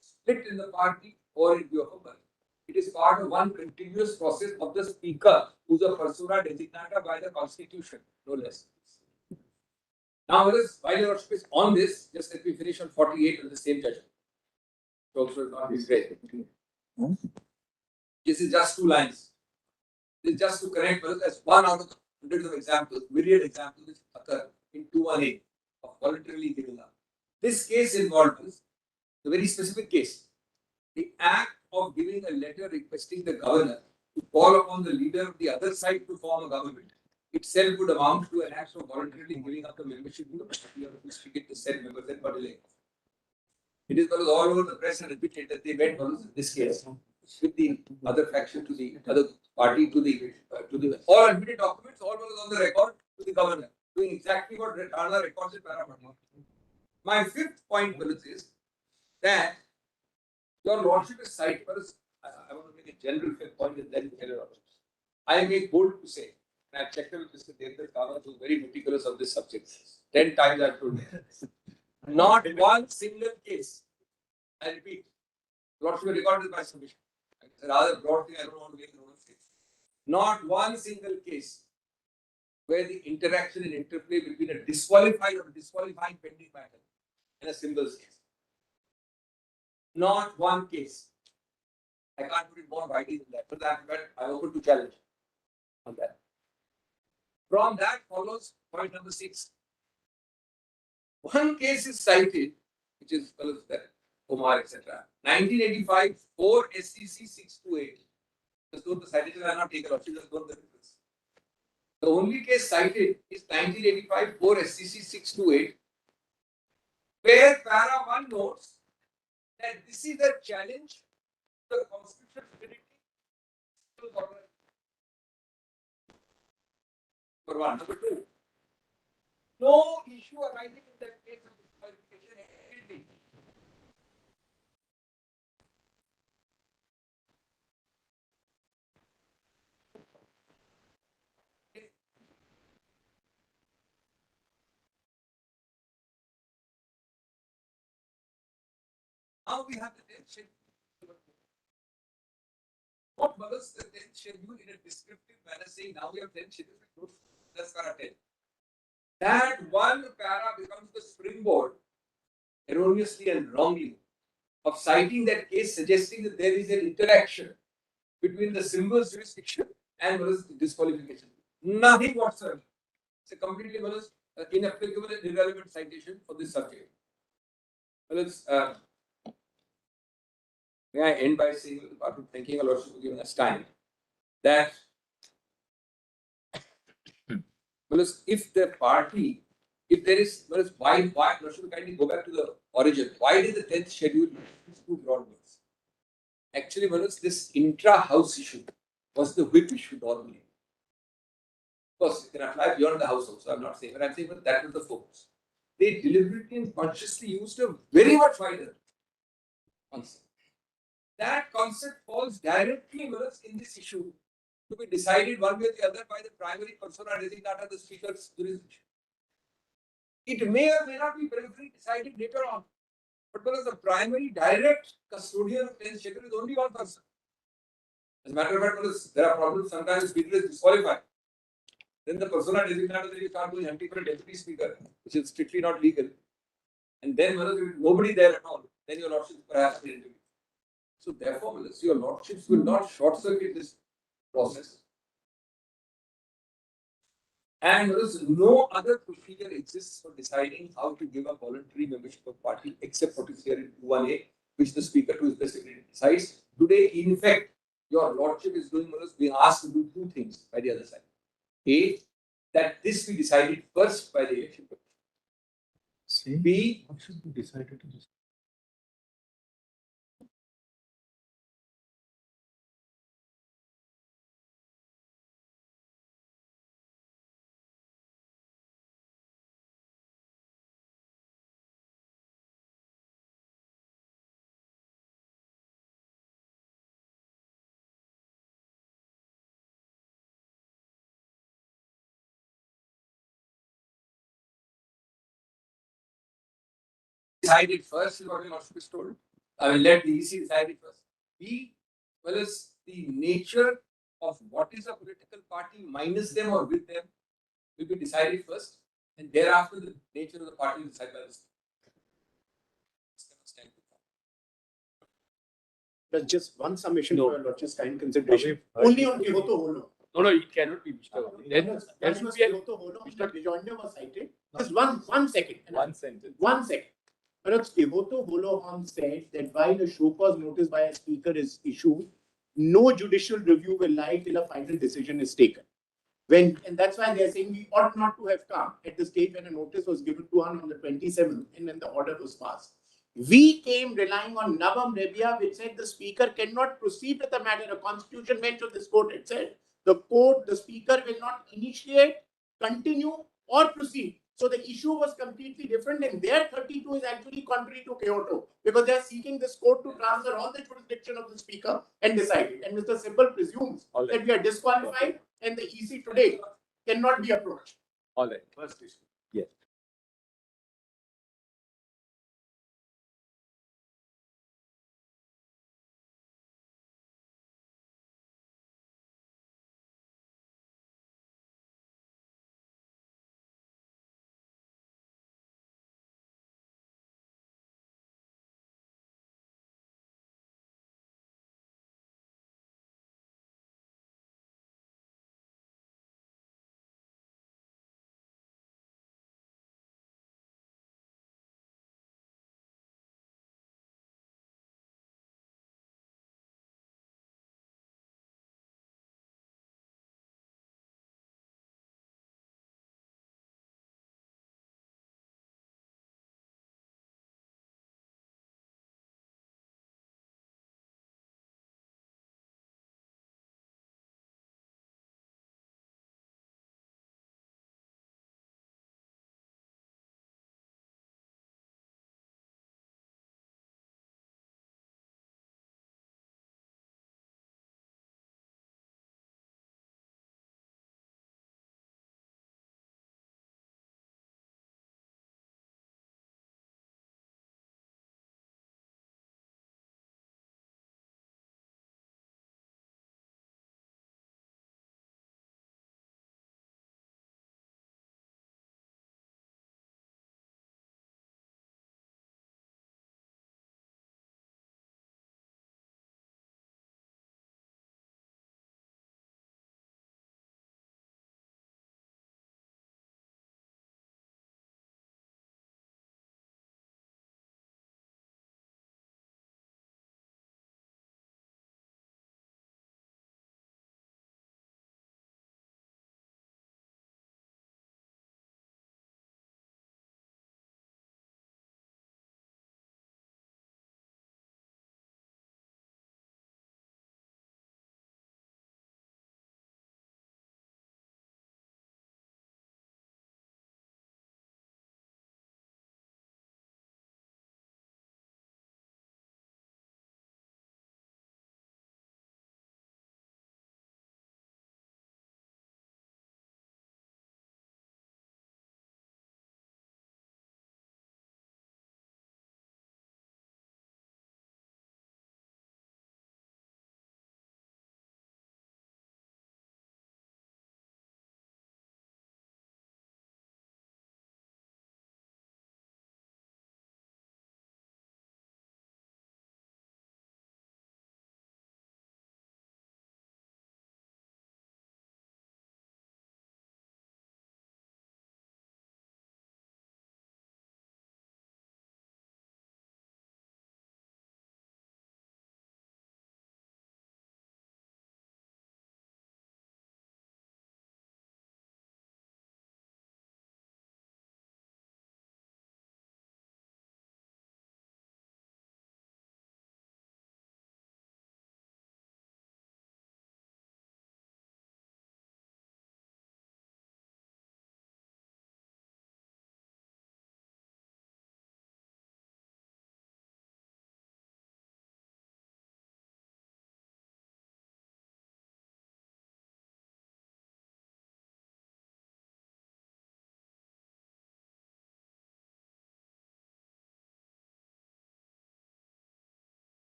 split in the party or in view of a merger. It is part of one continuous process of the Speaker, who is a persona designata by the Constitution, no less. Now, while your Lordship is on this, just let me finish on 48 of the same judgment. Also, not be great. This is just 2 lines. This is just to connect as one out of hundreds of examples, myriad examples which occur in 218 of voluntarily giving up. This case involves a very specific case. The act of giving a letter requesting the governor to call upon the leader of the other side to form a government itself would amount to an act of voluntarily giving up the membership to the party or to speak it to said members and party. It is because all over the press and repeated that they went on this case with the other faction to the other party to the all admitted documents, all was on the record to the governor, doing exactly what Rana records in paragraph. My fifth point is that your lordship is cited. I want to make a general fifth point and then tell your lordship. I make bold to say, and I've checked with Mr. Devdas Kawat, who is very meticulous of this subject. 10 times I've told him. Not one single case. I repeat, lordship recorded by submission. It's a rather broad thing, I don't want to make no mistake. Not one single case where the interaction and interplay between a disqualified or disqualifying pending matter and a symbols case. Not one case. I can't put it more widely than that, but I'm open to challenge on that. From that follows point number 6. One case is cited, which is Omar, etc. 1985, 4 SCC 628. Just note the citation I have not taken off. Just note the difference. The only case cited is 1985, 4 SCC 628, where para 1 notes that this is a challenge to the constitutional validity. For one. Number 2, no issue arising in that case of disqualification. Now we have the 10th schedule. What was the 10th schedule in a descriptive manner saying now we have 10 schedules? That's para 10. That one para becomes the springboard, erroneously and wrongly, of citing that case, suggesting that there is an interaction between the symbols jurisdiction and disqualification. Nothing whatsoever. It's a completely inapplicable and irrelevant citation for this subject. Well, may I end by saying, apart from thanking a lot for giving us time, that if the party, if there is, why, should we kindly go back to the origin? Why did the 10th schedule use 2 broad words? Actually, this intra-house issue was the whip issue normally. Of course, it can apply beyond the house also. I'm not saying, but I'm saying that was the focus. They deliberately and consciously used a very much wider concept. That concept falls directly in this issue to be decided one way or the other by the primary persona designata, the speaker's jurisdiction. It may or may not be briefly decided later on, but because the primary direct custodian of 10th schedule is only one person. As a matter of fact, there are problems sometimes the speaker is disqualified. Then the persona designata that you start doing hunting for a deputy speaker, which is strictly not legal. And then nobody there at all, then your lordship perhaps will interview. So therefore, your lordships will not short circuit this process. And no other procedure exists for deciding how to give a voluntary membership of party except what is here in 1A, which the speaker to his best ability decides. Today, in fact, your lordship is being asked to do 2 things by the other side. A, that this be decided first by the election commission. B, what should be decided to this? Decided first is what your lordship is told. I will let the EC decide it first. B, is the nature of what is a political party minus them or with them will be decided first, and thereafter the nature of the party will decide by the state. There's just one submission for your lordship's kind consideration. Only on Kyoto Holo. No, it cannot be, Mr. Then there should be a Kyoto Holo. Mr. Rejoinder was cited. Just one second. One sentence. 1 second. Perhaps Kivoto Holohan said that while a show cause notice by a speaker is issued, no judicial review will lie till a final decision is taken. And that's why they're saying we ought not to have come at the stage when a notice was given to us on the 27th and when the order was passed. We came relying on Navam Rebia, which said the speaker cannot proceed with the matter. A constitution bench of this court had said the speaker will not initiate, continue, or proceed. So the issue was completely different, and their 32 is actually contrary to Kyoto because they are seeking this court to transfer all the jurisdiction of the speaker and decide it. And Mr. Sibbal presumes that we are disqualified and the EC today cannot be approached. All right. First issue. Yes.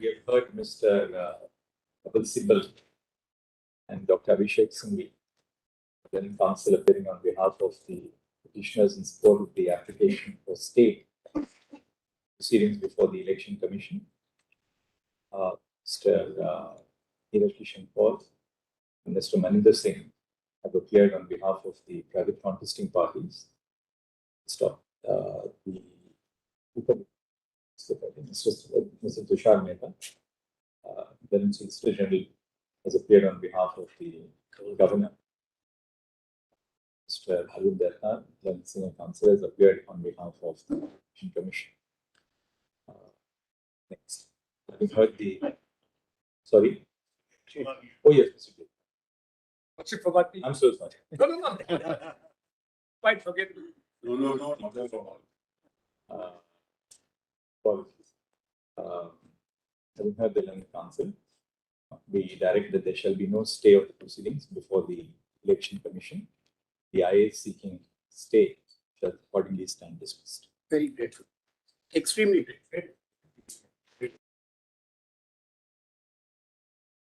we have heard Mr. Kapil Sibal and Dr. Abhishek Singhvi, then counsel appearing on behalf of the petitioners in support of the application for stay proceedings before the Election Commission. Mr. Neeraj Kishan Paul and Mr. Maninder Singh have appeared on behalf of the private contesting parties. Mr. Tushar Mehta, then Solicitor General, has appeared on behalf of the Governor. Mr. Arun Detta, then Senior Counsel, has appeared on behalf of the Election Commission. Next, having heard the. Sorry? Oh, yes, Mr. J. What's it forgot me? I'm so sorry. No. Quite forgettable. No. Apologies. Having heard the Learned Council, we direct that there shall be no stay of the proceedings before the Election Commission. The IA seeking stay shall accordingly stand dismissed. Very grateful. Extremely grateful.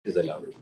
Is allowed.